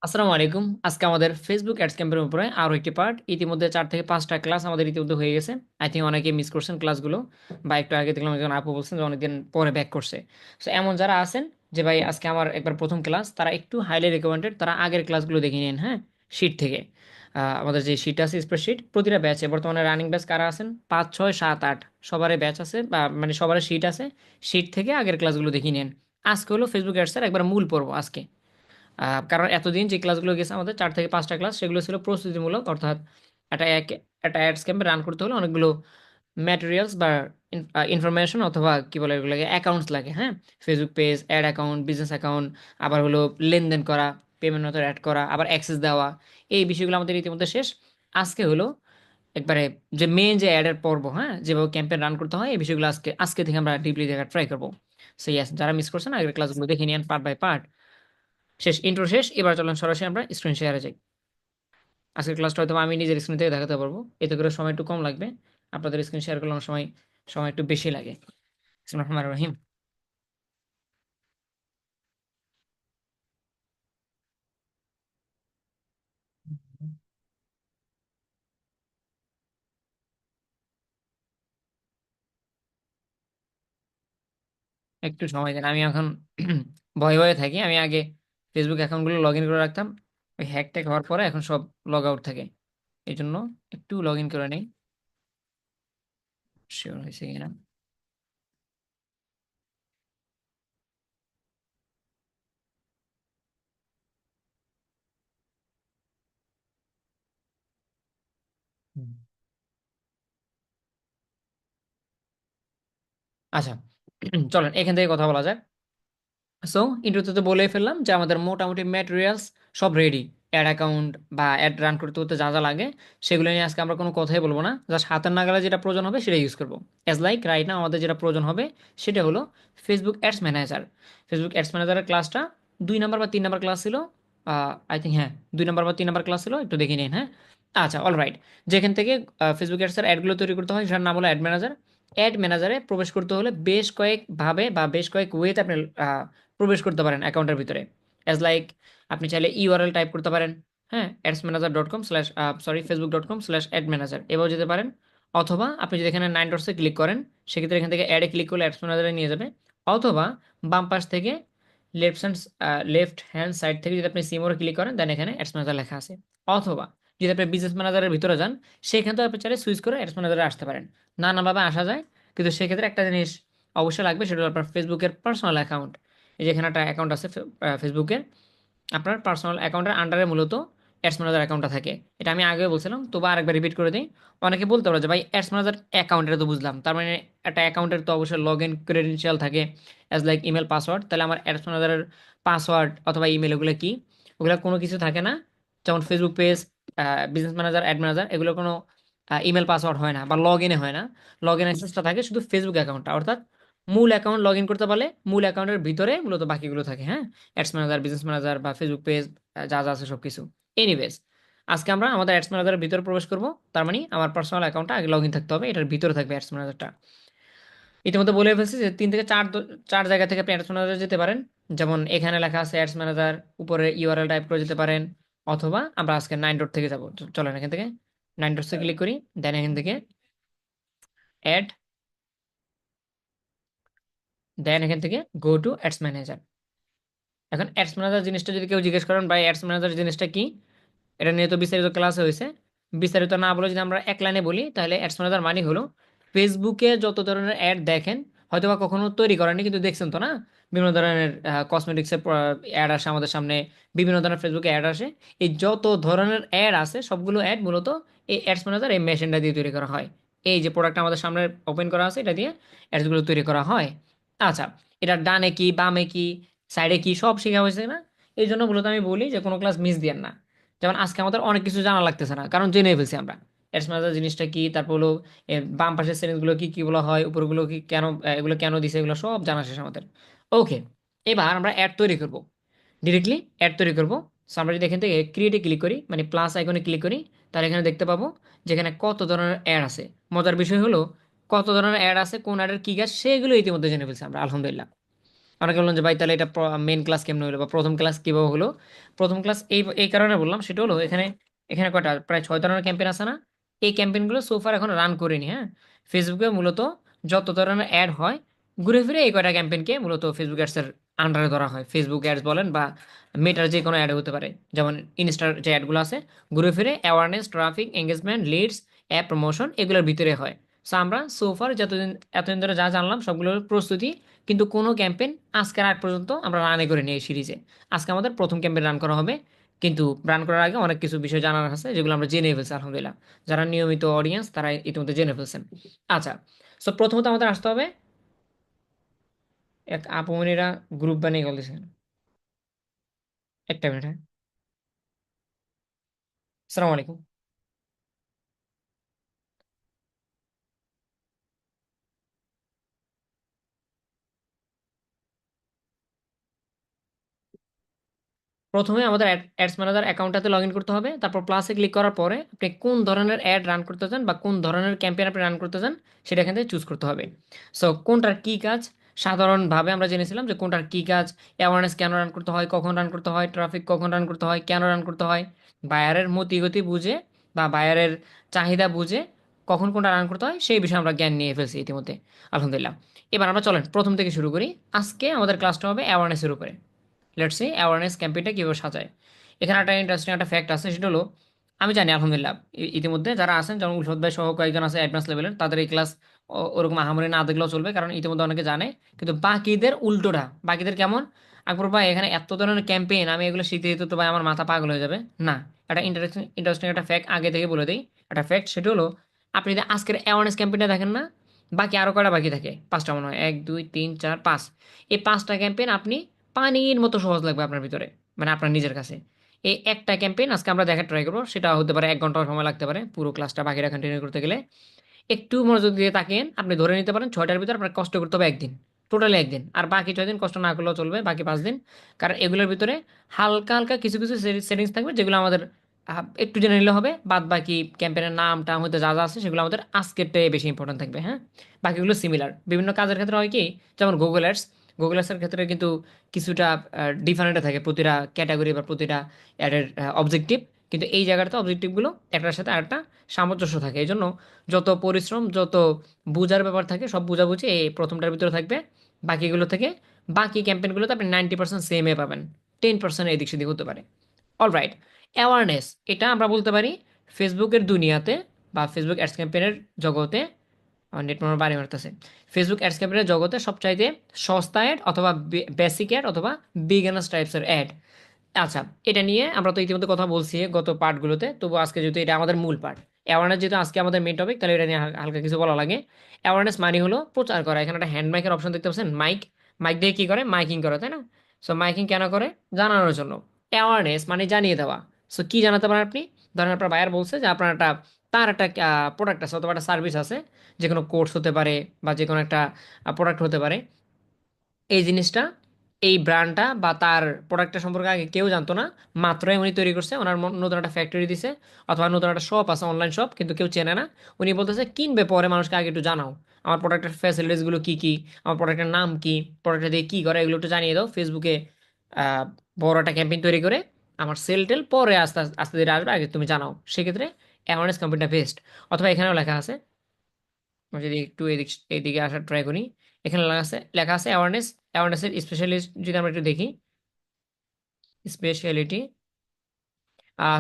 আসসালামু আলাইকুম। আজকে আমাদের ফেসবুক অ্যাডস ক্যাম্পের উপরে আরো একটি পার্ট। ইতিমধ্যে ৪ থেকে ৫ টা ক্লাস আমাদের ইতিমধ্যে হয়ে গেছে। আই থিংক অনেকে মিস করছেন ক্লাসগুলো, বা একটু আগে দেখলাম একজন আপু বলছেন যে অনেকদিন পরে ব্যাক করছে। সো এমন যারা আছেন যে ভাই আজকে আমার একবার প্রথম ক্লাস, তারা একটু হাইলি রিকমেন্ডেড তারা আগের ক্লাসগুলো দেখে নিন, হ্যাঁ? শিট থেকে। আমাদের যে শিট আছে স্প্রেডশিট, প্রতিটা ব্যাচে বর্তমানে রানিং ব্যাচ কারা আছেন ৫, ৬, ৭, ৮ সবারই ব্যাচ আছে, বা মানে সবারই শিট আছে। শিট থেকে আগের ক্লাসগুলো দেখিয়ে নিন। আজকে হলো ফেসবুক অ্যাডসের একবার মূল পর্ব আজকে। কারণ এতদিন যে ক্লাসগুলো গেছে আমাদের ৪ থেকে ৫ টা ক্লাস, সেগুলো ছিল প্রস্তুতিমূলক। অর্থাৎ একটা একটা অ্যাডস ক্যাম্পে রান করতে হলে অনেকগুলো ম্যাটেরিয়ালস বা ইনফরমেশন অথবা কি বলে এগুলোকে অ্যাকাউন্টস লাগে, হ্যাঁ? Facebook page, ad account, business account, আবার হলো লেনদেন করা, পেমেন্ট মেথড অ্যাড করা, আবার অ্যাক্সেস দেওয়া। এই বিষয়গুলো আমাদের ইতিমধ্যে শেষ। আজকে হলো একবারে যে মেইন যে অ্যাডের পর্ব, হ্যাঁ? যেভাবে ক্যাম্পেইন রান করতে হয় এই বিষয়গুলো আজকে আজকে থেকে আমরা ডিপলি দেখার ট্রাই করব। সো ইয়েস, যারা মিস করছেন আগের ক্লাসগুলো দেখে নিন পার্ট বাই পার্ট। শেষ, ইন্ট্রো শেষ। এবার চলেন সরাসরি আমরা স্ক্রিন শেয়ারে যাই। আজকের ক্লাসটা হয়তো আমি নিজের স্ক্রিন থেকে দেখাতে পারবো। এতে করে সময় একটু কম লাগবে। আপনাদের স্ক্রিন শেয়ার করলে অনেক সময় সময় একটু বেশি লাগে। বিসমিল্লাহির রহমানির রহিম। একটু সময় দেন। আমি এখন ভয়ে ভয়ে থাকি। আমি আগে ফেসবুক অ্যাকাউন্টগুলো লগ ইন করে রাখতাম। ওই হ্যাক ট্যাক হওয়ার পরে এখন সব লগ আউট থাকে। এই জন্য একটু লগ ইন করে নেই, শিওর হয়েছে কিনা। হুম। আচ্ছা, চলেন এখান থেকে কথা বলা যাক। সো ইন্ট্রোতে তো বলেই ফেললাম যে আমাদের মোটামুটি ম্যাটেরিয়ালস সব রেডি। অ্যাড অ্যাকাউন্ট বা অ্যাড রান করতে করতে যা যা লাগে সেগুলো নিয়ে আজকে আমরা কোনো কথাই বলবো না। জাস্ট হাতের নাগালে যেটা প্রয়োজন হবে সেটা ইউজ করবো। অ্যাজ লাইক রাইট না আমাদের যেটা প্রয়োজন হবে সেটা হলো Facebook ads manager. Facebook ads ম্যানেজারের ক্লাসটা ২ নাম্বার বা ৩ নাম্বার ক্লাস ছিল। আই থিঙ্ক হ্যাঁ, ২ নাম্বার বা ৩ নাম্বার ক্লাস ছিল, একটু দেখে নিন, হ্যাঁ? আচ্ছা, অল রাইট। যেখান থেকে ফেসবুক অ্যাডসের অ্যাডগুলো তৈরি করতে হয় সেটার নাম হলো অ্যাড ম্যানেজার। অ্যাড ম্যানেজারে প্রবেশ করতে হলে বেশ কয়েকভাবে বা বেশ কয়েক ওয়েতে আপনি প্রবেশ করতে পারেন অ্যাকাউন্টের ভিতরে। অ্যাজ লাইক আপনি চাইলে ইউআরএল টাইপ করতে পারেন, হ্যাঁ? adsmanager.com স্ল্যাশ সরি facebook.com/admanager এভাবেও যেতে পারেন। অথবা আপনি যদি এখানে 9 ডটসে ক্লিক করেন, সেক্ষেত্রে এখান থেকে অ্যাডে ক্লিক করলে অ্যাডস ম্যানেজারে নিয়ে যাবে। অথবা বাম পাশ থেকে লেফট হ্যান্ড সাইড থেকে যদি আপনি সিমোরে ক্লিক করেন, দেন এখানে অ্যাডস ম্যানেজার লেখা আছে। অথবা যদি আপনি বিজনেস ম্যানেজারের ভিতরে যান, সেখান থেকে আপনি চাইলে সুইচ করে অ্যাডস ম্যানেজারে আসতে পারেন। নানাভাবে আসা যায়, কিন্তু সেক্ষেত্রে একটা জিনিস অবশ্যই লাগবে, সেটা হলো আপনার ফেসবুকের পার্সোনাল অ্যাকাউন্ট। এই যে এখানে একটা অ্যাকাউন্ট আছে ফেসবুকের, আপনার পার্সোনাল অ্যাকাউন্টের আন্ডারে মূলত অ্যাডস ম্যানেজার অ্যাকাউন্টটা থাকে। এটা আমি আগেও বলছিলাম, তবু আরেকবার রিপিট করে দিই। অনেকে বলতে পারে যে ভাই অ্যাডস ম্যানেজার অ্যাকাউন্ট, এটা তো বুঝলাম, তার মানে একটা অ্যাকাউন্টের তো অবশ্যই লগ ইন ক্রেডেনশিয়াল থাকে, অ্যাজ লাইক ইমেল পাসওয়ার্ড। তাহলে আমার অ্যাডস ম্যানেজারের পাসওয়ার্ড অথবা ইমেল এগুলো কি? ওগুলো কোনো কিছু থাকে না। যেমন Facebook page, business manager, add manager, এগুলো কোনো ইমেল পাসওয়ার্ড হয় না বা লগ ইনে হয় না। লগ ইন অ্যাক্সেসটা থাকে শুধু ফেসবুক অ্যাকাউন্টটা। অর্থাৎ মূল অ্যাকাউন্ট লগ ইন করতে পারলে মূল অ্যাকাউন্টের ভিতরে মূলত বাকিগুলো থাকে, হ্যাঁ? অ্যাডস ম্যানেজার, বিজনেস ম্যানেজার বা ফেসবুক পেজ, যা যা আছে সব কিছু। এনিওয়েজ, আজকে আমরা আমাদের অ্যাডস ম্যানেজারের ভিতরে প্রবেশ করব। তার মানে আমার পার্সোনাল অ্যাকাউন্টটা আগে লগ ইন থাকতে হবে, এটার ভিতরে থাকবে অ্যাডস ম্যানেজারটা। ইতিমধ্যে বলে ফেলছি যে ৩ থেকে ৪ জায়গা থেকে আপনি অ্যাডস ম্যানেজার যেতে পারেন। যেমন এখানে লেখা আছে অ্যাডস ম্যানেজার, উপরে ইউআরএল টাইপ করে যেতে পারেন। অথবা আমরা আজকে 9 ডট থেকে যাব। চলেন এখান থেকে 9 ডটসে ক্লিক করি। দেন এখান থেকে অ্যাড, দেন এখান থেকে গো টু অ্যাডস ম্যানেজার। এখন অ্যাডস ম্যানেজার জিনিসটা যদি কেউ জিজ্ঞেস করেন ভাই অ্যাডস ম্যানেজার জিনিসটা কি, এটা নিয়ে তো বিস্তারিত ক্লাসে হয়েছে। বিস্তারিত না বলে যদি আমরা এক লাইনে বলি, তাহলে অ্যাডস ম্যানেজার মানে হলো ফেসবুকে যত ধরনের অ্যাড দেখেন, হয়তোবা কখনো তৈরি করেননি কিন্তু দেখছেন তো না? বিভিন্ন ধরনের কসমেটিক্সের অ্যাড আসে আমাদের সামনে, বিভিন্ন ধরনের ফেসবুকে অ্যাড আসে। এই যত ধরনের অ্যাড আছে সবগুলো অ্যাড মূলত এই অ্যাডস ম্যানেজার এই মেশিনটা দিয়ে তৈরি করা হয়। এই যে প্রোডাক্ট আমাদের সামনে ওপেন করা আছে, এটা দিয়ে অ্যাডসগুলো তৈরি করা হয়। আচ্ছা, এটা ডানে কি, বামে কি, সাইডে কি, সব শেখা হয়েছে না? এই জন্য মূলত আমি বলি যে কোনো ক্লাস মিস দিয়েন না। যেমন আজকে আমাদের অনেক কিছু জানা লাগতেছে না, কারণ জেনে ফেলছি আমরা অ্যাডস ম্যানেজার জিনিসটা কি, তারপর হলো বাম পাশের সেটিংসগুলো কি কি বলা হয়, উপরগুলো কি কেন, এগুলো কেন দিছে, এগুলো সব জানা শেষ আমাদের। ওকে, এবার আমরা অ্যাড তৈরি করব। ডিরেক্টলি অ্যাড তৈরি করব। সো আমরা যদি এখান থেকে ক্রিয়েটে ক্লিক করি, মানে প্লাস আইকনে ক্লিক করি, তাহলে এখানে দেখতে পাবো যেখানে কত ধরনের অ্যাড আছে। মজার বিষয় হলো কত ধরনের অ্যাড আছে, কোন অ্যাডের কী কাজ, সেগুলো ইতিমধ্যে জেনে ফেলছি আমরা, আলহামদুলিল্লাহ। অনেকে বললেন যে ভাই তাহলে এটা মেন ক্লাস কেমনে হলো বা প্রথম ক্লাস কিভাবে হলো। প্রথম ক্লাস এই এই কারণে বললাম, সেটা হলো এখানে এখানে কয়টা প্রায় 6 ধরনের ক্যাম্পেইন আছে না। এই ক্যাম্পেইনগুলো সোফার এখন রান করিনি, হ্যাঁ। ফেসবুকে মূলত যত ধরনের অ্যাড হয়, ঘুরে ফিরে এই কয়টা ক্যাম্পেইনকে মূলত ফেসবুক অ্যাডসের আন্ডারে ধরা হয়। ফেসবুক অ্যাডস বলেন বা মেটার যে কোনো অ্যাড হতে পারে, যেমন ইনস্টার যে অ্যাডগুলো আছে, ঘুরে ফিরে awareness, traffic, engagement, leads, app promotion এগুলোর ভিতরে হয়। সো আমরা সোফার এতদিন ধরে যা জানলাম সবগুলোর প্রস্তুতি, কিন্তু কোনো ক্যাম্পেইন আজকের আগ পর্যন্ত আমরা রানে করে নিই এই সিরিজে। আজকে আমাদের প্রথম ক্যাম্পেইন রান করা হবে, কিন্তু রান করার আগে অনেক কিছু বিষয় জানার আছে যেগুলো আমরা জেনে ফেলছি আলহামদুলিল্লাহ। যারা নিয়মিত অডিয়েন্স তারা ইতিমধ্যে জেনে ফেলছেন। আচ্ছা, সো প্রথমত আমাদের আসতে হবে, এক আপুমনিরা গ্রুপ বানিয়ে গেল দিয়েছেন। একটা মিনিট, হ্যাঁ। আসসালামু আলাইকুম। প্রথমে আমাদের অ্যাডস ম্যানেজার অ্যাকাউন্টটাতে লগ ইন করতে হবে। তারপর প্লাসে ক্লিক করার পরে আপনি কোন ধরনের অ্যাড রান করতে চান বা কোন ধরনের ক্যাম্পেইন আপনি রান করতে চান সেটা এখান থেকে চুজ করতে হবে। সো কোনটার কী কাজ, সাধারণভাবে আমরা জেনেছিলাম যে কোনটার কী কাজ, অ্যাওয়ারনেস কেন রান করতে হয়, কখন রান করতে হয়, ট্রাফিক কখন রান করতে হয়, কেন রান করতে হয়, বায়ারের মতিগতি বুঝে বা বায়ারের চাহিদা বুঝে কখন কোনটা রান করতে হয় সেই বিষয়ে আমরা জ্ঞান নিয়ে ফেলছি ইতিমধ্যে আলহামদুলিল্লাহ। এবার আমরা চলেন প্রথম থেকে শুরু করি। আজকে আমাদের ক্লাসটা হবে অ্যাওয়ারনেসের উপরে। লেটস সি অ্যাওয়ারনেস ক্যাম্পেইনটা কীভাবে সাজায়। এখানে একটা ইন্টারেস্টিং একটা ফ্যাক্ট আছে, সেটা হলো আমি জানি আলহামদুলিল্লাহ ইতিমধ্যে যারা আছেন, যেমন উৎসব ভাই সহ কয়েকজন আছে অ্যাডভান্স লেভেলের, তাদের এই ক্লাস ওরকম আহামরি না দেখলেও চলবে, কারণ ইতিমধ্যে অনেকে জানে। কিন্তু বাকিদের উল্টোটা, বাকিদের কেমন, আকবর ভাই এখানে এত ধরনের ক্যাম্পেইন, আমি এগুলো শিখতে দিতে তো ভাই আমার মাথা পাগল হয়ে যাবে। না, একটা ইন্টারেস্টিং ইন্টারেস্টিং একটা ফ্যাক্ট আগে থেকে বলে দিই। একটা ফ্যাক্ট, সেটা হলো আপনি যদি আজকের অ্যাওয়ারনেস ক্যাম্পেইনটা দেখেন না, বাকি আরও কয়টা বাকি থাকে, 5টা মনে হয়, 1 2 3 4 5। এই 5টা ক্যাম্পেইন আপনি পানির মতো সহজ লাগবে আপনার ভিতরে, মানে আপনার নিজের কাছে। এই একটা ক্যাম্পেইন আজকে আমরা দেখার ট্রাই করবো, সেটা হতে পারে 1 ঘন্টা সময় লাগতে পারে পুরো ক্লাসটা বাকিরা কন্টিনিউ করতে গেলে। একটু মনোযোগ দিয়ে তাকিয়েন, আপনি ধরে নিতে পারেন 6টার ভিতরে আপনার কষ্ট করতে হবে একদিন, টোটালি একদিন, আর বাকি 6 দিন কষ্ট না করলেও চলবে, বাকি 5 দিন। কারণ এগুলোর ভিতরে হালকা হালকা কিছু কিছু সেটিংস থাকবে যেগুলো আমাদের একটু জেনে নিলে হবে। বাদ বাকি ক্যাম্পেইনের নাম টাম হতে যা যা আছে সেগুলো আমাদের আজকেরটাই বেশি ইম্পর্টেন্ট থাকবে, হ্যাঁ। বাকিগুলো সিমিলার, বিভিন্ন কাজের ক্ষেত্রে হয় কি, যেমন গুগল অ্যাডস, গুগল অ্যাডসের ক্ষেত্রে কিন্তু কিছুটা ডিফারেন্টে থাকে প্রতিটা ক্যাটাগরি বা প্রতিটা অ্যাডের অবজেক্টিভ। কিন্তু এই জায়গাটাতে অবজেক্টিভগুলো একটার সাথে আরেকটা সামঞ্জস্য থাকে, এই জন্য যত পরিশ্রম, যত বোঝার ব্যাপার থাকে, সব বোঝাবুঝি এই প্রথমটার ভিতরে থাকবে। বাকিগুলো থেকে, বাকি ক্যাম্পেইনগুলোতে আপনি 90% সেমে পাবেন, 10% এদিক সেদিক হতে পারে। অলরাইট, অ্যাওয়ারনেস এটা আমরা বলতে পারি ফেসবুকের দুনিয়াতে বা ফেসবুক অ্যাডস ক্যাম্পেইনের জগতে, আমার নেট আমার বাড়ি মারতেছে, ফেসবুক অ্যাডস ক্যাম্পেইনের জগতে সবচাইতে সস্তা অ্যাড অথবা বেসিক অ্যাড অথবা বিগিনার্স টাইপসের অ্যাড। আচ্ছা, এটা নিয়ে আমরা তো ইতিমধ্যে কথা বলছি গত পার্টগুলোতে, তবু আজকে যেহেতু এটা আমাদের মূল পার্ট, অ্যাওয়ারনেস যেহেতু আজকে আমাদের মেন টপিক, তাহলে এটা নিয়ে হালকা কিছু বলা লাগে। অ্যাওয়ারনেস মানে হলো প্রচার করা। এখানে একটা হ্যান্ড মাইকের অপশন দেখতে পাচ্ছেন, মাইক, মাইক দিয়ে কী করে, মাইকিং করে, তাই না? সো মাইকিং কেন করে, জানানোর জন্য। অ্যাওয়ারনেস মানে জানিয়ে দেওয়া। সো কী জানাতে পারেন আপনি, ধরেন আপনার বায়ার বলছে যে আপনার একটা, তার একটা প্রোডাক্ট আছে অথবা একটা সার্ভিস আছে, যে কোনো কোর্স হতে পারে বা যে কোনো একটা প্রোডাক্ট হতে পারে। এই জিনিসটা, এই ব্র্যান্ডটা বা তার প্রোডাক্টটা সম্পর্কে আগে কেউ জানতো না, মাত্রই উনি তৈরি করছে, ওনার নতুন একটা ফ্যাক্টরি দিছে অথবা নতুন একটা শপ আছে, অনলাইন শপ, কিন্তু কেউ চেনে না। উনি বলতেছে কিনবে পরে, মানুষকে আগে একটু জানাও আমার প্রোডাক্টের ফ্যাসিলিটিসগুলো কী কী, আমার প্রোডাক্টের নাম কী, প্রোডাক্টটা দিয়ে কী করে, এগুলো একটু জানিয়ে দাও ফেসবুকে। আহ, বড় একটা ক্যাম্পেইন তৈরি করে আমার সেল টেল পরে আস্তে আস্তে আস্তে ধীরে আসবে, আগে তুমি জানাও। সেক্ষেত্রে অ্যাওয়ারনেস ক্যাম্পেইনটা বেস্ট। অথবা এখানেও লেখা আছে, আমি যদি একটু এইদিকে আসার ট্রাই করি, এখানে লেখা আছে অ্যাওয়ারনেস, অ্যাওয়ারনেসের স্পেশালিস্ট যদি আমরা একটু দেখি, speciality,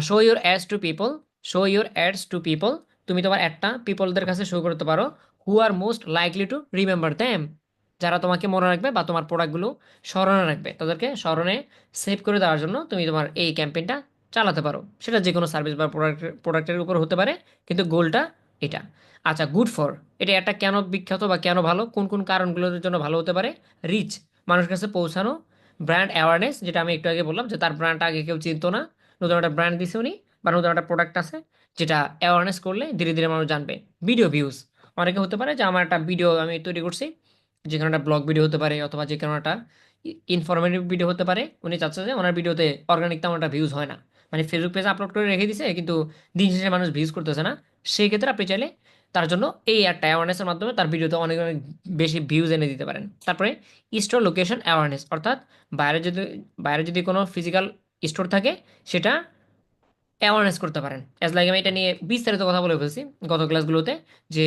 show your ads to people, show your ads to people, তুমি তোমার অ্যাডটা পিপলদের কাছে শো করতে পারো, who are most likely to remember them, যারা তোমাকে মনে রাখবে বা তোমার প্রোডাক্টগুলো স্মরণে রাখবে, তাদেরকে স্মরণে সেভ করে দেওয়ার জন্য তুমি তোমার এই ক্যাম্পেইনটা চালাতে পারো। সেটা যে কোনো সার্ভিস বা প্রোডাক্টের উপর হতে পারে, কিন্তু গোলটা এটা। আচ্ছা, গুড ফর, এটা একটা কেন বিখ্যাত বা কেন ভালো, কোন কোন কারণগুলোর জন্য ভালো হতে পারে, রিচ, মানুষের কাছে পৌঁছানো, ব্র্যান্ড অ্যাওয়ারনেস, যেটা আমি একটু আগে বললাম যে তার ব্র্যান্ডটা আগে কেউ চিনতো না, নতুন একটা ব্র্যান্ড দিছে উনি, বা নতুন একটা প্রোডাক্ট আছে যেটা অ্যাওয়ারনেস করলে ধীরে ধীরে মানুষ জানবে। ভিডিও ভিউজ, অনেকে হতে পারে যে আমার একটা ভিডিও আমি তৈরি করছি, যেখানে একটা ব্লগ ভিডিও হতে পারে অথবা যে কোনো একটা ইনফরমেটিভ ভিডিও হতে পারে, উনি চাচ্ছে যে ওনার ভিডিওতে অর্গানিক তেমন একটা ভিউজ হয় না, মানে ফেসবুক পেজে আপলোড করে রেখে দিছে কিন্তু দিন শেষে মানুষ ভিউজ করতেছে না। সেই ক্ষেত্রে আপনি চাইলে তার জন্য এই একটা অ্যাওয়ারনেসের মাধ্যমে তার ভিডিওতে অনেক অনেক বেশি ভিউজ এনে দিতে পারেন। তারপরে স্টোর লোকেশন অ্যাওয়ারনেস, অর্থাৎ বাইরে যদি বাইরে যদি কোনো ফিজিক্যাল স্টোর থাকে সেটা অ্যাওয়ারনেস করতে পারেন। অ্যাজ লাইক আমি এটা নিয়ে বিস্তারিত কথা বলে ফেলছি গত ক্লাসগুলোতে, যে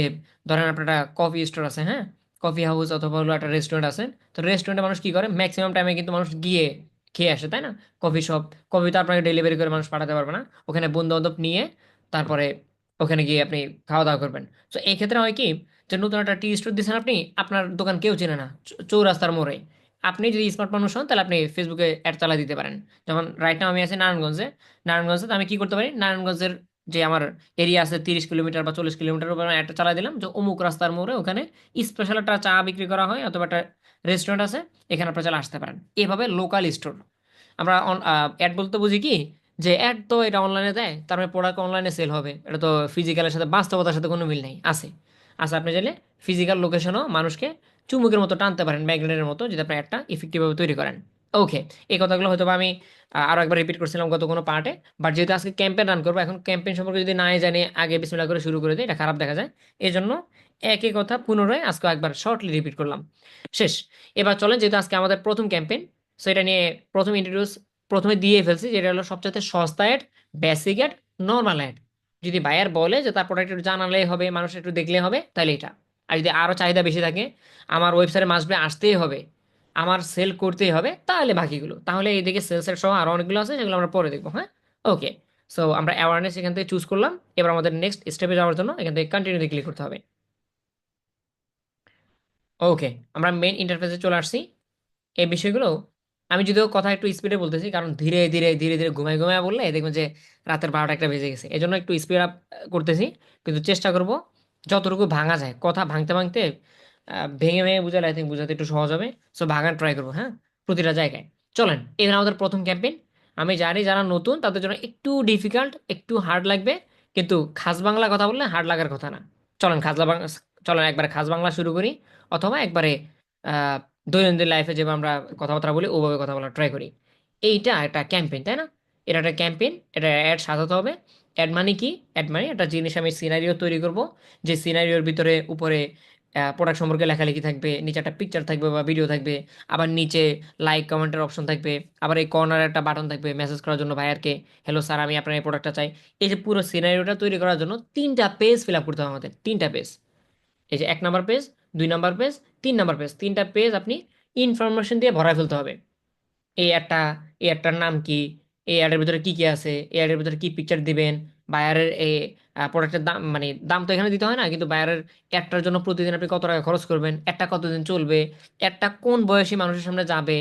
ধরেন আপনার একটা কফি স্টোর আছে, হ্যাঁ, কফি হাউস অথবা হলো একটা রেস্টুরেন্ট আছে। তো রেস্টুরেন্টে মানুষ কি করে, ম্যাক্সিমাম টাইমে কিন্তু মানুষ গিয়ে খেয়ে আসে, তাই না? কফি শপ, কফি তো আপনাকে ডেলিভারি করে মানুষ পাঠাতে পারবে না, ওখানে বন্ধু বান্ধব নিয়ে তারপরে ওখানে গিয়ে আপনি খাওয়া দাওয়া করবেন। তো এই ক্ষেত্রে হয় কি, যে নতুন একটা টি স্টোর দিচ্ছেন আপনি, আপনার দোকান কেউ চেনে না, চৌরাস্তার মোড়ে। আপনি যদি স্মার্ট মানুষ হন তাহলে আপনি ফেসবুকে অ্যাড চালা দিতে পারেন। যেমন রাইট নাও আমি আছি নারায়ণগঞ্জে, নারায়ণগঞ্জে তো আমি কি করতে পারি, নারায়ণগঞ্জের যে আমার এরিয়া আছে 30 কিলোমিটার বা 40 কিলোমিটার উপর, আমি একটা চালাই দিলাম যে অমুক রাস্তার মোড়ে ওখানে স্পেশাল একটা চা বিক্রি করা হয় অথবা একটা রেস্টুরেন্ট আছে, এখানে আপনারা চলে আসতে পারেন। এভাবে লোকাল স্টোর আমরা অ্যাড বলতে বুঝি কি, যে অ্যাড তো এটা অনলাইনে দেয়, তার মানে প্রোডাক্ট অনলাইনে সেল হবে, এটা তো ফিজিক্যালের সাথে বাস্তবতার সাথে কোনো মিল নেই। আছে, আছে, আপনি চাইলে ফিজিক্যাল লোকেশনও মানুষকে চুমুকের মতো টানতে পারেন, ম্যাগনেটের মতো, যদি আপনি একটা ইফেক্টিভভাবে তৈরি করেন। ওকে, এই কথাগুলো হয়তো বা আমি আরো একবার রিপিট করছিলাম গত কোনো পার্টে। বাট যেহেতু আজকে ক্যাম্পেইন রান করবো, এখন ক্যাম্পেইন সম্পর্কে যদি নাই জানি আগে বিসমিল্লাহ করে শুরু করে দিই, এটা খারাপ দেখা যায়। এই জন্য একই কথা পুনরায় আজকে একবার শর্টলি রিপিট করলাম। শেষ। এবার চলেন, যেহেতু আজকে আমাদের প্রথম ক্যাম্পেইন, সো এটা নিয়ে প্রথম ইন্ট্রোডিউস প্রথমে দিয়ে ফেলছি, যেটা হলো সবচেয়ে সস্তা ad, basic ad, normal ad. যদি বায়ার বলে যে তার প্রোডাক্ট একটু জানালেই হবে, মানুষ একটু দেখলে হবে, তাহলে এটা। আর যদি আরও চাহিদা বেশি থাকে, আমার ওয়েবসাইটে মাসবে আসতেই হবে, আমার সেল করতেই হবে, তাহলে বাকিগুলো, তাহলে এইদিকে সেলসের সহ আরও অনেকগুলো আছে যেগুলো আমরা পরে দেখবো, হ্যাঁ। ওকে, সো আমরা অ্যাওয়ারনেস এখান থেকে চুজ করলাম। এবার আমাদের নেক্সট স্টেপে যাওয়ার জন্য এখান থেকে কন্টিনিউতে ক্লিক করতে হবে। ওকে, আমরা মেইন ইন্টারফেসে চলে আসছি। এই বিষয়গুলো আমি যদিও কথা একটু স্পিডে বলতেছি, কারণ ধীরে ধীরে ধীরে ধীরে ঘুমায় ঘুমায় বললে দেখবেন যে রাতের 12টা 1টা বেজে গেছে, এই জন্য একটু স্পিড আপ করতেছি। কিন্তু চেষ্টা করব যতটুকু ভাঙা যায়, কথা ভাঙতে ভাঙতে ভেঙে ভেঙে বুঝালে আই থিঙ্ক বুঝাতে একটু সহজ হবে। সো ভাঙার ট্রাই করবো, হ্যাঁ, প্রতিটা জায়গায়। চলেন, এখানে আমাদের প্রথম ক্যাম্পেইন। আমি জানি যারা নতুন তাদের জন্য একটু ডিফিকাল্ট, একটু হার্ড লাগবে, কিন্তু খাস বাংলা কথা বললে হার্ড লাগার কথা না। চলেন চলেন একবারে খাস বাংলা শুরু করি, অথবা একবারে দৈনন্দিন লাইফে যেভাবে আমরা কথাবার্তা বলি ওভাবে কথা বলার ট্রাই করি। এইটা একটা ক্যাম্পেইন, তাই না? এটা একটা ক্যাম্পেইন, এটা অ্যাড সাজাতে হবে। অ্যাড মানে কি? অ্যাড মানে একটা জিনিস আমি সিনারিও তৈরি করব, যে সিনারিওর ভিতরে উপরে প্রোডাক্ট সম্পর্কে লেখালেখি থাকবে, নিচে একটা পিকচার থাকবে বা ভিডিও থাকবে, আবার নিচে লাইক কমেন্টের অপশন থাকবে, আবার এই কর্নারে একটা বাটন থাকবে মেসেজ করার জন্য ভাইয়ারকে, হ্যালো স্যার আমি আপনার এই প্রোডাক্টটা চাই। এই যে পুরো সিনারিওটা তৈরি করার জন্য 3টা পেজ ফিল আপ করতে হবে আমাদের, 3টা পেজ। এই যে 1 number page, 2 number page, 3 number page, 3টা পেজ আপনি ইনফরমেশন দিয়ে ভরায় ফেলতে হবে। এই একটা, এই একটার নাম কি, এই অ্যাডের ভিতরে কি কি আছে, এই অ্যাডের ভিতরে কি পিকচার দিবেন, বায়ারের এই প্রোডাক্টের দাম, মানে দাম তো এখানে দিতে হয় না, কিন্তু বায়ারের অ্যাডটার জন্য প্রতিদিন আপনি কত টাকা খরচ করবেন, একটা কতদিন চলবে, একটা কোন বয়সী মানুষের সামনে যাবে,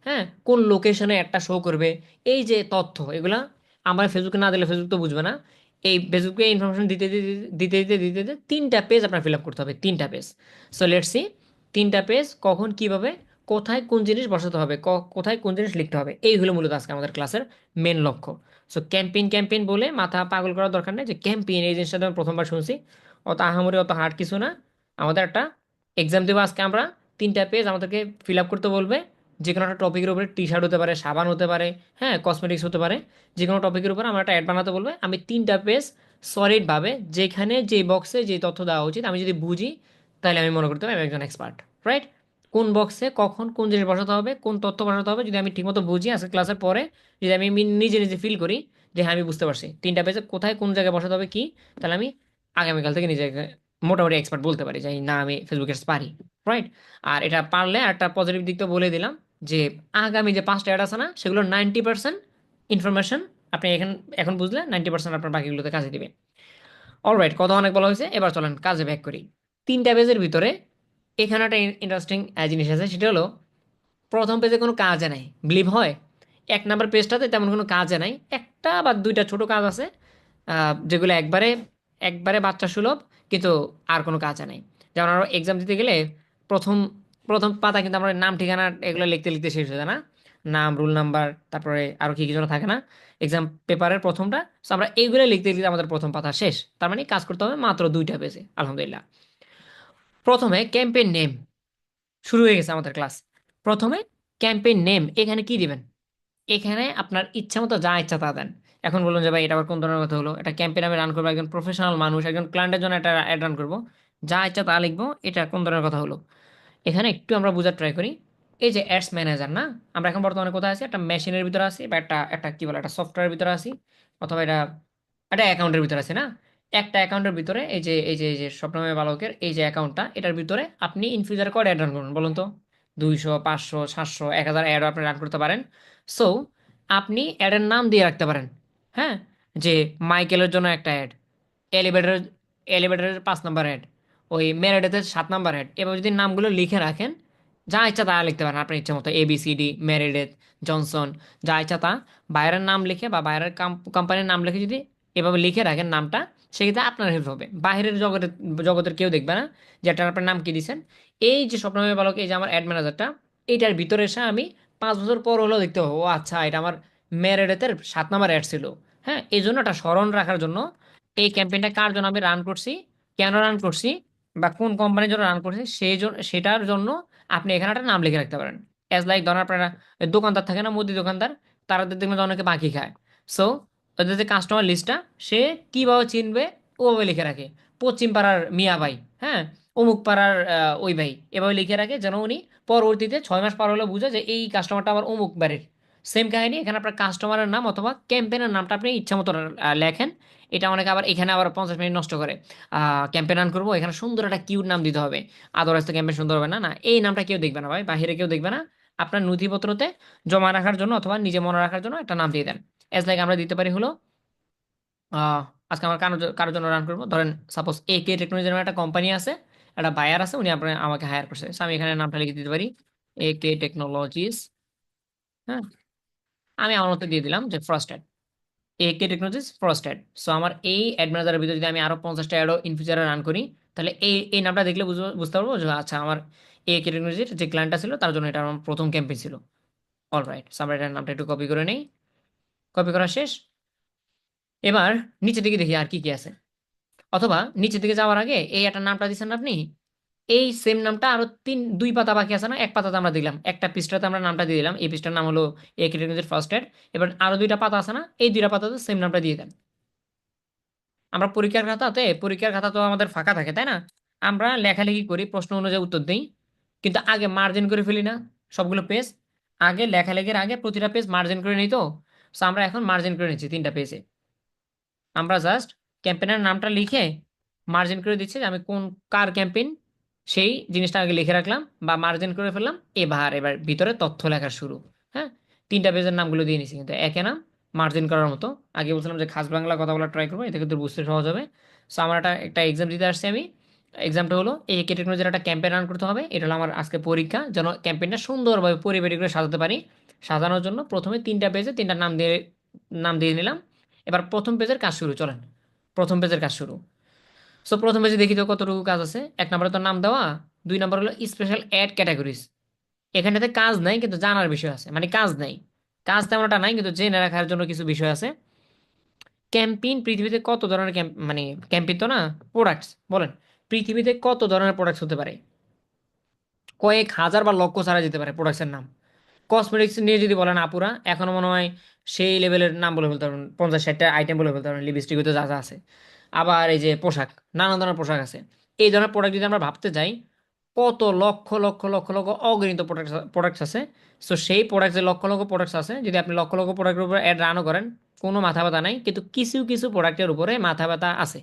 হ্যাঁ, কোন লোকেশনে একটা শো করবে, এই যে তথ্য এগুলা আমার ফেসবুকে না দিলে ফেসবুক তো বুঝবে না। এই ফেসবুকে ইনফরমেশন দিতে দিতে দিতে দিতে দিতে দিতে 3টা পেজ আপনার ফিল আপ করতে হবে, 3টা পেজ। সো লেটস সি 3টা পেজ কখন কিভাবে কোথায় কোন জিনিস বসাতে হবে, কোথায় কোন জিনিস লিখতে হবে, এই হলো মূলত আজকে আমাদের ক্লাসের মেন লক্ষ্য। সো ক্যাম্পেইন ক্যাম্পেইন বলে মাথা পাগল করার দরকার নেই, যে ক্যাম্পেইন এই জিনিসটা তো আমি প্রথমবার শুনছি, অত আহামরি অত হার্ড কিছু না। আমাদের একটা এক্সাম দেবো আজকে আমরা, 3টা পেজ আমাদেরকে ফিল আপ করতে বলবে। যে কোনো একটা টপিকের উপরে টি শার্ট হতে পারে, সাবান হতে পারে, হ্যাঁ, কসমেটিক্স হতে পারে, যে কোনো টপিকের উপর আমরা একটা অ্যাড বানাতে বলবে। আমি 3টা পেজ সলিডভাবে, যেখানে যে বক্সে যে তথ্য দেওয়া উচিত আমি যদি বুঝি, তাহলে আমি মনে করতে পারি আমি একজন এক্সপার্ট, রাইট? কোন বক্সে কখন কোন জিনিস বসাতে হবে, কোন তথ্য বসাতে হবে, যদি আমি ঠিকমতো বুঝি আজকে ক্লাসের পরে, যদি আমি নিজে নিজে ফিল করি যে হ্যাঁ আমি বুঝতে পারছি 3টা পেজে কোথায় কোন জায়গায় বসাতে হবে কি, তাহলে আমি আগামীকাল থেকে নিজেকে মোটামুটি এক্সপার্ট বলতে পারি যে না আমি ফেসবুকে পারি, রাইট? আর এটা পারলে একটা পজিটিভ দিক তো বলে দিলাম, যে আগামী যে 5টা অ্যাড আছে না, সেগুলো 90% ইনফরমেশন আপনি এখন বুঝলে 90% আপনার বাকিগুলোতে কাজে দিবে। অলরাইট, কথা অনেক বলা হয়েছে, এবার চলেন কাজে ব্যাক করি। 3টা পেজের ভিতরে এখানে একটা ইন্টারেস্টিং জিনিস আছে, সেটা হলো প্রথম পেজে কোনো কাজে নাই, বিলিভ হয়? 1 নাম্বার পেজটাতে তেমন কোনো কাজে নাই, একটা বা দুইটা ছোট কাজ আছে, যেগুলো একবারে একবারে বাচ্চা সুলভ, কিন্তু আর কোনো কাজে নাই। যেমন আমরা এক্সাম দিতে গেলে প্রথম প্রথম পাতা কিন্তু আমরা নাম ঠিকানা এগুলো লিখতে লিখতে শেষ হয়ে যায় না, নাম, রোল নাম্বার, তারপরে আরও কি কিছু থাকে না এক্সাম পেপারের প্রথমটা। তো আমরা এইগুলো লিখতে লিখতে আমাদের প্রথম পাতা শেষ, তার মানে কাজ করতে হবে মাত্র 2টা পেজে, আলহামদুলিল্লাহ। প্রথমে ক্যাম্পেইন নেম, শুরু হয়ে গেছে আমাদের ক্লাস। প্রথমে ক্যাম্পেইন নেম, এখানে কি দিবেন? এখানে আপনার ইচ্ছা মতো যা ইচ্ছা তা দেন। এখন বলুন যে ভাই এটা আবার কোন ধরনের কথা হলো, এটা ক্যাম্পেইন আমি রান করবো, একজন প্রফেশনাল মানুষ, একজন ক্লায়েন্টের জন্য একটা অ্যাড রান করবো, যা ইচ্ছা তা লিখবো, এটা কোন ধরনের কথা হলো? এখানে একটু আমরা বোঝার ট্রাই করি। এই যে অ্যাডস ম্যানেজার না, আমরা এখন বর্তমানে কোথায় আছি? একটা মেশিনের ভিতরে আছি, বা একটা একটা কি বলে, একটা সফটওয়্যারের ভিতরে আছি, অথবা এটা একটা অ্যাকাউন্টের ভিতরে আছে না? একটা অ্যাকাউন্টের ভিতরে এই যে স্বপ্নময় বালকের এই যে অ্যাকাউন্টটা, এটার ভিতরে আপনি ইন ফিউচার কয়টা অ্যাড রান করুন বলুন তো? 200, 500, 700, 1000 অ্যাডও আপনি রান করতে পারেন। সো আপনি অ্যাডের নাম দিয়ে রাখতে পারেন। হ্যাঁ, যে মাইকেলের জন্য একটা অ্যাড, এলিভেটরের এলিভেটরের 5 নাম্বার অ্যাড, ওই মেরেডেথের 7 নাম্বার অ্যাড, এবার যদি নামগুলো লিখে রাখেন, যা ইচ্ছা তা লিখতে পারেন আপনার ইচ্ছা মতো, ABCD, মেরেডেথ, জনসন, যা ইচ্ছা তা বাইরের নাম লিখে বা বাইরের কোম্পানির নাম লিখে যদি এভাবে লিখে রাখেন নামটা, সেক্ষেত্রে আপনার হেল্প হবে। বাইরের জগতের জগতের কেউ দেখবে না যে এটা আপনার নাম কি দিয়েছেন। এই যে স্বপ্নময় বালক, এই যে আমার অ্যাড ম্যানেজারটা, এইটার ভিতরে এসে আমি 5 বছর পর হলেও দেখতে পাবো, ও আচ্ছা এটা আমার মেরেডেথের 7 নাম্বার অ্যাড ছিল। হ্যাঁ, এই জন্য এটা স্মরণ রাখার জন্য এই ক্যাম্পেইনটা কার জন্য আমি রান করছি, কেন রান করছি, বা কোন কোম্পানির জন্য রান করছি, সেই জন্য সেটার জন্য আপনি এখানে একটা নাম লিখে রাখতে পারেন। অ্যাজ লাইক ধরেন আপনারা দোকানদার থাকে না, মুদি দোকানদার, তারা দেখবেন যে অনেকে বাকি খায়। সো ওদের যে কাস্টমার লিস্টটা, সে কিভাবে চিনবে, ওভাবে লিখে রাখে। পশ্চিম পাড়ার মিয়া ভাই, হ্যাঁ, অমুক পাড়ার ওই ভাই, এভাবে লিখে রাখে যেন উনি পরবর্তীতে 6 মাস পার হলে বুঝে যে এই কাস্টমারটা আমার অমুক বাড়ির। সেম কাহিনী এখানে, আপনার কাস্টমারের নাম অথবা ক্যাম্পেনের নামটা আপনি ইচ্ছা মতো লেখেন। এটা অনেকে আবার এখানে আবার 50 মিনিট নষ্ট করে, ক্যাম্পেন রান করবো, এখানে সুন্দর একটা কিউট নাম দিতে হবে, আদারওয়াইজ তো ক্যাম্পেন সুন্দর হবে না। না, এই নামটা কেউ দেখবে না ভাই, বাহিরে কেউ দেখবে না। আপনার নথিপত্রতে জমা রাখার জন্য অথবা নিজে মনে রাখার জন্য একটা নাম দিয়ে দেন। এজ লাইক আমরা দিতে পারি হলো, আহ, আজকে আমার কারোর জন্য রান করবো, ধরেন সাপোজ AK টেকনোলজি নামে একটা কোম্পানি আছে, একটা বায়ার আছে, উনি আপনার আমাকে হায়ার করছে। So আমি এখানে নামটা লিখে দিতে পারি, AK টেকনোলজিস। হ্যাঁ, আমি আমার মতো দিয়ে দিলাম যে frosted, AK technologies frosted. So আমার এই অ্যাড ম্যানেজারের ভিতরে যদি আমি আরো 50টা অ্যাডও ইন ফিউচারে রান করি, তাহলে এই এই নামটা দেখলে বুঝতে পারবো যে আচ্ছা আমার AK টেকনোলজির যে ক্লায়েন্টটা ছিল তার জন্য এটা আমার প্রথম ক্যাম্পেইন ছিল। অলরাইট, সো আমরা এটার নামটা একটু কপি করে নেই। কপি করা শেষ। এবার নিচের দিকে দেখি আর কি কি আছে। অথবা নিচের দিকে যাওয়ার আগে এই একটা নামটা দিচ্ছেন আপনি, এই সেম নামটা আরো 2 পাতা বাকি আছে না, এক পাতাতে আমরা দিলাম, একটা পৃষ্ঠাতে আমরা নামটা দিয়ে দিলাম, এই পৃষ্ঠার নাম হলো AK টেকনোলজির ফার্স্ট এড। এবার আরো 2টা পাতা আছে না, এই 2টা পাতাতে সেম নামটা দিয়ে দেন। আমরা পরীক্ষার খাতা তো আমাদের ফাঁকা থাকে তাই না? আমরা লেখালেখি করি, প্রশ্ন অনুযায়ী উত্তর দিই, কিন্তু আগে মার্জিন করে ফেলি না সবগুলো পেজ? আগে লেখালেখির আগে প্রতিটা পেজ মার্জিন করে নিই তো। সো আমরা এখন মার্জিন করে নিচ্ছি 3টা পেজে। আমরা জাস্ট ক্যাম্পেইনের নামটা লিখে মার্জিন করে দিচ্ছি যে আমি কোন কার ক্যাম্পেইন, সেই জিনিসটা আগে লিখে রাখলাম বা মার্জিন করে ফেললাম। এবার ভিতরে তথ্য লেখা শুরু। হ্যাঁ, 3টা পেজের নামগুলো দিয়ে নিছি, কিন্তু একে নাম মার্জিন করার মতো। আগে বলছিলাম যে খাস বাংলা কথা বলা ট্রাই করবো, এতে কিন্তু বুঝতে সহজ হবে। সো আমার একটা এক্সাম দিতে আসছি আমি। এক্সামটা হলো এই AK টেকনোলজির একটা ক্যাম্পেইন রান করতে হবে, এটা হলো আমার আজকে পরীক্ষা, যেন ক্যাম্পেইনটা সুন্দরভাবে পরিপাটি করে সাজাতে পারি। সাজানোর জন্য প্রথমে 3টা পেজে 3টা নাম দিয়ে নিলাম। এবার প্রথম পেজের কাজ শুরু, চলেন প্রথম পেজের কাজ শুরু। সো প্রথম পেজে দেখি তো কতটুকু কাজ আছে। 1 নম্বরে তো নাম দেওয়া, 2 নম্বর হলো স্পেশাল অ্যাড ক্যাটাগরিজ। এখানটাতে কাজ নাই কিন্তু জানার বিষয় আছে, মানে কাজ নাই, কাজ তেমন একটা নাই কিন্তু জেনে রাখার জন্য কিছু বিষয় আছে। ক্যাম্পেইন পৃথিবীতে কত ধরনের মানে ক্যাম্পেইন তো না, প্রোডাক্টস বলেন, পৃথিবীতে কত ধরনের প্রোডাক্টস হতে পারে? কয়েক হাজার বা লক্ষ ছাড়া যেতে পারে প্রোডাক্টসের নাম। কসমেটিক্স নিয়ে যদি বলেন আপুরা, এখনো মনে হয় সেই লেভেলের নাম বলে ফেলতে পারবেন, 50-60টা আইটেম বলে ফেলতে পারবেন, লিপস্টিক হতে যা যা আছে। আবার এই যে পোশাক, নানান ধরনের পোশাক আছে। এই ধরনের প্রোডাক্ট যদি আমরা ভাবতে যাই, কত লক্ষ লক্ষ লক্ষ লক্ষ অগণিত প্রোডাক্টস আছে। সো সেই প্রোডাক্টে লক্ষ লক্ষ প্রোডাক্টস আছে, যদি আপনি লক্ষ লক্ষ প্রোডাক্টের উপরে অ্যাড রানও করেন, কোনো মাথা ব্যথা নাই, কিন্তু কিছু কিছু প্রোডাক্টের উপরে মাথা ব্যথা আছে।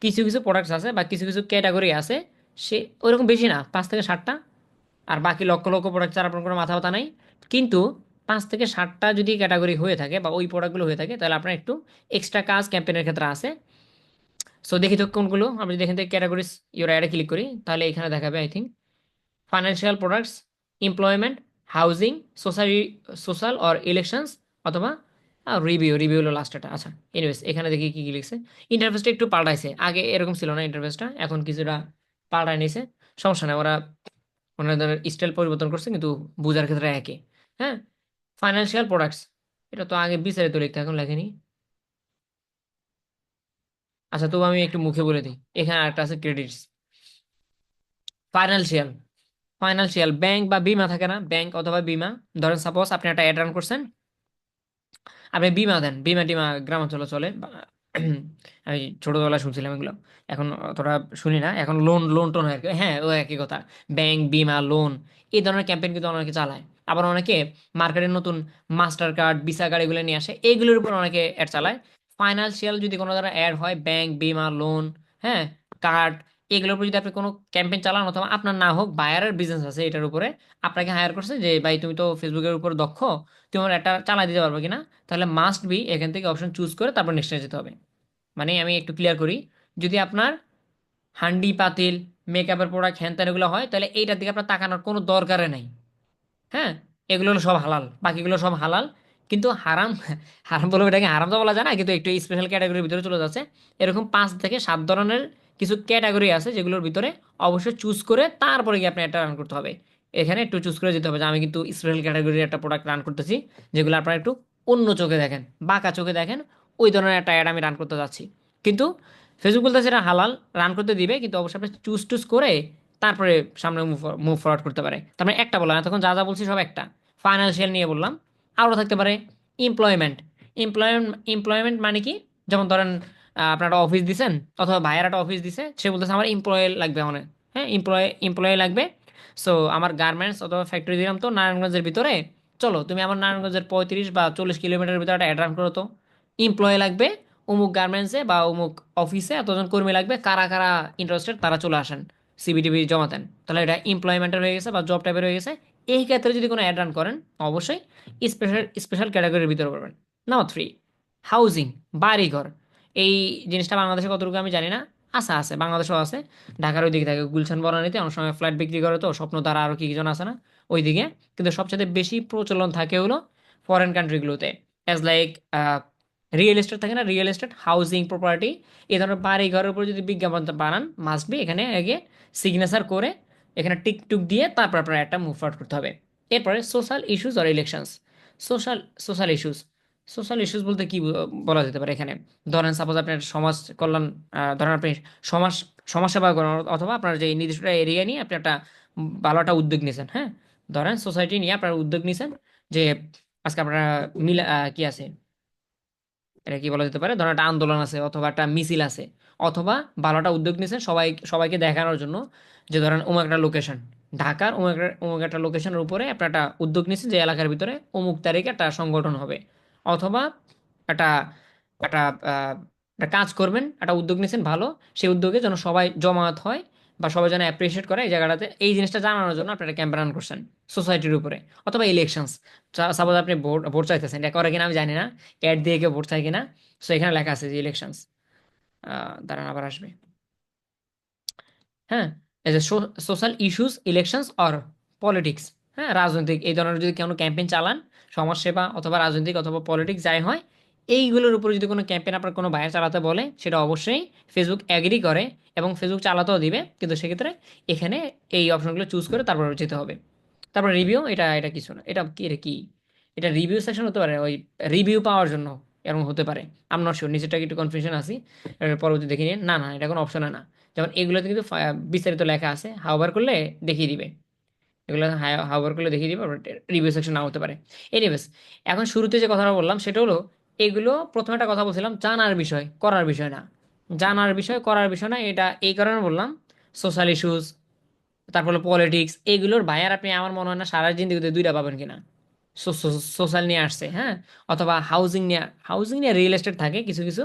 কিছু কিছু প্রোডাক্টস আছে বা কিছু কিছু ক্যাটাগরি আছে, সে ওইরকম বেশি না, 5 থেকে 7টা। আর বাকি লক্ষ লক্ষ প্রোডাক্ট ছাড়া আপনার কোনো মাথা ব্যথা নাই। কিন্তু 5 থেকে 7টা যদি ক্যাটাগরি হয়ে থাকে বা ওই প্রোডাক্টগুলো হয়ে থাকে, তাহলে আপনার একটু এক্সট্রা কাজ ক্যাম্পেইনের ক্ষেত্রে আছে। সো দেখি তো কোনগুলো। আমি যদি এখান থেকে ক্যাটাগরিজ ইউর অ্যাডে ক্লিক করি, তাহলে এখানে দেখাবে I think financial products, employment, housing, society, social or elections, অথবা রিভিউ হলো লাস্টটা। আচ্ছা, এনিওয়েজ এখানে দেখি কি কি লিখছে। ইন্টারফেসটা একটু পাল্টাইছে, আগে এরকম ছিল না ইন্টারফেসটা, এখন কিছুটা পাল্টায় নিছে। সমস্যা নেই, ওরা ওনাদের স্টাইল পরিবর্তন করছে, কিন্তু বোঝার ক্ষেত্রে একই। হ্যাঁ, ফাইন্যান্সিয়াল প্রোডাক্টস, এটা তো আগে বিস্তারিত লিখতে, এখন লেখেনি। আচ্ছা, তবু আমি একটু মুখে বলে দিই। এখানে একটা আছে ক্রেডিটস। ফাইন্যান্সিয়াল, ফাইন্যান্সিয়াল ব্যাংক বা বিমা থাকে না, ব্যাংক অথবা বিমা। ধরেন সাপোজ আপনি একটা অ্যাড রান করছেন, আপনি বিমা দেন, বিমা টিমা গ্রামাঞ্চলে চলে আমি ছোটবেলায় শুনছিলাম এগুলো, এখন অতটা শুনি না, এখন লোন লোন টোন হয় আর কি। হ্যাঁ, ও একই কথা। ব্যাংক, বিমা, লোন, এই ধরনের ক্যাম্পেইন কিন্তু অনেকে চালায়। আবার অনেকে মার্কেটের নতুন মাস্টার কার্ড, ভিসা কার্ড এগুলো নিয়ে আসে, এইগুলোর উপর অনেকে অ্যাড চালায়। ফাইন্যান্সিয়াল যদি কোনো ধরনের অ্যাড হয়, ব্যাংক, বিমা, লোন, হ্যাঁ, কার্ড, এগুলোর উপর যদি আপনি কোনো ক্যাম্পেইন চালান, অথবা আপনার না হোক বায়ারের বিজনেস আছে এটার উপরে, আপনাকে হায়ার করছে যে ভাই তুমি তো ফেসবুকের উপর দক্ষ, তুমি আমার একটা চালাই দিতে পারবে কিনা, তাহলে মাস্ট বি এখান থেকে অপশন চুজ করে তারপর নেক্সটে যেতে হবে। মানে আমি একটু ক্লিয়ার করি, যদি আপনার হান্ডি পাতিল, মেকআপের প্রোডাক্ট, হ্যান ত্যান এগুলো হয়, তাহলে এইটার দিকে আপনার তাকানোর কোনো দরকারে নাই। হ্যাঁ, এগুলো হলো সব হালাল, বাকিগুলো সব হালাল। কিন্তু হারাম, হারাম বলবো এটাকে হারাম তো বলা যায় না, কিন্তু একটু স্পেশাল ক্যাটাগরির ভিতরে চলে যাচ্ছে। এরকম 5 থেকে 7 ধরনের কিছু ক্যাটাগরি আছে যেগুলোর ভিতরে অবশ্যই চুজ করে তারপরে গিয়ে আপনি একটা রান করতে হবে। এখানে একটু চুজ করে যেতে হবে যে আমি কিন্তু স্পেশাল ক্যাটাগরির একটা প্রোডাক্ট রান করতেছি, যেগুলো আপনারা একটু অন্য চোখে দেখেন, বাঁকা চোখে দেখেন, ওই ধরনের একটা অ্যাড আমি রান করতে যাচ্ছি। কিন্তু ফেসবুক বলতে সেটা হালাল, রান করতে দিবে, কিন্তু অবশ্যই আপনি চুজ টুজ করে তারপরে সামনে মুভ ফরওয়ার্ড করতে পারে। তার মানে একটা বললাম, তখন যা যা বলছি সব একটা ফাইন্যান্সিয়াল নিয়ে বললাম। আরও থাকতে পারে এমপ্লয়মেন্ট। এমপ্লয়মেন্ট মানে কি? যেমন ধরেন আপনার একটা অফিস দিছেন, অথবা ভাইয়ের একটা অফিস দিছে, সে বলতেছে আমার এমপ্লয় লাগবে অনেক। হ্যাঁ, এমপ্লয় লাগবে। সো আমার গার্মেন্টস অথবা ফ্যাক্টরি দিলাম তো নারায়ণগঞ্জের ভিতরে, চলো তুমি আমার নারায়ণগঞ্জের 35 বা 40 কিলোমিটারের ভিতরে একটা অ্যাড রান করো তো। এমপ্লয় লাগবে অমুক গার্মেন্টসে বা অমুক অফিসে, এতজন কর্মী লাগবে, কারা কারা ইন্টারেস্টেড তারা চলে আসেন, সিবিটিভি জমা দেন। তাহলে এটা এমপ্লয়মেন্টের হয়ে গেছে বা জব টাইপের হয়ে গেছে। এই ক্ষেত্রে যদি কোনো অ্যাড রান করেন, অবশ্যই স্পেশাল স্পেশাল ক্যাটাগরির ভিতরে পড়বেন। নাম্বার 3, হাউজিং, বাড়িঘর। এই জিনিসটা বাংলাদেশে কতটুকু আমি জানি না, আছে আছে, বাংলাদেশেও আছে। ঢাকার ওই দিকে থাকে গুলশান বনানীতে অনেক সময় ফ্ল্যাট বিক্রি করে, তো স্বপ্ন দ্বারা আরও কি কি জন আছে না ওই দিকে। কিন্তু সবচেয়ে বেশি প্রচলন থাকে হলো ফরেন কান্ট্রিগুলোতে। অ্যাজ লাইক রিয়েল এস্টেট থাকে না, রিয়েল এস্টেট, হাউজিং, প্রপার্টি, এই ধরনের বাড়ি ঘরের উপর যদি বিজ্ঞাপন বানান, মাস্ট বি এখানে আগে সিগনেচার করে, এখানে টিক টুক দিয়ে তারপর আপনার একটা মুভ ফরওয়ার্ড করতে হবে। এরপরে সোশ্যাল ইস্যুস আর elections. Social social issues, social issues বলতে কি বলা যেতে পারে এখানে? ধরেন সাপোজ আপনার সমাজ কল্যাণ, ধরেন আপনি সমাজ সমাজসেবা করেন, অথবা আপনার যে নির্দিষ্ট এরিয়া নিয়ে আপনি একটা ভালো একটা উদ্যোগ নিয়েছেন। হ্যাঁ, ধরেন সোসাইটি নিয়ে আপনার উদ্যোগ নিয়েছেন যে আজকে আপনারা মিলা কি আছে, এটা কি বলা যেতে পারে, ধরেন একটা আন্দোলন আছে অথবা একটা মিছিল আছে, অথবা ভালো একটা উদ্যোগ নিয়েছেন সবাইকে দেখানোর জন্য, যে ধরেন অমুক একটা লোকেশন, ঢাকার অমুক একটা লোকেশনের উপরে আপনার একটা উদ্যোগ নিয়েছেন যে এলাকার ভিতরে অমুক তারিখে একটা সংগঠন হবে, অথবা একটা একটা আহ, একটা কাজ করবেন, একটা উদ্যোগ নিয়েছেন ভালো, সেই উদ্যোগে যেন সবাই জমায়েত হয় বা সবাই যেন অ্যাপ্রিসিয়েট করে এই জায়গাটাতে, এই জিনিসটা জানানোর জন্য আপনারা ক্যাম্পেইন করছেন সোসাইটির উপরে। অথবা ইলেকশনস, সাপোজ আপনি ভোট ভোট চাইতেছেন, এটা করে কিনা আমি জানি না, অ্যাড দিয়ে কেউ ভোট চাই কিনা। সো এখানে লেখা আছে যে ইলেকশনস, দাঁড়ান আবার আসবে। হ্যাঁ, এই যে social issues, elections or politics. হ্যাঁ, রাজনৈতিক এই ধরনের যদি কোনো ক্যাম্পেইন চালান, সমাজসেবা অথবা রাজনৈতিক অথবা পলিটিক্স যাই হয়, এইগুলোর উপরে যদি কোনো ক্যাম্পেইন আপনার কোনো বাইরে চালাতে বলে, সেটা অবশ্যই ফেসবুক অ্যাগ্রি করে এবং ফেসবুক চালাতেও দিবে, কিন্তু সেক্ষেত্রে এখানে এই অপশনগুলো চুজ করে তারপর যেতে হবে। তারপর রিভিউ, এটা এটা কিছু না, এটা কি রে কি, এটা রিভিউ সেকশন হতে পারে, ওই রিভিউ পাওয়ার জন্য এরকম হতে পারে। আম নট শিওর, নিচেরটা একটু কনফিউশন আছি, পরবর্তী দেখে নিন। না না, এটা কোনো অপশন না। যেমন এগুলোতে কিন্তু বিস্তারিত লেখা আছে, হাওভার করলে দেখিয়ে দিবে, এগুলো হাওভার করলে দেখিয়ে দিবে, রিভিউ সেকশন না হতে পারে। এনিওয়েজ, এখন শুরুতে যে কথাটা বললাম সেটা হলো, এগুলো প্রথমে একটা কথা বলছিলাম, জানার বিষয় করার বিষয় না। জানার বিষয় করার বিষয় না, এটা এই কারণে বললাম। সোশ্যাল ইস্যুস, তারপরে পলিটিক্স, এগুলোর ভাইয়ার আপনি আমার মনে হয় না সারা জিন্দিগিতে দুইটা পাবেন কিনা। সোশ্যাল নিয়ে আসছে, হ্যাঁ, অথবা হাউজিং নিয়ে রিয়েল এস্টেট থাকে কিছু কিছু,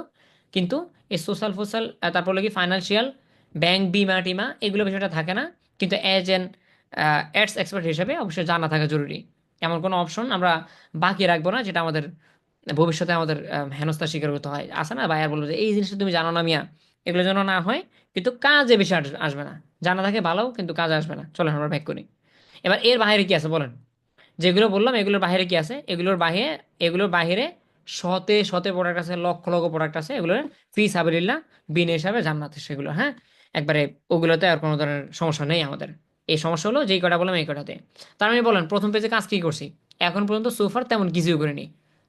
কিন্তু এই সোশ্যাল ফোশ্যাল, তারপর কি ফাইন্যান্সিয়াল, ব্যাংক, বিমা টিমা, এগুলো বিষয়টা থাকে না। কিন্তু অ্যাজ এন অ্যাডস এক্সপার্ট হিসেবে অবশ্যই জানা থাকা জরুরি। এমন কোনো অপশন আমরা বাকি রাখবো না যেটা আমাদের ভবিষ্যতে আমাদের হেনস্থার শিকার হতে হয়। আসে না, ভাইয়ার বলবো যে এই জিনিসটা তুমি জানো না মিয়া, এগুলো যেন না হয়, কিন্তু কাজে বেশি আসবে না। জানা থাকে ভালো, কিন্তু কাজে আসবে না। চলো আমরা ব্যাক করি। এবার এর বাইরে কি আছে বলেন? যেগুলো বললাম এগুলোর বাইরে কি আছে? এগুলোর বাইরে শতে শতে প্রোডাক্ট আছে, লক্ষ লক্ষ প্রোডাক্ট আছে, এগুলোর ফি সাবিলিল্লাহ, বিনা হিসাবে জান্নাতে সেগুলো। হ্যাঁ, একবারে ওগুলোতে আর কোনো ধরনের সমস্যা নেই আমাদের। এই সমস্যা হলো যেই কটা বললাম এই কটাতে। তার মানে বলেন প্রথম পেজে কাজ কি করছি? এখন পর্যন্ত সোফার তেমন কিছুই করিনি,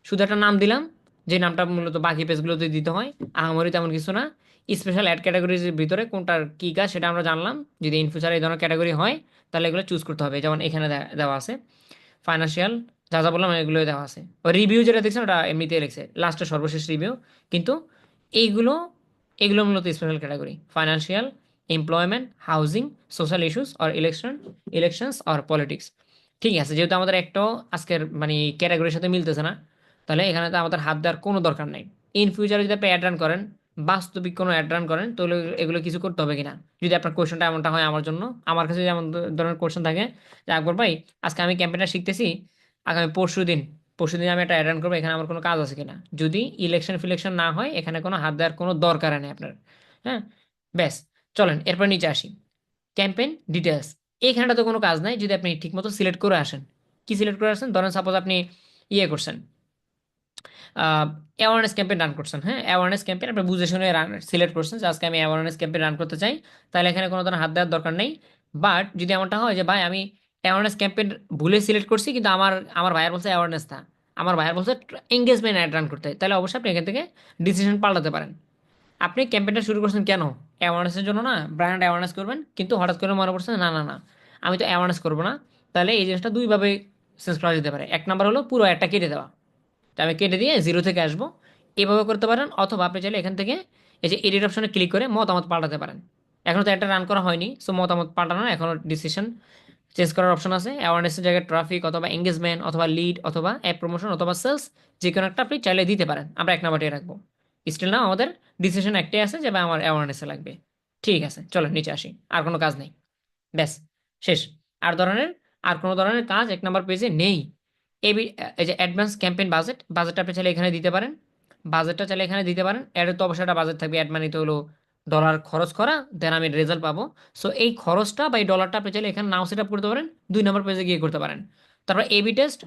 শুধু একটা নাম দিলাম, যে নামটা মূলত বাকি পেজগুলোতে দিতে হয়। আহামরি তেমন কিছু না। স্পেশাল অ্যাড ক্যাটাগরির ভিতরে কোনটার কী কাজ সেটা আমরা জানলাম। যদি ইন ফিউচার এই ধরনের ক্যাটাগরি হয়, তাহলে এগুলো চুজ করতে হবে, যেমন এখানে দেওয়া আছে ফাইন্যান্সিয়াল, যা যা বললাম এগুলোই দেওয়া আছে। ওই রিভিউ যেটা দেখছেন ওটা এমনিতেই লিখছে, লাস্টের সর্বশেষ রিভিউ। কিন্তু এইগুলো এগুলো মূলত special category: financial, employment, housing, social issues আর ইলেকশনস আর পলিটিক্স। ঠিক আছে, যেহেতু আমাদের একটাও আজকের মানে ক্যাটাগরির সাথে মিলতেছে না, তাহলে এখানে তো আমাদের হাত দেওয়ার কোনো দরকার নেই। ইন ফিউচারে যদি আপনি অ্যাড রান করেন, বাস্তবিক কোনো অ্যাড রান করেন, তাহলে এগুলো কিছু করতে হবে কিনা। যদি আপনার কোয়েশনটা এমনটা হয় আমার জন্য, আমার কাছে যদি এমন ধরনের কোয়েশন থাকে যে আকবর ভাই, আজকে আমি ক্যাম্পেইনটা শিখতেছি, আগামী পরশু দিন আমি একটা অ্যাড করবো, এখানে আমার কোনো কাজ আছে কিনা। যদি ইলেকশন ফিলেকশন না হয়, এখানে কোনো হাত দেওয়ার কোনো দরকার নেই আপনার। হ্যাঁ, ব্যাস। চলেন এরপর নিচে আসি, ক্যাম্পেইন ডিটেলস। এইখানটা তো কোনো কাজ নাই যদি আপনি ঠিকমতো সিলেক্ট করে আসেন। কি সিলেক্ট করে আসেন? ধরেন সাপোজ আপনি ইয়ে করছেন, অ্যাওয়ারনেস ক্যাম্পেইন রান করছেন। হ্যাঁ, অ্যাওয়ারনেস ক্যাম্পেইন আপনি বুঝে শুনে রান সিলেক্ট করছেন যে আজকে আমি অ্যাওয়ারনেস ক্যাম্পেইন রান করতে চাই, তাহলে এখানে কোনো ধরনের হাত দেওয়ার দরকার নেই। বাট যদি এমনটা হয় যে ভাই আমি অ্যাওয়ারনেস ক্যাম্পেইন ভুলে সিলেক্ট করছি, কিন্তু আমার আমার ভাইয়ার বলছে অ্যাওয়ারনেস না, আমার ভাইয়ার বলছে এঙ্গেজমেন্ট অ্যাড রান করতে, তাহলে অবশ্যই আপনি এখান থেকে ডিসিশন পাল্টাতে পারেন। আপনি ক্যাম্পেইনটা শুরু করছেন কেন? অ্যাওয়ারনেসের জন্য না, ব্র্যান্ড অ্যাওয়ারনেস করবেন, কিন্তু হঠাৎ করে মনে পড়ছে না না না, আমি তো অ্যাওয়ারনেস করবো না। তাহলে এই জিনিসটা দুইভাবে চেঞ্জ করা যেতে পারে। এক নাম্বার হলো পুরো অ্যাডটা কেটে দেওয়া, তো আমি কেটে দিয়ে জিরো থেকে আসবো, এভাবে করতে পারেন। অথবা আপনি চাইলে এখান থেকে এই যে এডিট অপশনে ক্লিক করে মতামত পাল্টাতে পারেন। এখনো তো একটা রান করা হয়নি, সো মতামত পাল্টানোর এখনো ডিসিশন চেঞ্জ করার অপশন আছে। অ্যাওয়ারনেসের জায়গায় ট্রাফিক অথবা এঙ্গেজমেন্ট অথবা লিড অথবা অ্যাপ প্রমোশন অথবা সেলস, যে কোনো একটা আপনি চাইলে দিতে পারেন। আমরা এক নাম্বারটি রাখবো। স্টিল না, আমাদের ডিসিশন একটাই আছে যে ভাই আমার অ্যাওয়ারনেসে লাগবে। ঠিক আছে, চলো নিচে আসি, আর কোনো কাজ নেই, ব্যাস, শেষ। আর ধরনের আর কোনো ধরনের কাজ এক নাম্বার পেজে নেই। এই এই যে অ্যাডভান্স ক্যাম্পেইন বাজেটটা আপনি চাইলে এখানে দিতে পারেন। বাজেটটা চাইলে এখানে দিতে পারেন। অ্যাডের তো অবশ্যই একটা বাজেট থাকবে, অ্যাড মানি তো হলো ডলার খরচ করা, দেন আমি রেজাল্ট পাবো। সো এই খরচটা বা এই ডলারটা আপনি চাইলে এখানে নাও সেট আপ করতে পারেন, 2 নম্বর পেজে গিয়ে করতে পারেন। তারপর এবি টেস্ট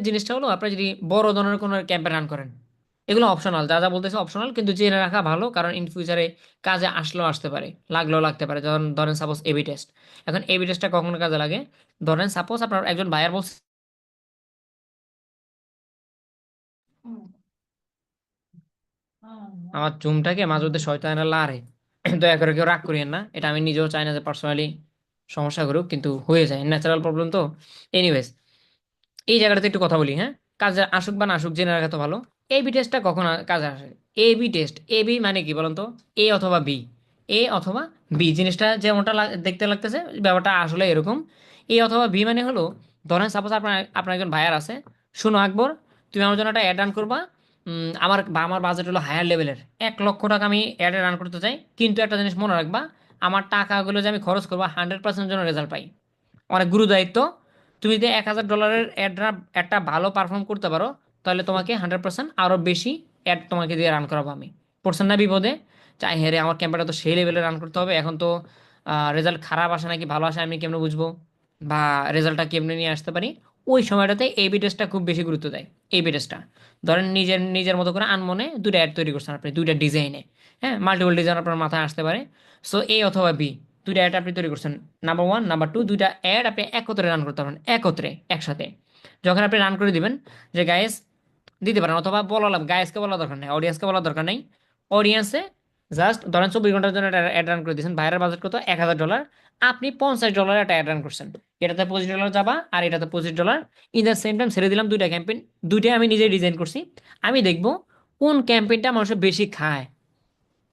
জিনিসটা হলো আপনার যদি বড় ধরনের কোনো ক্যাম্পেইন রান করেন, এগুলো অপশনাল, যা যা বলতেছে অপশনাল, কিন্তু জেনে রাখা ভালো, কারণ ইন ফিউচারে কাজে আসলেও আসতে পারে, লাগলেও লাগতে পারে। ধরেন ধরেন সাপোজ এবি টেস্ট। এখন এবি টেস্টটা কখন কাজে লাগে? ধরেন সাপোজ আপনার একজন বায়ার বলছে, আমার চুমটাকে মাঝে মধ্যে শয়তানেরা লারে, দয়া করে কেউ রাগ করিয়েন না, এটা আমি নিজেও চাই না যে পার্সোনালি সমস্যা করুক, কিন্তু হয়ে যায়, ন্যাচারাল প্রবলেম তো। এনিওয়েজ, এই জায়গাটাতে একটু কথা বলি। হ্যাঁ, কাজে আসুক বা না আসুক, জেনে রাখা তো ভালো। এ বি টেস্টটা কখন কাজে আসে? A B test, A B মানে কি বলুন তো? এ অথবা বি, এ অথবা বি, জিনিসটা যেমনটা দেখতে লাগতেছে ব্যাপারটা আসলে এরকম। এ অথবা বি মানে হলো, ধরেন সাপোজ আপনার আপনার একজন ভাইয়ার আছে, শুনো আকবর, তুমি আমার জন্য একটা অ্যাড রান করবা। আমার বাজেট হলো হায়ার লেভেলের, 1 লক্ষ টাকা আমি অ্যাডে রান করতে চাই, কিন্তু একটা জিনিস মনে রাখবা, আমার টাকাগুলো যে আমি খরচ করবো 100% যেন রেজাল্ট পাই। অনেক গুরু দায়িত্ব। তুমি যদি $1000 একটা ভালো পারফর্ম করতে পারো, তাহলে তোমাকে 100% আরও বেশি অ্যাড তোমাকে দিয়ে রান করাবো আমি। পড়ছেন না বিপদে? চাই হেরে আমার ক্যাম্পারটা তো সেই লেভেলে রান করতে হবে, এখন তো রেজাল্ট খারাপ আসে নাকি ভালো আসে আমি কেমনে বুঝবো, বা রেজাল্টটা কেমনে নিয়ে আসতে পারি? ওই সময়টাতে এবি টেস্টটা খুব বেশি গুরুত্ব দেয়। এবি টেস্টটা ধরেন নিজের নিজের মতো করে আনমনে দুইটা অ্যাড তৈরি করছেন আপনি, দুইটা ডিজাইনে। হ্যাঁ, মাল্টিপল ডিজাইন আপনার মাথায় আসতে পারে। সো এ অথবা বি, দুইটা অ্যাড আপনি তৈরি করছেন। নাম্বার ওয়ান, নাম্বার টু, দুইটা অ্যাড আপনি একত্রে রান করতে পারেন, একত্রে একসাথে। যখন আপনি রান করে দিবেন যে গাইস দিতে পারেন, অথবা বলা গাইসকে বলা দরকার নেই, অডিয়েন্সকে বলা দরকার নেই। অডিয়েন্সে জাস্ট ধরেন 24 ঘন্টার জন্য একটা অ্যাড রান করে দিয়েছেন, ভাইরাল বাজেট কত? $1000, আপনি $50 একটা অ্যাড রান করছেন। এটাতে $25 যাবা আর এটাতে $25। ইন দ্য সেম টাইম ছেড়ে দিলাম দুইটা ক্যাম্পেইন, দুইটাই আমি নিজেই ডিজাইন করছি। আমি দেখবো কোন ক্যাম্পেইনটা মানুষের বেশি খায়।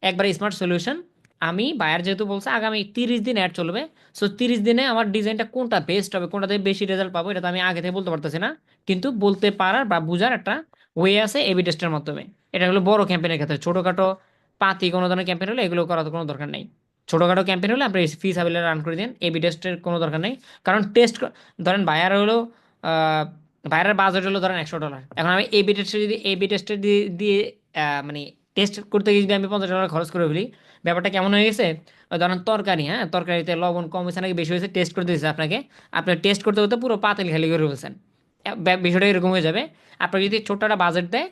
একবার স্মার্ট সলিউশন, আমি বায়ার যেহেতু বলছে আগামী 30 দিন অ্যাড চলবে, সো 30 দিনে আমার ডিজাইনটা কোনটা বেস্ট হবে, কোনটাতে বেশি রেজাল্ট পাবো, এটা তো আমি আগে থেকে বলতে পারতেছি না। কিন্তু বলতে পারার বা বুঝার একটা ওয়ে আছে এবি টেস্টের মাধ্যমে। এটা হলো বড় ক্যাম্পেইনের ক্ষেত্রে। ছোটোখাটো পাতি কোনো ধরনের ক্যাম্পেইন হলে এগুলো করার তো কোনো দরকার নেই। ছোটোখাটো ক্যাম্পেইন হলে আপনি ফিজিবিলিটি রান করে দিন, এবি টেস্টের কোনো দরকার নেই। কারণ টেস্ট, ধরেন বায়ার হলো বায়ারের বাজেট হলো ধরেন $100, এখন আমি এবি টেস্টের দিয়ে মানে টেস্ট করতে গিয়ে যদি আমি $50 খরচ করে ফেলি, ব্যাপারটা কেমন হয়ে গেছে? ওই ধরেন তরকারি, হ্যাঁ, তরকারিতে লবণ কম হয়েছে নাকি বেশি হয়েছে টেস্ট করতে দিয়েছে আপনাকে, আপনি টেস্ট করতে করতে পুরো পাতিল খালি করে ফেলছেন। বিষয়টা এরকম হয়ে যাবে। আপনার যদি ছোট্ট একটা বাজেট দেয়,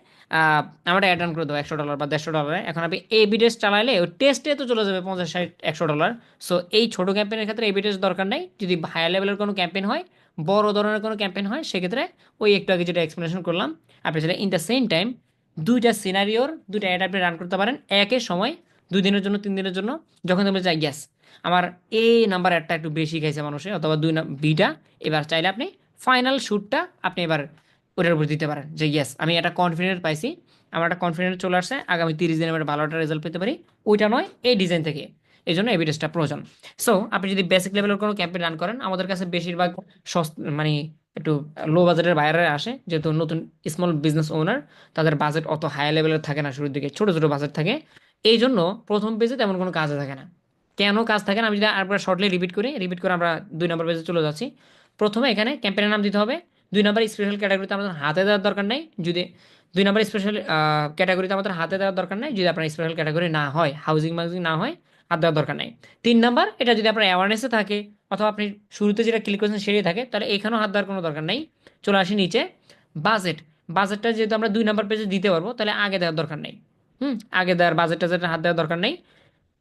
আমরা অ্যাড অন করে দেবো $100 বা $150, এখন আপনি এবি টেস্ট চালাইলে ওই টেস্টে তো চলে যাবে 50, 60, $100। সো এই ছোট ক্যাম্পেইনের ক্ষেত্রে এবি টেস্ট দরকার নেই। যদি হায়ার লেভেলের কোনো ক্যাম্পেইন হয়, বড় ধরনের কোনো ক্যাম্পেইন হয়, সেক্ষেত্রে ওই একটু আগে যেটা এক্সপ্লেনেশন করলাম, আপনি সেটা ইন দ্য সেম টাইম দুইটা সিনারিওর দুইটা অ্যাড আপনি রান করতে পারেন একের সময়, 2 দিনের জন্য 3 দিনের জন্য। যখন তুমি গ্যাস আমার এ নাম্বার একটা একটু বেশি খাইছে মানুষে, অথবা বিটা, এবার চাইলে আপনি ফাইনাল শ্যুটটা আপনি এবার ওটার উপর দিতে পারেন যে ইয়েস আমি একটা কনফিডেন্ট পাইছি, আমার একটা কনফিডেন্ট চলে আসছে আগামী 30 দিনে আমি ভালো একটা রেজাল্ট পেতে পারি, ওইটা নয় এই ডিজাইন থেকে। এই জন্য এবি টেস্টটা প্রয়োজন। সো আপনি যদি বেসিক লেভেলের কোনো ক্যাম্পেইন রান করেন, আমাদের কাছে বেশিরভাগ মানে একটু লো বাজেটের বাইরে আসে, যেহেতু নতুন স্মল বিজনেস ওনার, তাদের বাজেট অত হাই লেভেলের থাকে না, শুরুর দিকে ছোট ছোট বাজেট থাকে। এই জন্য প্রথম পেজে তেমন কোনো কাজে থাকে না। কেন কাজ থাকে না আমি যদি আরেকবার শর্টলি রিপিট করে আমরা 2 নম্বর পেজে চলে যাচ্ছি। প্রথমে এখানে ক্যাম্পেইনের নাম দিতে হবে। 2 নম্বর স্পেশাল ক্যাটাগরিতে আমাদের হাতে দেওয়ার দরকার নেই, যদি 2 নম্বর স্পেশাল ক্যাটাগরিতে আমাদের হাতে দেওয়ার দরকার নেই, যদি আপনার স্পেশাল ক্যাটাগরি না হয়, হাউজিং মাউজিং না হয়, হাত দেওয়ার দরকার নেই। 3 নম্বর, এটা যদি আপনার অ্যাওয়ারনেসে থাকে অথবা আপনি শুরুতে যেটা ক্লিক করেছেন সেটাই থাকে, তাহলে এখানেও হাত দেওয়ার কোনো দরকার নেই। চলে আসি নিচে বাজেট। বাজেটটা যেহেতু আমরা 2 নম্বর পেজে দিতে পারবো, তাহলে আগে দেওয়ার দরকার নেই। আগে দেওয়ার বাজেটটা যেটা হাত দেওয়ার দরকার নেই।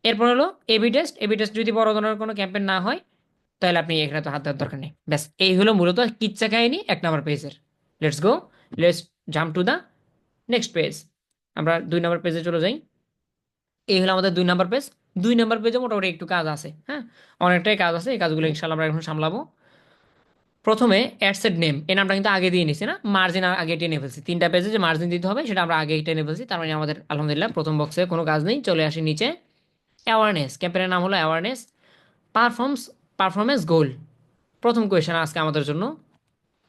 এরপর হলো এবি টেস্ট। এবি টেস্ট যদি বড় ধরনের কোনো ক্যাম্পেইন না হয়, তাহলে আপনি এখানে তো হাত দেওয়ার দরকার নেই। ব্যাস এই হলো মূলত কিচ্ছা কাহিনী 1 নম্বর পেজের। Let's go, let's jump to the next page. আমরা 2 নম্বর পেজে চলে যাই। এই হলো আমাদের 2 নম্বর পেজ। 2 নম্বর পেজে মোটামুটি একটু কাজ আছে, হ্যাঁ, অনেকটাই কাজ আছে। এই কাজগুলো ইনশাল্লাহ আমরা এখন সামলাবো। প্রথমে অ্যাডসেট নেম, এই নামটা কিন্তু আগে দিয়ে নিছি না, মার্জিন আগে টেনে ফেলছি। 3টা পেজে যে মার্জিন দিতে হবে সেটা আমরা আগে টেনে ফেলছি, তার মানে আমাদের আলহামদুলিল্লাহ প্রথম বক্সে কোনো কাজ নেই। চলে আসি নিচে। অ্যাওয়ারনেস, ক্যাম্পেইনের নাম হলো অ্যাওয়ারনেস পারফর্মস পারফরমেন্স গোল। প্রথম কোয়েশ্চেন আজকে আমাদের জন্য,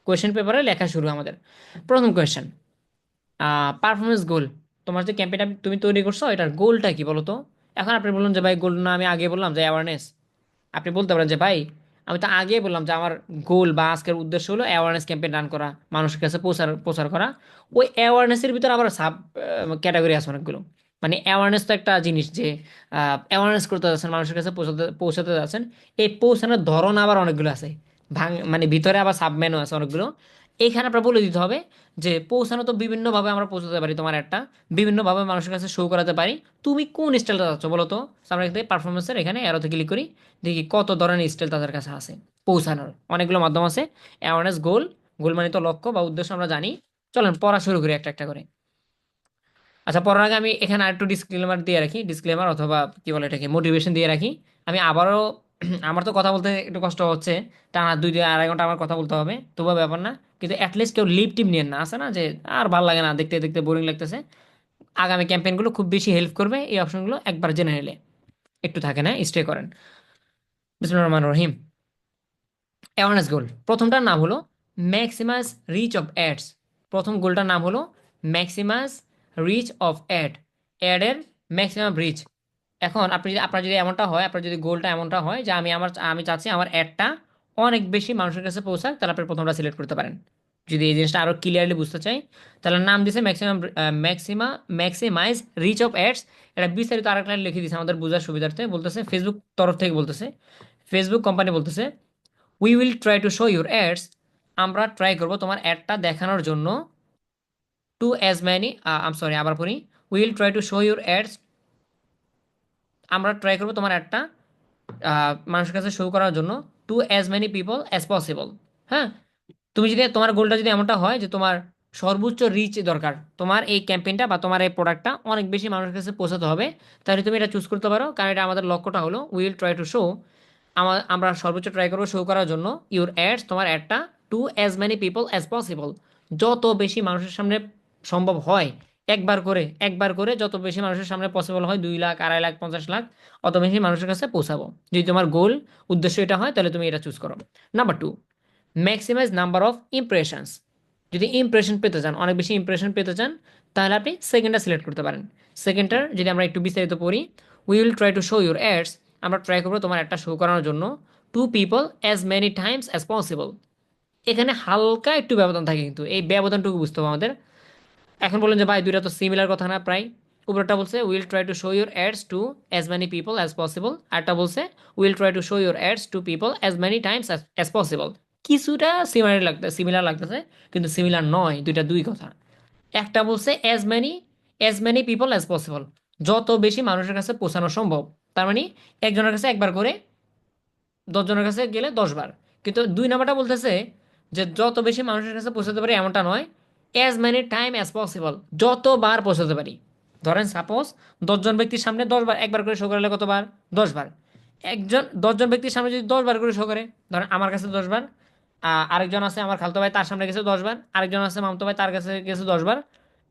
কোয়েশ্চেন পেপারে লেখা শুরু আমাদের। প্রথম কোয়েশ্চেন, পারফরমেন্স গোল। তোমার যে ক্যাম্পেইনটা তুমি তৈরি করছো এটার গোলটা কি বলো তো? এখন আপনি বলুন যে ভাই গোল না, আমি আগে বললাম যে অ্যাওয়ারনেস। আপনি বলতে পারেন যে ভাই আমি তো আগে বললাম যে আমার গোল বা আজকের উদ্দেশ্য হলো অ্যাওয়ারনেস ক্যাম্পেইন রান করা, মানুষের কাছে প্রচার প্রচার করা। ওই অ্যাওয়ারনেসের ভিতরে আবার সাব ক্যাটাগরি আছে অনেকগুলো। মানে অ্যাওয়ারনেস তো একটা জিনিস যে অ্যাওয়ারনেস করতে যাচ্ছেন, মানুষের কাছে পৌঁছাতে পৌঁছাতে যাচ্ছেন, এই পৌঁছানোর ধরন আবার অনেকগুলো আছে। মানে ভিতরে আবার সাবমেনু আছে অনেকগুলো। এইখানে আপনার বলে দিতে হবে যে পৌঁছানো তো বিভিন্নভাবে আমরা পৌঁছাতে পারি, তোমার একটা বিভিন্নভাবে মানুষের কাছে শো করাতে পারি, তুমি কোন স্টাইলটা চাচ্ছ বলো তো। So আমরা এখানে পারফরমেন্সের এখানে অ্যারোতে ক্লিক করি, দেখি কত ধরনের স্টাইল তাদের কাছে আছে পৌঁছানোর। অনেকগুলো মাধ্যম আছে। অ্যাওয়ারনেস গোল, গোল মানে তো লক্ষ্য বা উদ্দেশ্য আমরা জানি। চলেন পড়া শুরু করি একটা একটা করে। আচ্ছা, পড়ার আগে আমি এখানে আরেকটু ডিসক্লেমার দিয়ে রাখি, ডিসক্লেমার অথবা কি বলে এটাকে, মোটিভেশন দিয়ে রাখি। আমি আবারও আমার তো কথা বলতে একটু কষ্ট হচ্ছে, টানা 2 2 আড়াই ঘন্টা আমার কথা বলতে হবে, তবুও ব্যাপার না। কিন্তু অ্যাটলিস্ট কেউ লিভ টিম নিয়েন না, আছে না যে আর ভালো লাগে না, দেখতে দেখতে বোরিং লাগতেছে। আগামী ক্যাম্পেইনগুলো খুব বেশি হেল্প করবে এই অপশনগুলো একবার জেনে নিলে। একটু থাকে না, স্টে করেন। বিসমিল্লাহির রহমানির রহিম। অ্যাওয়ারনেস গোল প্রথমটার নাম হলো ম্যাক্সিমাইজ রিচ অফ অ্যাডস। প্রথম গোলটার নাম হলো ম্যাক্সিমাইজ রিচ অফ অ্যাড, অ্যাডের ম্যাক্সিমাম রিচ। এখন আপনি যদি আপনার যদি এমনটা হয়, আপনার যদি গোলটা এমনটা হয় যে আমি চাচ্ছি আমার অ্যাডটা অনেক বেশি মানুষের কাছে পৌঁছাক, তাহলে আপনি প্রথমটা সিলেক্ট করতে পারেন। যদি এই জিনিসটা আরও ক্লিয়ারলি বুঝতে চাই, তাহলে নাম দিছে ম্যাক্সিমাইজ রিচ অফ অ্যাডস। এটা বিস্তারিত আরেকটা লিখে দিছে আমাদের বোঝার সুবিধার্থে, বলতেছে ফেসবুক তরফ থেকে বলতেছে, ফেসবুক কোম্পানি বলতেছে we will try to show your ads, আমরা ট্রাই করবো তোমার অ্যাডটা দেখানোর জন্য, টু অ্যাজ ম্যানি সরি আবার পড়ি, will try to show your ads, আমরা ট্রাই করবো তোমার অ্যাডটা মানুষের কাছে শো করার জন্য, to as many people as possible. হ্যাঁ, তুমি যদি তোমার গোলটা যদি এমনটা হয় যে তোমার সর্বোচ্চ রিচ দরকার, তোমার এই ক্যাম্পেইনটা বা তোমার এই প্রোডাক্টটা অনেক বেশি মানুষের কাছে পৌঁছাতে হবে, তাহলে তুমি এটা চুজ করতে পারো। কারণ এটা আমাদের লক্ষ্যটা হলো উইল ট্রাই টু শো, আমরা সর্বোচ্চ ট্রাই করবো শো করার জন্য ইউর অ্যাডস, তোমার অ্যাডটা, to as many people as possible, যত বেশি মানুষের সামনে সম্ভব হয়, একবার করে যত বেশি মানুষের সামনে পসিবল হয়, 2 লাখ, 2.5 লাখ, 50 লাখ, অত বেশি মানুষের কাছে পৌঁছাবো। যদি তোমার গোল উদ্দেশ্য এটা হয়, তাহলে তুমি এটা চুজ করো। Number 2, maximise number of impressions. যদি ইমপ্রেশন পেতে চান, অনেক বেশি ইমপ্রেশন পেতে চান, তাহলে আপনি সেকেন্ডটা সিলেক্ট করতে পারেন। সেকেন্ডটার যদি আমরা একটু বিস্তারিত পড়ি, we will try to show your ads, আমরা ট্রাই করবো তোমার একটা শো করানোর জন্য, to people as many times as possible. এখানে হালকা একটু ব্যবধান থাকে, কিন্তু এই ব্যবধানটুকু বুঝতে হবে আমাদের। এখন বলেন যে ভাই দুইটা তো সিমিলার কথা না প্রায়। উপরটা বলছে will try to show your ads to as many people as possible, আরটা বলছে will try to show your ads to people as many times as possible. কিছুটা সিমিলার লাগতেছে, কিন্তু সিমিলার নয়, দুইটা দুই কথা। একটা বলছে as many people as possible, যত বেশি মানুষের কাছে পৌঁছানো সম্ভব। তার মানে একজনের কাছে একবার করে, 10 জনের কাছে গেলে 10 বার। কিন্তু 2 নাম্বারটা বলতেছে যে যত বেশি মানুষের কাছে পৌঁছাতে পারি এমনটা নয়, as many time as possible, যতবার পৌঁছাতে পারি। ধরেন সাপোজ 10 জন ব্যক্তির সামনে 10 বার, একবার করে শো করালে কতবার? 10 বার। একজন 10 জন ব্যক্তির সামনে যদি 10 বার করে শো করে, ধরেন আমার কাছে 10 বার, আরেকজন আছে আমার খালতো ভাই, তার সামনে গেছে 10 বার, আরেকজন আছে মামতো ভাই, তার কাছে গেছে 10 বার।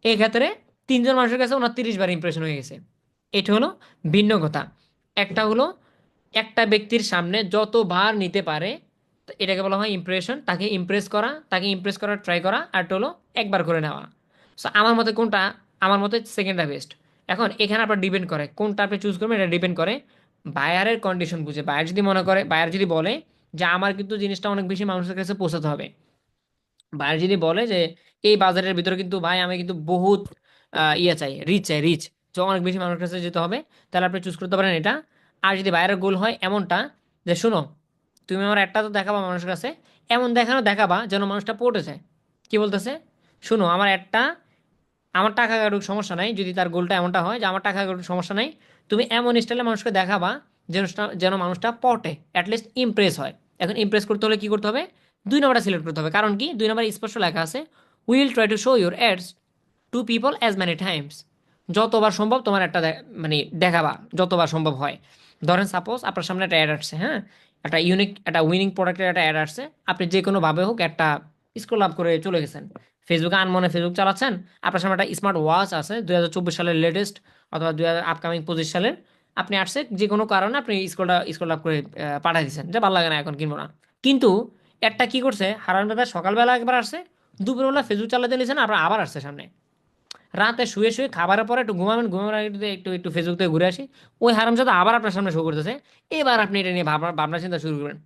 এই ক্ষেত্রে তিনজন মানুষের কাছে 29 বার ইমপ্রেশন হয়ে গেছে। এটা হলো ভিন্ন কথা। একটা হলো একটা ব্যক্তির সামনে যতবার নিতে পারে, তো এটাকে বলা হয় ইমপ্রেশন, তাকে ইমপ্রেস করা, তাকে ইমপ্রেস করার ট্রাই করা। আর একটা হলো একবার করে নেওয়া। সো আমার মতে কোনটা, আমার মতে সেকেন্ডটা বেস্ট। এখন এখানে আপনার ডিপেন্ড করে কোনটা আপনি চুজ করবেন, এটা ডিপেন্ড করে বায়ারের কন্ডিশন বুঝে। বায়ার যদি মনে করে, বায়ার যদি বলে যে আমার কিন্তু জিনিসটা অনেক বেশি মানুষের কাছে পৌঁছাতে হবে, বায়ার যদি বলে যে এই বাজারের ভিতরে কিন্তু ভাই আমি কিন্তু বহুত ইয়ে চাই, রিচ চাই, রিচ, যে অনেক বেশি মানুষের কাছে যেতে হবে, তাহলে আপনি চুজ করতে পারেন এটা। আর যদি বায়ারের গোল হয় এমনটা যে শোনো, তুমি আমার একটা তো দেখাবা মানুষের কাছে, এমন দেখানো দেখাবা যেন মানুষটা পড়ে যায়। কি বলতেছে, শুনো আমার একটা, আমার টাকা কাটুক সমস্যা নাই, যদি তার গোলটা এমনটা হয় যে আমার টাকা কাটুক সমস্যা নাই, তুমি এমন স্টাইলে মানুষকে দেখাবা যেন যেন মানুষটা পটে, অ্যাটলিস্ট ইমপ্রেস হয়। এখন ইমপ্রেস করতে হলে কি করতে হবে, 2 নম্বরটা সিলেক্ট করতে হবে। কারণ কি, 2 নম্বরে স্পষ্ট লেখা আছে will try to show your ads to people as many times. যতবার সম্ভব তোমার একটা মানে দেখাবা, যতবার সম্ভব হয়। ধরেন সাপোজ আপনার সামনে একটা অ্যাড আসছে, হ্যাঁ, একটা ইউনিক একটা উইনিং প্রোডাক্টের একটা অ্যাড আসছে, আপনি যে কোনোভাবে হোক একটা স্ক্রল আপ করে চলে গেছেন, ফেসবুকে আনমনে ফেসবুক চালাচ্ছেন, আপনার সামনে একটা স্মার্ট ওয়াচ আছে 2024 সালের লেটেস্ট, অথবা 2025 সালের, আপনি আসছে যে কোনো কারণে আপনি স্ক্রল আপ করে পাঠিয়ে দিচ্ছেন যে ভালো লাগে না এখন কিনবো না। কিন্তু একটা কি করছে, হারান দাদা সকালবেলা একবার আসছে, দুপুরবেলা ফেসবুক চালাতে নিয়েছেন, আপনার আবার আসছে সামনে, রাতে শুয়ে শুয়ে খাবারের পরে একটু ঘুমাবেন, ঘুমানোর আগে একটু একটু একটু ফেসবুক থেকে ঘুরে আসি, ওই হারামজাদা আবার আপনার সামনে শো করতেছে। এবার আপনি এটা নিয়ে ভাবনা ভাবনা চিন্তা শুরু করেন,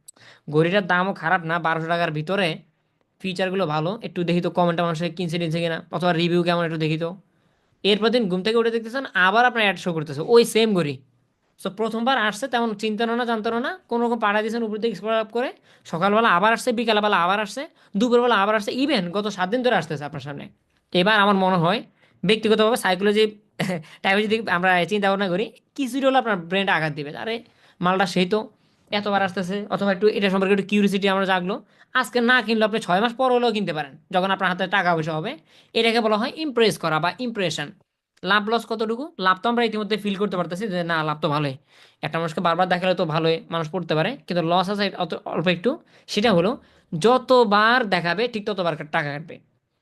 ঘড়িটার দামও খারাপ না, 1200 টাকার ভিতরে, ফিচারগুলো ভালো, একটু দেখি তো কমেন্টটা মানুষের কিনছে টিনছে কিনা, অথবা রিভিউ কেমন একটু দেখি তো। এরপর দিন ঘুম থেকে উঠে দেখতেছেন আবার আপনার অ্যাড শো করতেছে ওই সেম ঘড়ি। সো প্রথমবার আসছে তেমন চিন্তা না জানতো না, কোনো রকম পাড়া দিয়েছেন উপর থেকে স্ক্রল আপ করে, সকালবেলা আবার আসছে, বিকালবেলা আবার আসছে, দুপুরবেলা আবার আসছে, ইভেন গত 7 দিন ধরে আসতেছে আপনার সামনে। এবার আমার মনে হয় ব্যক্তিগতভাবে সাইকোলজি টাইপে যদি আমরা চিন্তা ভাবনা করি, কিছুটা হলো আপনার ব্রেনটা আঘাত দিবে, আরে মালটা সেই তো এতবার আসতেছে, অথবা একটু এটা সম্পর্কে একটু কিউরিসিটি আমরা জাগলো, আজকে না কিনলে আপনি 6 মাস পর হলেও কিনতে পারেন যখন আপনার হাতে টাকা পয়সা হবে। এটাকে বলা হয় ইমপ্রেস করা বা ইমপ্রেশন। লাভ লস কতটুকু, লাভ তো আমরা ইতিমধ্যে ফিল করতে পারতেছি যে না লাভ তো ভালোই, একটা মানুষকে বারবার দেখালে তো ভালোই মানুষ পড়তে পারে, কিন্তু লস আছে অত অল্প একটু। সেটা হলো যতবার দেখাবে ঠিক ততবার টাকা কাটবে।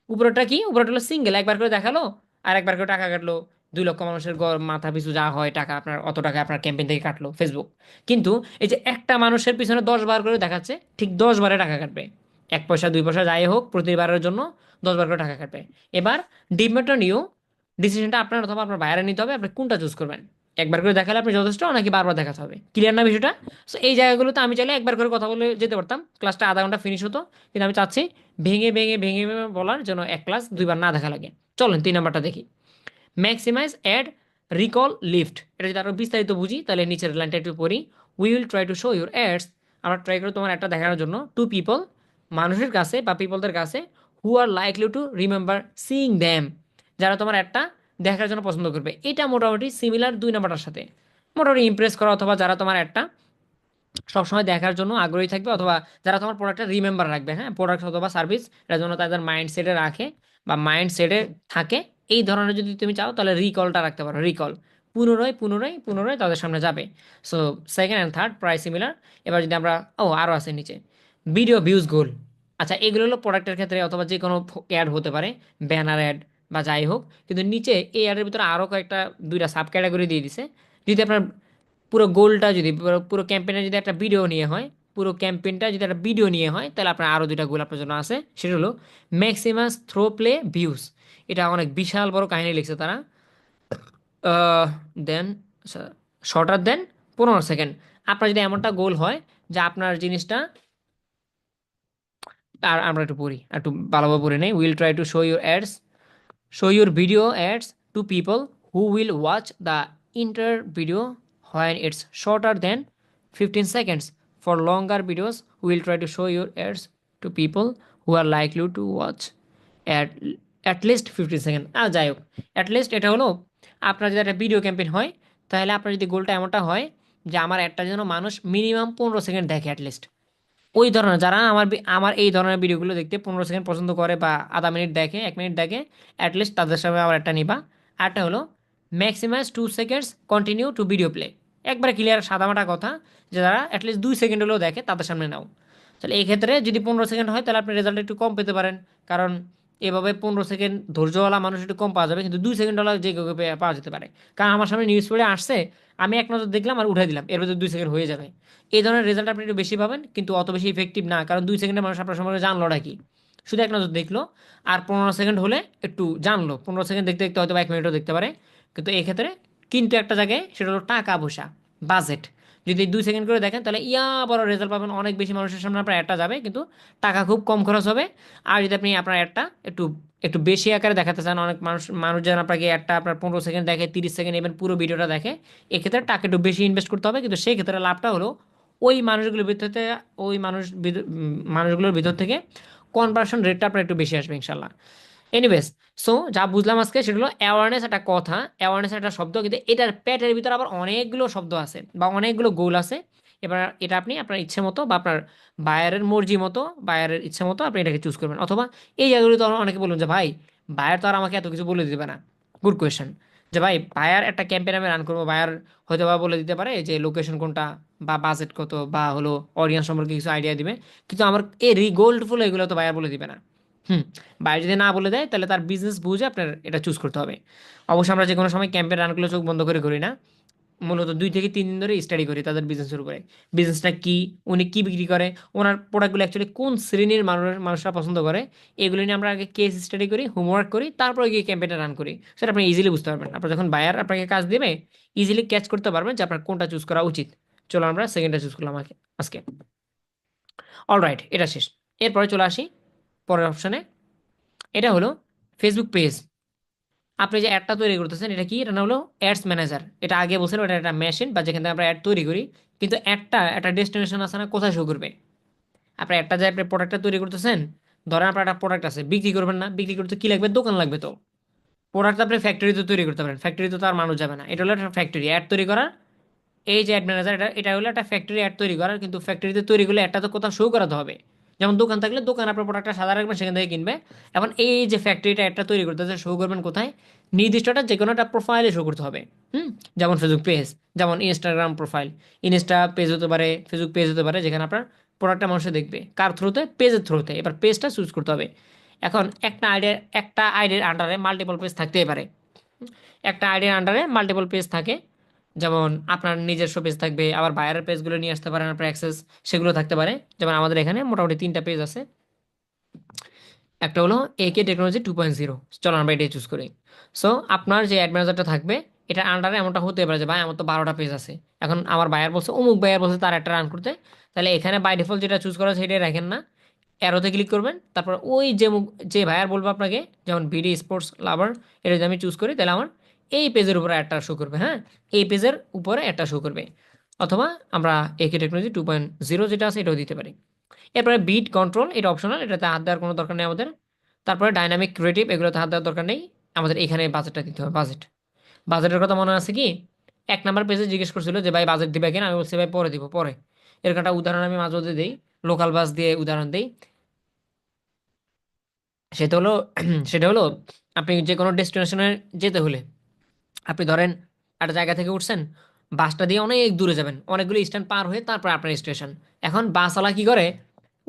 উপরেরটা কি, উপরেরটা হলো সিঙ্গেল, একবার করে দেখালো আর একবার করে টাকা কাটলো, 2 লক্ষ মানুষের মাথা পিছু যা হয় টাকা আপনার, অত টাকা আপনার ক্যাম্পেইন থেকে কাটলো ফেসবুক। কিন্তু এই যে একটা মানুষের পিছনে 10 বার করে দেখাচ্ছে, ঠিক 10 বারে টাকা কাটবে, 1 পয়সা 2 পয়সা যাই হোক প্রতিবারের জন্য 10 বার করে টাকা কাটবে। এবার ডিমেটর নিউ, ডিসিশনটা আপনার অথবা আপনার বাইরে নিতে হবে, আপনি কোনটা চুজ করবেন। একবার করে দেখালে আপনি যথেষ্ট, নাকি বারবার দেখাতে হবে, ক্লিয়ার না বিষয়টা? সো এই জায়গাগুলোতে আমি চাইলে একবার করে কথা বলে যেতে পারতাম, ক্লাসটা আধা ঘন্টা ফিনিশ হতো। কিন্তু আমি চাচ্ছি ভেঙে ভেঙে ভেঙে ভেঙে বলার জন্য এক ক্লাস 2 বার না দেখা লাগে। চলেন 3 নম্বরটা দেখি, ম্যাক্সিমাইজ অ্যাড রিকল লিফট। এটা যদি আরো বিস্তারিত বুঝি তাহলে নিচের লাইনটা একটু পড়ি, we will try to show your ads, আমরা ট্রাই করি তোমার একটা দেখানোর জন্য, টু পিপল, মানুষের কাছে বা পিপলদের কাছে, who are likely to remember seeing them, যারা তোমার একটা দেখার জন্য পছন্দ করবে। এটা মোটামুটি সিমিলার 2 নম্বরটার সাথে, মোটামুটি ইমপ্রেস করা, অথবা যারা তোমার একটা সবসময় দেখার জন্য আগ্রহী থাকবে, অথবা যারা তোমার প্রোডাক্টটা রিমেম্বার রাখবে, হ্যাঁ, প্রোডাক্ট অথবা সার্ভিস এটার জন্য তাদের মাইন্ডসেটে রাখে বা মাইন্ডসেটে থাকে, এই ধরনের যদি তুমি চাও তাহলে রিকলটা রাখতে পারো, রিকল, পুনরায় পুনরায় পুনরায় তাদের সামনে যাবে। সো সেকেন্ড অ্যান্ড থার্ড প্রায় সিমিলার। এবার যদি আমরা, আরও আছে নিচে, ভিডিও ভিউজ গোল। আচ্ছা এগুলো হলো প্রোডাক্টের ক্ষেত্রে অথবা যে কোনো অ্যাড হতে পারে, ব্যানার অ্যাড বা যাই হোক, কিন্তু নিচে এই অ্যাডের ভিতরে আরও কয়েকটা 2টা সাব ক্যাটাগরি দিয়ে দিছে। যদি আপনার পুরো গোলটা যদি পুরো ক্যাম্পেইনে যদি একটা ভিডিও নিয়ে হয়, পুরো ক্যাম্পেইনটা যদি একটা ভিডিও নিয়ে হয়, তাহলে আপনার আরও 2টা গোল আপনার জন্য আছে। সেটা হলো ম্যাক্সিমাস থ্রো প্লে ভিউজ। এটা অনেক বিশাল বড় কাহিনী লিখছে তারা। দেন শর্টার দেন 15 সেকেন্ড। আপনার যদি এমনটা গোল হয় যে আপনার জিনিসটা, আর আমরা একটু পড়ি, একটু ভালোভাবে পড়ে নেই, will try to show your ads, show your video ads to people who will watch the entire video when it's shorter than 15 seconds. For longer videos, we will try to show your ads to people who are likely to watch at at least 15 second. যাই হোক, at least এটা হলো আপনার যদি একটা video campaign হয়, তাহলে আপনার যদি গোলটা এমনটা হয় যে আমার একটা যেন মানুষ মিনিমাম 15 সেকেন্ড দেখে অ্যাটলিস্ট, ওই ধরনের যারা আমার এই ধরনের ভিডিওগুলো দেখতে 15 সেকেন্ড পছন্দ করে বা আধা মিনিট দেখে, 1 মিনিট দেখে, অ্যাটলিস্ট তাদের সামনে আবার একটা নিবা। আরটা হলো maximise 2 seconds continue to video play, একবারে ক্লিয়ার সাদামাটা কথা, যে যারা অ্যাটলিস্ট 2 সেকেন্ড হলেও দেখে তাদের সামনে নাও। তাহলে এই ক্ষেত্রে যদি 15 সেকেন্ড হয় তাহলে আপনি রেজাল্ট একটু কম পেতে পারেন, কারণ এভাবে 15 সেকেন্ড ধৈর্যওয়ালা মানুষ একটু কম পাওয়া যাবে, কিন্তু 2 সেকেন্ড হলে যে কেউ পাওয়া যেতে পারে। কারণ আমার সামনে নিউজ পড়ে আসছে, আমি এক নজর দেখলাম আর উঠাই দিলাম, এর ভিতরে 2 সেকেন্ড হয়ে যাবে। এই ধরনের রেজাল্ট আপনি একটু বেশি পাবেন, কিন্তু অত বেশি ইফেক্টিভ না, কারণ 2 সেকেন্ডে মানুষ আপনার সম্পর্কে জানলোটা কি, শুধু এক নজর দেখলো। আর 15 সেকেন্ড হলে একটু জানলো, 15 সেকেন্ড দেখতে দেখতে হয়তো 1 মিনিটও দেখতে পারে। কিন্তু এই ক্ষেত্রে কিন্তু একটা জায়গায় সেটা হলো টাকা পয়সা, বাজেট। যদি 2 সেকেন্ড করে দেখেন তাহলে বড় রেজাল্ট পাবেন, অনেক বেশি মানুষের সামনে আপনার অ্যাডটা যাবে, কিন্তু টাকা খুব কম খরচ হবে। আর যদি আপনি আপনার অ্যাডটা একটু একটু বেশি আকারে দেখাতে চান, অনেক মানুষ মানুষ যেন আপনাকে অ্যাডটা আপনার 15 সেকেন্ড দেখে, 30 সেকেন্ড, ইভেন পুরো ভিডিওটা দেখে, এক্ষেত্রে টাকা একটু বেশি ইনভেস্ট করতে হবে। কিন্তু সেই ক্ষেত্রে লাভটা হলো ওই মানুষগুলোর ভিতর থেকে, ওই মানুষগুলোর ভিতর থেকে কনভার্সন রেটটা আপনার একটু বেশি আসবে ইনশাল্লাহ। এনিওয়েজ, সো যা বুঝলাম আজকে সেটা হলো অ্যাওয়ারনেস একটা কথা, অ্যাওয়ারনেস একটা শব্দ, কিন্তু এটার পেটের ভিতরে আবার অনেকগুলো শব্দ আছে বা অনেকগুলো গোল আছে। এবার এটা আপনি আপনার ইচ্ছে মতো বা আপনার বায়ারের মর্জি মতো, বায়ারের ইচ্ছে মতো আপনি এটাকে চুজ করবেন। অথবা এই জায়গাগুলো তো অনেকে বলুন যে ভাই, বায়ার তো আর আমাকে এত কিছু বলে দিবে না। Good question. যে ভাই, বায়ার একটা ক্যাম্পেইন আমি রান করবো, বায়ার হয়তো বা বলে দিতে পারে যে লোকেশন কোনটা বা বাজেট কত বা হলো অডিয়েন্স সম্পর্কে কিছু আইডিয়া দিবে, কিন্তু আমার এই গোল্ডফুল এগুলো তো বায়ার বলে দিবে না। হুম। বাইরে যদি না বলে দেয় তাহলে তার বিজনেস বুঝে আপনার এটা চুজ করতে হবে। অবশ্যই আমরা যে কোনো সময় ক্যাম্পের রানগুলো চোখ বন্ধ করে করি না, মূলত 2 থেকে 3 দিন ধরে স্টাডি করি তাদের বিজনেসের উপরে। বিজনেসটা কি, উনি কি বিক্রি করে, ওনার প্রোডাক্টগুলো অ্যাকচুয়ালি কোন শ্রেণীর মানুষরা পছন্দ করে, এগুলো নিয়ে আমরা আগে কেস স্টাডি করি, হোমওয়ার্ক করি, তারপরে গিয়ে ক্যাম্পেইনটা রান করি। সেটা আপনি ইজিলি বুঝতে পারবেন। আপনার যখন বায়ার আপনাকে কাজ দেবে, ইজিলি ক্যাচ করতে পারবেন যে আপনার কোনটা চুজ করা উচিত। চলো আমরা সেকেন্ডটা চুজ করলাম আজকে। অলরাইট, এটা শেষ। এরপরে চলে আসি পরের অপশানে। এটা হলো ফেসবুক পেজ। আপনি যে অ্যাডটা তৈরি করতেছেন এটা কি, এটা না হলো অ্যাডস ম্যানেজার। এটা আগে বলছিলাম, এটা একটা মেশিন বা যেখান থেকে আমরা অ্যাড তৈরি করি। কিন্তু অ্যাডটা একটা ডেস্টিনেশন আছে না, কোথায় শো করবে। আপনার একটা যে আপনি প্রোডাক্টটা তৈরি করতেছেন, ধরেন আপনার একটা প্রোডাক্ট আছে, বিক্রি করবেন না, বিক্রি করতে কি লাগবে, দোকান লাগবে। তো প্রোডাক্ট আপনি ফ্যাক্টরিতে তৈরি করতে পারেন, ফ্যাক্টরিতে তো আর মানুষ যাবে না, এটা হলো একটা ফ্যাক্টরি অ্যাড তৈরি করার। এই যে অ্যাড ম্যানেজার, এটা এটা হলো একটা ফ্যাক্টরি অ্যাড তৈরি করার, কিন্তু ফ্যাক্টরিতে তৈরি করলে একটা তো কোথাও শো করাতে হবে। যেমন দোকান থাকলে দোকান আপনার প্রোডাক্টটা সাদা রাখবেন, সেখান থেকে কিনবে। এখন এই যে ফ্যাক্টরিটা একটা তৈরি করতেছে, শো করবেন কোথায়, নির্দিষ্টটা যে কোনো একটা প্রোফাইলে শো করতে হবে। হুম। যেমন ফেসবুক পেজ, যেমন ইনস্টাগ্রাম প্রোফাইল, ইনস্টা পেজ হতে পারে, ফেসবুক পেজ হতে পারে, যেখানে আপনার প্রোডাক্টটা মানুষে দেখবে কার থ্রুতে, পেজের থ্রুতে। এবার পেজটা চুজ করতে হবে। এখন একটা আইডির আন্ডারে মাল্টিপল পেজ থাকতেই পারে। একটা আইডির আন্ডারে মাল্টিপল পেজ থাকে, যেমন আপনার নিজস্ব পেজ থাকবে, আবার বাইরের পেজগুলো নিয়ে আসতে পারেন আপনার অ্যাক্সেস, সেগুলো থাকতে পারে। যেমন আমাদের এখানে মোটামুটি 3টা পেজ আছে। একটা হলো AK টেকনোলজি 2.0। চলো আমরা এটাই চুজ করি। সো আপনার যে অ্যাড ম্যানেজারটা থাকবে, এটার আন্ডারে এমনটা হতে পারে যে ভাই আমার তো 12টা পেজ আছে। এখন আমার বায়ার বলছে, অমুক বায়ার বলছে তার একটা রান করতে, তাহলে এখানে বাই ডিফল্ট যেটা চুজ করা সেটাই রাখেন না, অ্যারোতে ক্লিক করবেন, তারপর ওই যে ভাইয়ার বলবো আপনাকে, যেমন বিডি স্পোর্টস লাভার, এটা যদি আমি চুজ করি তাহলে আমার এই পেজের উপরে একটা শো করবে। হ্যাঁ, এই পেজের উপরে একটা শো করবে। অথবা আমরা AK টেকনোলজি 2.0 যেটা আছে এটাও দিতে পারি। এরপরে বিট কন্ট্রোল, এটা অপশনাল, এটাতে হাত দেওয়ার কোনো দরকার নেই আমাদের। তারপরে ডাইনামিক ক্রিয়েটিভ, এগুলোতে হাত দেওয়ার দরকার নেই আমাদের। এখানে বাজেটটা দিতে হবে, বাজেটের কথা মনে আছে কি? 1 নাম্বার পেজে জিজ্ঞেস করছিল যে ভাই বাজেট দিবে কিনা, আমি বলছি ভাই পরে দিব, পরে। এরকম একটা উদাহরণ আমি মাঝে মধ্যে দিই, লোকাল বাস দিয়ে উদাহরণ দিই। সেটা হলো সেটা হলো আপনি যে কোনো ডেস্টিনেশনে যেতে হলে, আপনি ধরেন একটা জায়গা থেকে উঠছেন, বাসটা দিয়ে অনেক দূরে যাবেন, অনেকগুলো স্ট্যান্ড পার হয়ে তারপর আপনার স্টেশন। এখন বাসওয়ালা কি করে,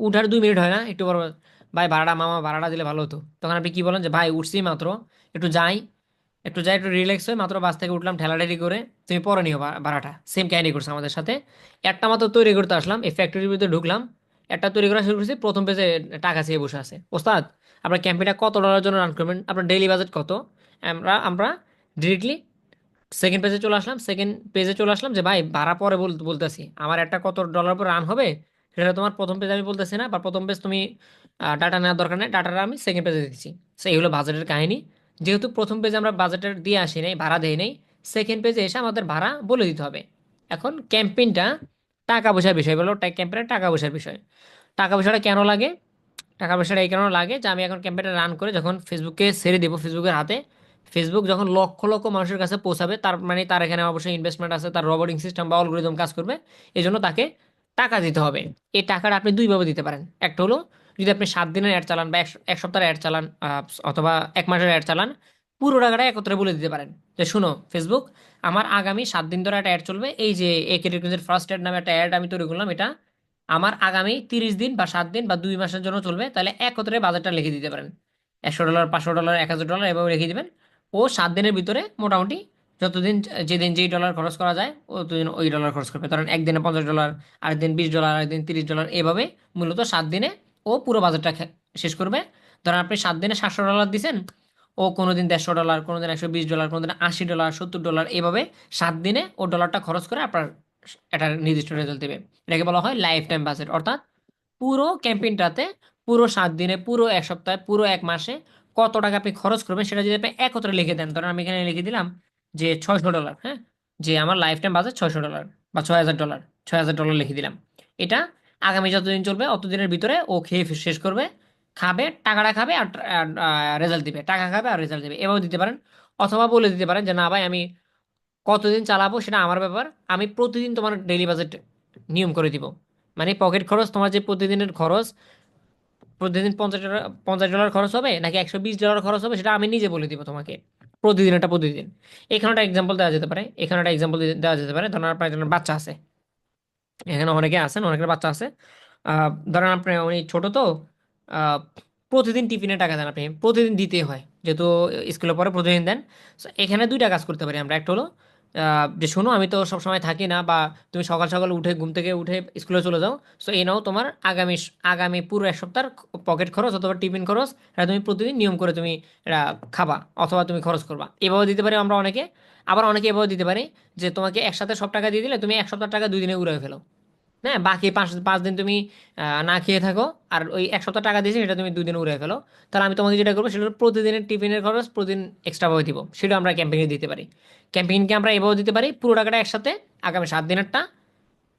উঠার 2 মিনিট হয় না, একটু বড়, ভাই ভাড়াটা মামা ভাড়াটা দিলে ভালো হতো। তখন আপনি কি বলেন যে ভাই উঠছি মাত্র, একটু যাই, একটু রিল্যাক্স হয়ে মাত্র বাস থেকে উঠলাম, ঠেলাঠেলি করে, তুমি পরে নিও ভাড়াটা। সেম ক্যারি করছে আমাদের সাথে। একটা মাত্র তৈরি করতে আসলাম, এই ফ্যাক্টরির ভিতরে ঢুকলাম, একটা তৈরি করা শুরু করছি, প্রথম পেজে টাকা চেয়ে বসে আছে। ওস্তাদ, আপনার ক্যাম্পেইনটা কত ডলারের জন্য রান করবেন, আপনার ডেইলি বাজেট কত? আমরা ডিরেক্টলি সেকেন্ড পেজে চলে আসলাম, যে ভাই ভাড়া পরে বলতেছি, আমার একটা কত ডলার পর রান হবে সেটা তোমার প্রথম পেজে আমি বলতেছি না, বা প্রথম পেজ তুমি ডাটা নেওয়ার দরকার নেই, ডাটাটা আমি সেকেন্ড পেজে দিচ্ছি। সেই হলো বাজেটের কাহিনী। যেহেতু প্রথম পেজে আমরা বাজেটের দিয়ে আসি নাই, ভাড়া দেই নাই, সেকেন্ড পেজে এসে আমাদের ভাড়া বলে দিতে হবে। এখন ক্যাম্পেইনটা টাকা পয়সার বিষয়, বলো ক্যাম্পেইনের টাকা পয়সার বিষয়। টাকা পয়সাটা কেন লাগে? টাকা পয়সাটা এই কারণে লাগে যে আমি এখন ক্যাম্পেইনটা রান করে যখন ফেসবুকে ছেড়ে দেবো, ফেসবুকের হাতে, ফেসবুক যখন লক্ষ লক্ষ মানুষের কাছে পৌঁছাবে, তার মানে তার এখানে অবশ্যই ইনভেস্টমেন্ট আছে, তার রোবোটিং সিস্টেম বা অ্যালগরিদম কাজ করবে, এই জন্য তাকে টাকা দিতে হবে। এই টাকাটা আপনি দুইভাবে দিতে পারেন। একটা হলো যদি আপনি 7 দিনের অ্যাড চালান বা এক সপ্তাহের অ্যাড চালান, অথবা 1 মাসের অ্যাড চালান, পুরো টাকাটা একত্রে বলে দিতে পারেন যে শুনো ফেসবুক, আমার আগামী 7 দিন ধরে একটা অ্যাড চলবে, এই যে AK টেকনোলজির ফার্স্ট অ্যাড নামে একটা অ্যাড আমি তৈরি করলাম, এটা আমার আগামী 30 দিন বা 7 দিন বা 2 মাসের জন্য চলবে, তাহলে একত্রে বাজেটটা লিখে দিতে পারেন। $100, $500, $1000 এভাবে লিখে দিবেন। ও 7 দিনের ভিতরে মোটামুটি যতদিন, যেদিন যেই ডলার খরচ করা যায় ততদিন ওই ডলার খরচ করবে। ধরেন একদিনে $50, আরেকদিন $20, আরেকদিন $30, এভাবে মূলত 7 দিনে ও পুরো বাজেটটা শেষ করবে। ধরেন আপনি 7 দিনে $700 দিছেন, ও কোনোদিন $150, কোনোদিন $120, কোনোদিন $80, $70, এভাবে 7 দিনে ও ডলারটা খরচ করে আপনার একটা নির্দিষ্ট রেজাল্ট দেবে। এটাকে বলা হয় লাইফ টাইম বাজেট। অর্থাৎ পুরো ক্যাম্পেইনটাতে, পুরো 7 দিনে, পুরো এক সপ্তাহে, পুরো এক মাসে কত টাকা আপনি খরচ করবেন সেটা যদি আপনি একত্রে লিখে দেন। ধরেন আমি এখানে লিখে দিলাম যে $600, হ্যাঁ, যে আমার লাইফ টাইম বাজেট $600 বা $6000, $6000 লিখে দিলাম। এটা আগামী যতদিন চলবে অতদিনের ভিতরে ও খেয়ে শেষ করবে, খাবে, টাকাটা খাবে আর রেজাল্ট দিবে, টাকা খাবে আর রেজাল্ট দিবে, এভাবে দিতে পারেন। অথবা বলে দিতে পারেন যে না ভাই, আমি কতদিন চালাবো সেটা আমার ব্যাপার, আমি প্রতিদিন তোমার ডেইলি বাজেট নিয়ম করে দিব। মানে পকেট খরচ, তোমার যে প্রতিদিনের খরচ, প্রতিদিন $50 খরচ হবে নাকি $120 খরচ হবে সেটা আমি নিজে বলে দিব তোমাকে, প্রতিদিন, এটা প্রতিদিন। এখানে একটা এক্সাম্পল দেওয়া যেতে পারে, এখানে একটা এক্সাম্পল দেওয়া যেতে পারে। ধরেন আপনার একজন বাচ্চা আছে, এখানে অনেকে আছেন, অনেকের বাচ্চা আছে। ধরেন আপনি, উনি ছোট তো, আহ, প্রতিদিন টিফিনে টাকা দেন, আপনি প্রতিদিন দিতেই হয় যেহেতু স্কুলে পরে প্রতিদিন দেন। So, এখানে দুইটা কাজ করতে পারি আমরা। একটা হলো যে শোনো, আমি তো সব সময় থাকি না, বা তুমি সকাল সকাল উঠে ঘুম থেকে উঠে স্কুলে চলে যাও, সো এই নাও তোমার আগামী আগামী পুরো এক সপ্তাহের পকেট খরচ অথবা টিফিন খরচ, এটা তুমি প্রতিদিন নিয়ম করে তুমি এটা খাবা অথবা তুমি খরচ করবা, এভাবে দিতে পারি আমরা অনেকে। আবার অনেকে এভাবে দিতে পারি যে তোমাকে একসাথে সব টাকা দিয়ে দিলে তুমি এক সপ্তাহ টাকা 2 দিনে উড়াই ফেলো। হ্যাঁ, বাকি 5 5 দিন তুমি না খেয়ে থাকো, আর ওই এক সপ্তাহ টাকা দিয়েছি সেটা তুমি 2 দিনে উড়িয়ে ফেলো। তাহলে আমি তোমাকে যেটা করবো সেটা হলো প্রতিদিনের টিফিনের খরচ প্রতিদিন এক্সট্রাভাবে দিব, সেটা আমরা ক্যাম্পেইনে দিতে পারি। ক্যাম্পেইনকে আমরা এভাবে দিতে পারি, পুরো টাকাটা একসাথে আগামী 7 দিনেরটা,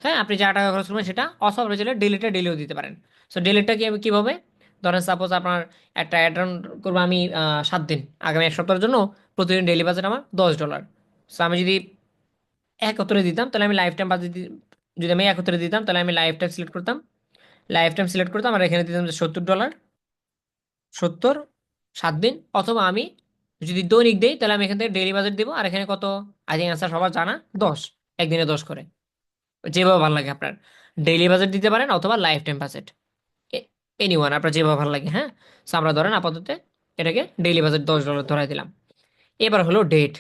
হ্যাঁ, আপনি যা টাকা খরচ করবেন সেটা, অথবা আপনি চাইলে ডেলিটা ডেলিও দিতে পারেন। সো ডেলিটা কীভাবে, ধরেন সাপোজ আপনার একটা অ্যাড রান করবো আমি 7 দিন, আগামী এক সপ্তাহের জন্য প্রতিদিন ডেলি বাজেট আমার $10। সো আমি যদি একত্রে দিতাম তাহলে আমি লাইফ টাইম বাজেট, যদি আমি একত্রে দিতাম তাহলে আমি লাইফ টাইম সিলেক্ট করতাম, লাইফ টাইম সিলেক্ট করতাম আর এখানে দিতাম যে $70, 70, 7 দিন। অথবা আমি যদি দৈনিক দেই তাহলে আমি এখান থেকে ডেইলি বাজেট দিব, আর এখানে কত, আই থিঙ্ক অ্যান্সার সবার জানা, 10, একদিনে 10 করে, যেভাবে ভালো লাগে আপনার। ডেইলি বাজেট দিতে পারেন অথবা life time budget, any one, আপনার যেভাবে ভালো লাগে। হ্যাঁ, So আমরা ধরেন আপাতত এটাকে ডেইলি বাজেট $10 ধরাই দিলাম। এবার হলো ডেট।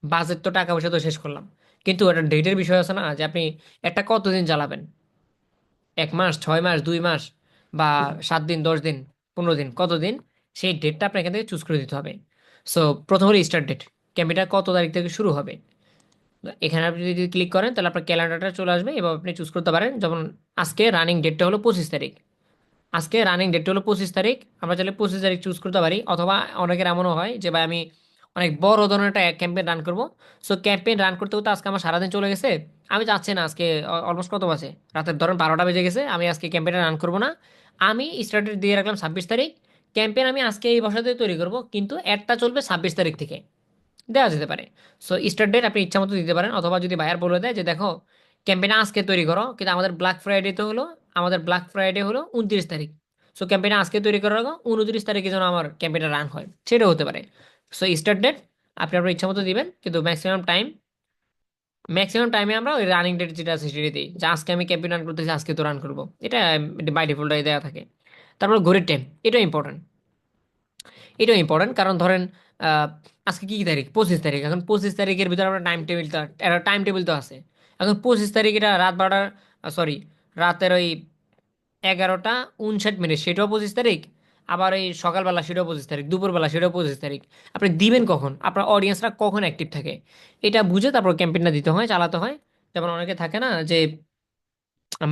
বাজেট তো টাকা পয়সা তো শেষ করলাম, কিন্তু একটা ডেটের বিষয় আছে না, যে আপনি একটা কতদিন চালাবেন, 1 মাস, 6 মাস, 2 মাস, বা 7 দিন, 10 দিন, 15 দিন, কতদিন, সেই ডেটটা আপনার এখান থেকে চুজ করে দিতে হবে। সো প্রথম হলো স্টার্ট ডেট, ক্যাম্পেইনটা কত তারিখ থেকে শুরু হবে। এখানে আপনি যদি ক্লিক করেন তাহলে আপনার ক্যালেন্ডারটা চলে আসবে, এবং আপনি চুজ করতে পারেন। যেমন আজকে রানিং ডেটটা হলো 25 তারিখ, আজকে রানিং ডেটটা হলো 25 তারিখ, আমরা চাইলে 25 তারিখ চুজ করতে পারি। অথবা অনেকের এমনও হয় যে ভাই আমি অনেক বড় ধরনের একটা ক্যাম্পেইন রান করব, সো ক্যাম্পেইন রান করতে করতে আজকে আমার সারাদিন চলে গেছে, আমি চাচ্ছি না আজকে, অলমোস্ট কত বাজে, রাতের ধরেন 12টা বেজে গেছে, আমি আজকে ক্যাম্পেইনটা রান করবো না, আমি স্টার্টেড দিয়ে রাখলাম 26 তারিখ, ক্যাম্পেইন আমি আজকে এই বছর তৈরি করব, কিন্তু অ্যাডটা চলবে 26 তারিখ থেকে, দেওয়া যেতে পারে। সো স্টার্ট ডেট আপনি ইচ্ছা মতো দিতে পারেন, অথবা যদি বায়ার বলে দেয় যে দেখো ক্যাম্পেইন আজকে তৈরি করো, কিন্তু আমাদের ব্ল্যাক ফ্রাইডে তো হলো, আমাদের ব্ল্যাক ফ্রাইডে হলো 29 তারিখ, সো ক্যাম্পেইন আজকে তৈরি করার আগে 29 তারিখে যেন আমার ক্যাম্পেইনটা রান হয়, সেটাও হতে পারে। সো স্টার্ট ডেট আপনি আপনার ইচ্ছা মতো দিবেন, কিন্তু ম্যাক্সিমাম টাইমে আমরা ওই রানিং ডেট যেটা আছে সেটা দিই, যে আজকে আমি ক্যাম্পেইন রান করতেছি, আজকে তো রান করবো, এটা বাই ডিফল্টই দেওয়া থাকে। তারপর ঘড়ির টাইম, এটা ইম্পর্টেন্ট, এটাও ইম্পর্টেন্ট, কারণ ধরেন আহ, আজকে কি তারিখ, 25 তারিখ, এখন 25 তারিখের ভিতরে আমরা টাইম টেবিল তো আছে। এখন 25 তারিখ এটা রাত 12টার, সরি, রাতের ওই 11টা 59 মিনিট, সেটাও 25 তারিখ, আবার এই সকালবেলা সেটাও 25 তারিখ, দুপুরবেলা সেটাও 25 তারিখ, আপনি দিবেন কখন, আপনার অডিয়েন্সরা কখন অ্যাক্টিভ থাকে, এটা বুঝে তারপর ক্যাম্পেইনটা দিতে হয়, চালাতে হয়। যেমন অনেকে থাকে না যে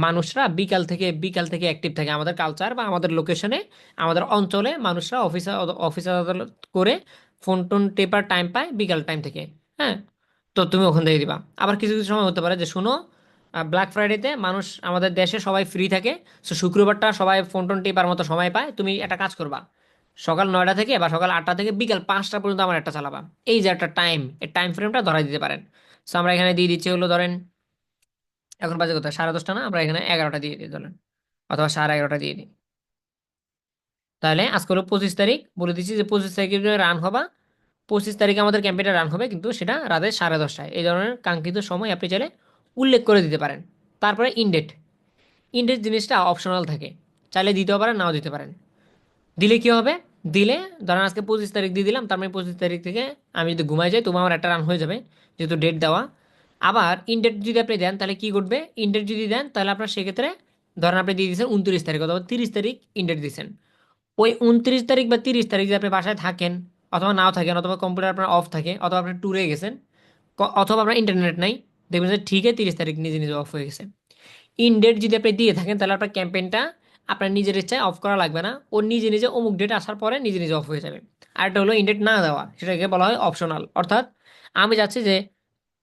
মানুষরা বিকাল থেকে অ্যাক্টিভ থাকে, আমাদের কালচার বা আমাদের লোকেশনে, আমাদের অঞ্চলে মানুষরা অফিস আদালত করে ফোন টোন টেপার টাইম পায় বিকাল টাইম থেকে। হ্যাঁ, তো তুমি ওখান থেকে দিবা। আবার কিছু কিছু সময় হতে পারে যে শুনো, ব্ল্যাক ফ্রাইডেতে মানুষ আমাদের দেশে সবাই ফ্রি থাকে, সো শুক্রবারটা সবাই ফোন টোন টেপার মতো সময় পায়, তুমি একটা কাজ করবা, সকাল 9টা থেকে বা সকাল 8টা থেকে বিকাল 5টা পর্যন্ত আমার একটা চালাবা, এই যে একটা টাইম, এই টাইম ফ্রেমটা ধরাই দিতে পারেন। সো আমরা এখানে দিয়ে দিচ্ছি হলো ধরেন, এখন বাজে কথা 10:30 না, আমরা এখানে 11টা দিয়ে দিই ধরেন, অথবা 11:30 দিয়ে দিই। তাহলে আজকে হলো 25 তারিখ, বলে দিচ্ছি যে 25 তারিখে রান হবা, 25 তারিখে আমাদের ক্যাম্পেইনটা রান হবে, কিন্তু সেটা রাতে 10:30টায়, এই ধরনের কাঙ্ক্ষিত সময় আপনি চাইলে উল্লেখ করে দিতে পারেন। তারপরে ইনডেট, ইন্ডেক্স জিনিসটা অপশনাল থাকে, চাইলে দিতেও পারেন নাও দিতে পারেন। দিলে কি হবে, দিলে ধরেন আজকে 25 তারিখ দিয়ে দিলাম, তার মানে 25 তারিখ থেকে আমি যদি ঘুমাই যাই তবু আমার একটা রান হয়ে যাবে, যেহেতু ডেট দেওয়া। আবার ইনডেট যদি আপনি দেন তাহলে কি ঘটবে, ইনডেট যদি দেন তাহলে আপনার সেক্ষেত্রে ধরেন আপনি দিয়ে দিয়েছেন 29 তারিখ অথবা 30 তারিখ ইনডেট দিয়েছেন, ওই 29 তারিখ বা 30 তারিখ যদি আপনি বাসায় থাকেন অথবা নাও থাকেন, অথবা কম্পিউটার আপনার অফ থাকে, অথবা আপনি ট্যুরে গেছেন, অথবা আপনার ইন্টারনেট নাই, দেখবেন যে ঠিকই 30 তারিখ নিজে নিজে অফ হয়ে গেছে। ইন ডেট যদি আপনি দিয়ে থাকেন তাহলে আপনার ক্যাম্পেইনটা আপনার নিজের ইচ্ছায় অফ করা লাগবে না, ও নিজে নিজে অমুক ডেট আসার পরে নিজে নিজে অফ হয়ে যাবে। আরেকটা হলো ইন ডেট না দেওয়া, সেটাকে বলা হয় অপশনাল। অর্থাৎ আমি চাচ্ছি যে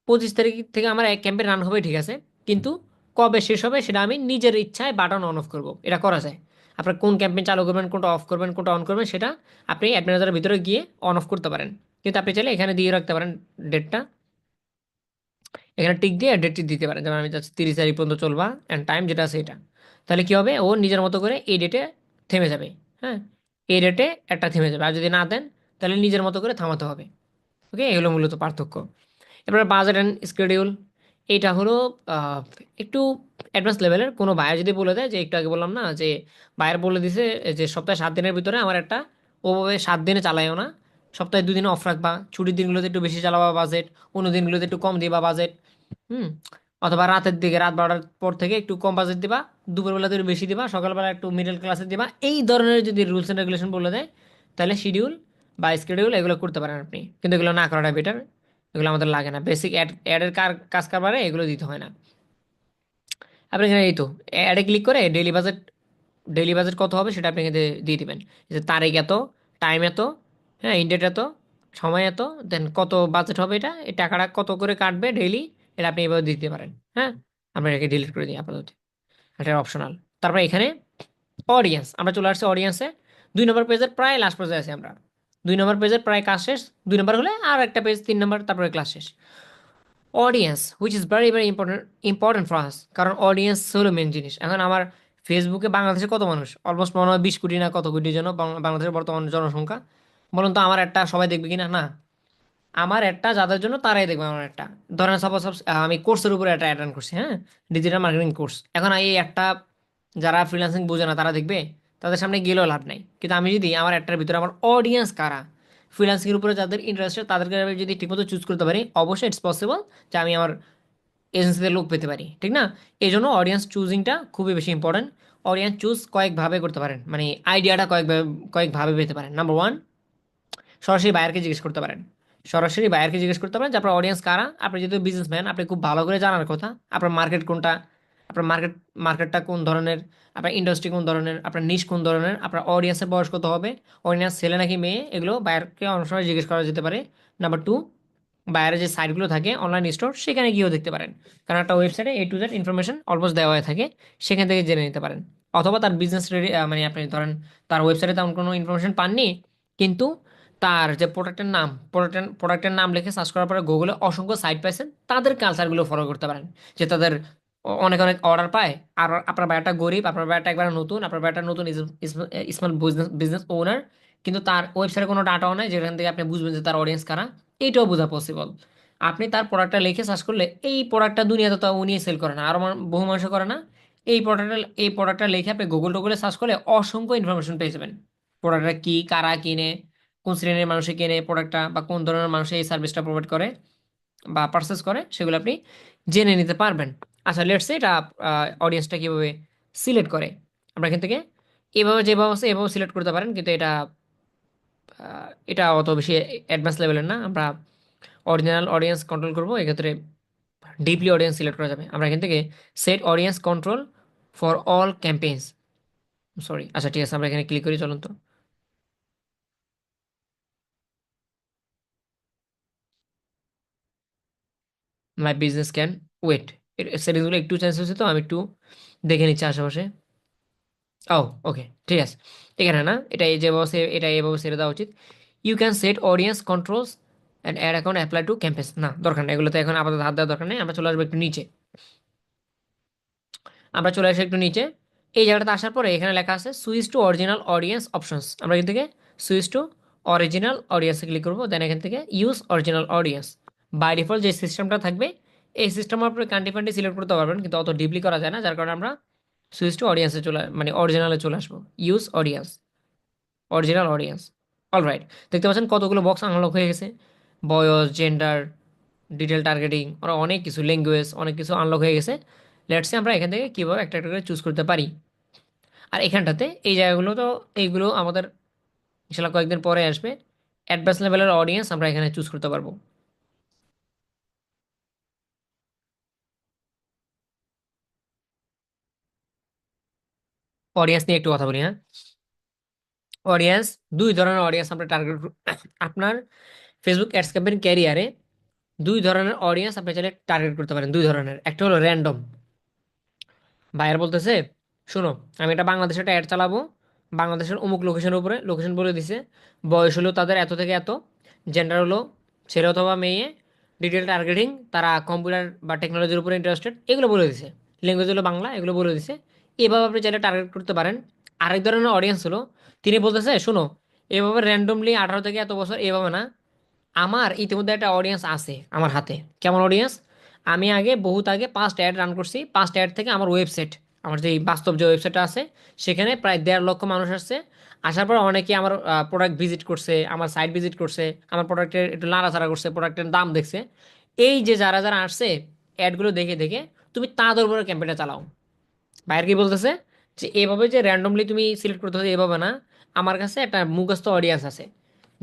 25 তারিখ থেকে আমার এক ক্যাম্পেইন রান হবে, ঠিক আছে, কিন্তু কবে শেষ হবে সেটা আমি নিজের ইচ্ছায় বাটন অন অফ করবো, এটা করা যায়। আপনার কোন ক্যাম্পেইন চালু করবেন, কোনটা অফ করবেন, কোনটা অন করবেন, সেটা আপনি অ্যাড ম্যানেজারের ভিতরে গিয়ে অন অফ করতে পারেন। কিন্তু আপনি চাইলে এখানে দিয়ে রাখতে পারেন ডেটটা, এখানে টিক দিয়ে ডেটটি দিতে পারেন, যেমন আমি চাচ্ছি 30 তারিখ পর্যন্ত চলবা অ্যান্ড টাইম যেটা আছে এটা। তাহলে কি হবে, ও নিজের মতো করে এই ডেটে থেমে যাবে। হ্যাঁ, এই ডেটে একটা থেমে যাবে, আর যদি না দেন তাহলে নিজের মতো করে থামাতে হবে। ওকে, এগুলো মূলত পার্থক্য। এবার বাজেট অ্যান্ড শিডিউল, এইটা হলো আহ, একটু অ্যাডভান্স লেভেলের। কোনো বায়ার যদি বলে দেয়, যে একটু আগে বললাম না যে বায়ার বলে দিছে যে সপ্তাহে 7 দিনের ভিতরে আমার একটা, ওভাবে 7 দিনে চালায়ও না, সপ্তাহে 2 দিনে অফ রাখবা, ছুটির দিনগুলোতে একটু বেশি চালাবা বাজেট, অন্য দিনগুলোতে একটু কম দিবা বাজেট। হুম, অথবা রাতের দিকে রাত 12টার পর থেকে একটু কম বাজেট দিবা, দুপুরবেলাতে একটু বেশি দিবা, সকালবেলা একটু মিডল ক্লাসে দিবা, এই ধরনের যদি রুলস অ্যান্ড রেগুলেশন বলে দেয় তাহলে শিডিউল বা স্কেডিউল এগুলো করতে পারেন আপনি, কিন্তু এগুলো না করাটা বেটার। এগুলো আমাদের লাগে না, বেসিক অ্যাডের কাজ কারবারে এগুলো দিতে হয় না। আপনি এখানে এই তো অ্যাডে ক্লিক করে ডেইলি বাজেট কত হবে সেটা আপনি এখানে দিয়ে দিবেন, যে তারিখ এত, টাইম এত, হ্যাঁ, ইনডেট এত, সময় এত, দেন কত বাজেট হবে, এটা এই টাকাটা কত করে কাটবে ডেইলি, এটা আপনি এভাবে দিতে পারেন। হ্যাঁ, আমরা এটাকে ডিলিট করে দিই আপাতত, এটা অপশনাল। তারপর এখানে অডিয়েন্স, আমরা চলে আসছি অডিয়েন্সে। 2 নম্বর পেজের প্রায় লাস্ট পেজে আছি আমরা, 2 নম্বর পেজের প্রায় কাজ শেষ, 2 নম্বর হলে আর একটা পেজ, 3 নম্বর, তারপরে ক্লাস শেষ। Audience which is very very important, important for us, কারণ অডিয়েন্স হলো মেন জিনিস। এখন আমার ফেসবুকে বাংলাদেশে কত মানুষ, অলমোস্ট মনে হয় 20 কোটি না কত কোটির জন্য বাংলাদেশের বর্তমান জনসংখ্যা। বলুন তো আমার একটা সবাই দেখবে কিনা, না। আমার একটা যাদের জন্য তারাই দেখবে আমার একটা। ধরেন সাপোজ আমি কোর্সের উপরে একটা অ্যাটেন্ড করছি, হ্যাঁ, ডিজিটাল মার্কেটিং কোর্স। এখন এই একটা যারা ফ্রিল্যান্সিং বোঝে না তারা দেখবে, তাদের সামনে গেলেও লাভ নাই। কিন্তু আমি যদি আমার একটার ভিতরে আমার অডিয়েন্স কারা, ফ্রিল্যান্সিংয়ের উপরে যাদের ইন্টারেস্টেড তাদেরকে আমি যদি ঠিকমতো চুজ করতে পারি, অবশ্যই ইটস পসিবল যে আমি আমার এজেন্সিতে লোক পেতে পারি, ঠিক না? এই জন্য অডিয়েন্স চুজিংটা খুবই বেশি ইম্পর্টেন্ট। অডিয়েন্স চুজ কয়েকভাবে করতে পারেন, মানে আইডিয়াটা কয়েকভাবে পেতে পারেন। নাম্বার ওয়ান, সরাসরি বায়ারকে জিজ্ঞেস করতে পারেন। সরাসরি বায়ারকে জিজ্ঞেস করতে পারেন যে আপনার অডিয়েন্স কারা। আপনি যেহেতু বিজনেসম্যান, আপনি খুব ভালো করে জানার কথা আপনার মার্কেট কোনটা, আপনার মার্কেটটা কোন ধরনের, আপনার ইন্ডাস্ট্রি কোন ধরনের, আপনার নিশ কোন ধরনের, আপনার অডিয়েন্সের বয়স কত হবে, অডিয়েন্স ছেলে নাকি মেয়ে, এগুলো বায়ারকে অনেক সময় জিজ্ঞেস করা যেতে পারে। নাম্বার টু, বাইরে যে সাইটগুলো থাকে অনলাইন স্টোর, সেখানে গিয়েও দেখতে পারেন, কারণ একটা ওয়েবসাইটে A to Z information almost দেওয়া হয়ে থাকে, সেখান থেকে জেনে নিতে পারেন। অথবা তার বিজনেস রেডি, মানে আপনি ধরেন তার ওয়েবসাইটে তেমন কোনো ইনফরমেশন পাননি, কিন্তু তার যে প্রোডাক্টের নাম লিখে সার্চ করার পরে গুগলে অসংখ্য সাইট পাইছেন, তাদের কালচারগুলো ফলো করতে পারেন, যে তাদের অনেক অনেক অর্ডার পায়। আর আপনার বায়াটা গরিব, আপনার বায়াটা একবার নতুন, আপনার বায়াটা নতুন স্মল বিজনেস বিজনেস ওনার, কিন্তু তার ওয়েবসাইটে কোনো ডাটাও নাই যেখান থেকে আপনি বুঝবেন যে তার অডিয়েন্স কারা, এইটাও বোঝা পসিবল। আপনি তার প্রোডাক্টটা লিখে সার্চ করলে, এই প্রোডাক্টটা দুনিয়াতে তো উনি সেল করে না, আরও বহু মানুষ করে না, এই প্রোডাক্টটা লিখে আপনি গুগলে সার্চ করলে অসংখ্য ইনফরমেশন পেয়ে যাবেন। প্রোডাক্টটা কি, কারা কিনে, কোন শ্রেণীর মানুষে কিনে প্রোডাক্টটা, বা কোন ধরনের মানুষ এই সার্ভিসটা প্রোভাইড করে বা পারচেস করে, সেগুলো আপনি জেনে নিতে পারবেন। আচ্ছা, লেটস সে এটা অডিয়েন্সটা কীভাবে সিলেক্ট করে, আমরা এখান থেকে এভাবে যেভাবে আছে এভাবে সিলেক্ট করতে পারেন, কিন্তু এটা অত বেশি অ্যাডভান্স লেভেলের না। আমরা অরিজিনাল অডিয়েন্স কন্ট্রোল করবো, এক্ষেত্রে ডিপলি অডিয়েন্স সিলেক্ট করা যাবে। আমরা এখান থেকে set audience control for all campaigns, sorry, আচ্ছা ঠিক আছে, আমরা এখানে ক্লিক করি, চলুন তো। মাই বিজনেস ক্যান ওয়েট, সেটিংসগুলো একটু চেঞ্জ হয়েছে, তো আমি একটু দেখে নিচ্ছি আশেপাশে। ও, ওকে, ঠিক আছে। এখানে না, এটা এভাবে ছেড়ে দেওয়া উচিত। You can set audience controls and ad account apply to campaigns, না দরকার নেই, এগুলোতে এখন আপাতত হাত দেওয়ার দরকার নেই। আমরা চলে আসবো একটু নিচে, আমরা চলে আসি একটু নিচে। এই জায়গাটাতে আসার পরে এখানে লেখা আছে switch to original audience options, আমরা এখান থেকে সুইচ টু অরিজিনাল অডিয়েন্সে ক্লিক করবো, দেন এখান থেকে use original audience. By default যে সিস্টেমটা থাকবে, এই সিস্টেম আপনি কান্ট্রি ফান্ডি সিলেক্ট করতে পারবেন, কিন্তু অত ডিপলি করা যায় না, যার কারণে আমরা সুইচ টু অডিয়েন্সে চলে মানে অরিজিনালে চলে আসবো। Use audience, original audience. Alright, দেখতে পাচ্ছেন কতগুলো বক্স আনলক হয়ে গেছে। বয়স, জেন্ডার, ডিটেল টার্গেটিং, ওরা অনেক কিছু, ল্যাঙ্গুয়েজ, অনেক কিছু আনলক হয়ে গেছে। লেটসে আমরা এখান থেকে কীভাবে একটা একটা করে চুজ করতে পারি। আর এখানটাতে এই জায়গাগুলো তো, এইগুলো আমাদের ইনশাল্লাহ কয়েকদিন পরে আসবে। অ্যাডভান্স লেভেলের অডিয়েন্স আমরা এখানে চুজ করতে পারবো। অডিয়েন্স নিয়ে একটু কথা বলি, হ্যাঁ। অডিয়েন্স, দুই ধরনের অডিয়েন্স আমরা টার্গেট, আপনার ফেসবুক অ্যাডস ক্যাম্পেইন ক্যারিয়ারে দুই ধরনের অডিয়েন্স আপনি চাইলে টার্গেট করতে পারেন। দুই ধরনের, একটা হলো র্যান্ডম। বায়ার বলতেছে, শোনো, আমি একটা বাংলাদেশে একটা অ্যাড চালাবো, বাংলাদেশের অমুক লোকেশনের উপরে, লোকেশন বলে দিছে, বয়স হলো তাদের এত থেকে এত, জেন্ডার হলো ছেলে অথবা মেয়ে, ডিটেল টার্গেটিং, তারা কম্পিউটার বা টেকনোলজির উপরে ইন্টারেস্টেড, এগুলো বলে দিছে, ল্যাঙ্গুয়েজ হলো বাংলা, এগুলো বলে দিছে। এভাবে আপনি চাইলে টার্গেট করতে পারেন। আরেক ধরনের অডিয়েন্স হলো, তিনি বলতেছে, শোনো, এভাবে র্যান্ডমলি 18 থেকে এত বছর এভাবে না, আমার ইতিমধ্যে একটা অডিয়েন্স আছে আমার হাতে। কেমন অডিয়েন্স? আমি আগে, বহুত আগে 5টা অ্যাড রান করছি, 5টা অ্যাড থেকে আমার ওয়েবসাইট, আমার যে বাস্তব যে ওয়েবসাইটটা আছে, সেখানে প্রায় 1.5 লক্ষ মানুষ আসছে। আসার পর অনেকে আমার প্রোডাক্ট ভিজিট করছে, আমার সাইট ভিজিট করছে, আমার প্রোডাক্টের একটু নাড়াচাড়া করছে, প্রোডাক্টের দাম দেখছে। এই যে যারা যারা আসছে, অ্যাডগুলো দেখে দেখে তুমি তাদের উপরে ক্যাম্পেইনটা চালাও। বাইরে কি বলতেছে, যে এভাবে যে র্যান্ডমলি তুমি সিলেক্ট করতে হবে এভাবে না, আমার কাছে একটা মুখস্থ অডিয়েন্স আছে,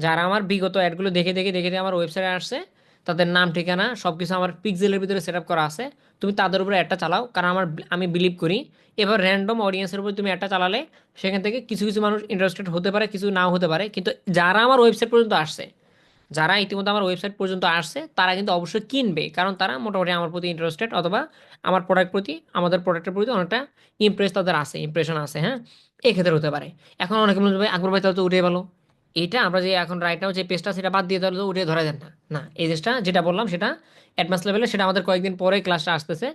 যারা আমার বিগত অ্যাডগুলো দেখে দেখে দেখে দেখে আমার ওয়েবসাইটে আসছে, তাদের নাম ঠিকানা সব কিছু আমার পিক্সেলের ভিতরে সেট আপ করা আছে। তুমি তাদের উপরে একটা চালাও, কারণ আমি বিলিভ করি, এবার র্যান্ডম অডিয়েন্সের উপর তুমি একটা চালালে সেখান থেকে কিছু কিছু মানুষ ইন্টারেস্টেড হতে পারে, কিছু নাও হতে পারে, কিন্তু যারা আমার ওয়েবসাইট পর্যন্ত আসছে, যারা ইতিমধ্যে আমার ওয়েবসাইট পর্যন্ত আসছে, তারা কিন্তু অবশ্যই কিনবে, কারণ তারা মোটামুটি আমার প্রতি ইন্টারেস্টেড, অথবা আমার প্রোডাক্ট প্রতি, আমাদের প্রোডাক্টের প্রতি অনেকটা ইমপ্রেস তাদের আছে, ইমপ্রেশন আছে, হ্যাঁ। এই ক্ষেত্রে হতে পারে। এখন অনেকে বলবে, ভাই আকবর ভাই তাহলে তো উঠে গেলো, এইটা আমরা যে এখন রাইট নাও যে পেজটা, সেটা বাদ দিয়ে তাহলে তো উঠে ধরা যায় না। না, এই জিনিসটা যেটা বললাম সেটা অ্যাডভান্স লেভেলে, সেটা আমাদের কয়েকদিন পরে ক্লাসটা আসতেছে।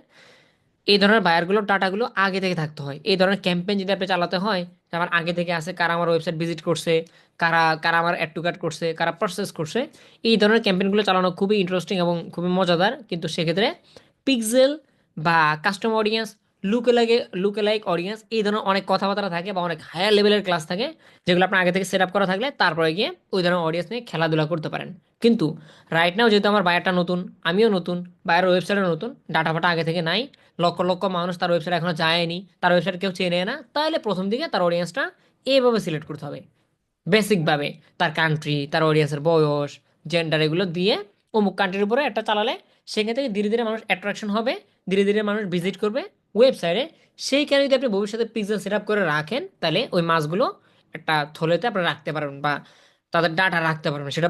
এই ধরনের বায়ারগুলো, ডাটাগুলো আগে থেকে থাকতে হয়। এই ধরনের ক্যাম্পেইন যদি আপনি চালাতে হয়, যে আমার আগে থেকে আছে, কারা আমার ওয়েবসাইট ভিজিট করছে, কারা কারা আমার অ্যাড টু কার্ট করছে, কারা পারচেস করছে, এই ধরনের ক্যাম্পেইনগুলো চালানো খুবই ইন্টারেস্টিং এবং খুবই মজাদার। কিন্তু সেক্ষেত্রে পিক্সেল বা কাস্টম অডিয়েন্স, লুকে লাইক অডিয়েন্স, এই ধরনের অনেক কথাবার্তা থাকে বা অনেক হায়ার লেভেলের ক্লাস থাকে, যেগুলো আপনার আগে থেকে সেট আপ করা থাকলে তারপরে গিয়ে ওই ধরনের অডিয়েন্স নিয়ে খেলাধুলা করতে পারেন। কিন্তু রাইট নাও যেহেতু আমার বায়ারটা নতুন, আমিও নতুন, বায়ার ওয়েবসাইটও নতুন, ডাটা ফাটা আগে থেকে নাই, লক্ষ লক্ষ মানুষ তার ওয়েবসাইট এখনো যায়নি, তার ওয়েবসাইট কেউ চেনে না, তাহলে প্রথম দিকে তার অডিয়েন্সটা এইভাবে সিলেক্ট করতে হবে। বেসিকভাবে তার কান্ট্রি, তার অডিয়েন্সের বয়স, জেন্ডার, এগুলো দিয়ে অমুক কান্ট্রির উপরে একটা চালালে সেখান থেকে ধীরে ধীরে মানুষ অ্যাট্রাকশন হবে, ধীরে ধীরে মানুষ ভিজিট করবে ওয়েবসাইটে। সেইখানে যদি আপনি ভবিষ্যতে পিক্সেল সেট আপ করে রাখেন, তাহলে ওই মাছগুলো একটা থলেতে আপনি রাখতে পারবেন, বা তাদের ডাটা রাখতে পারবেন, সেটা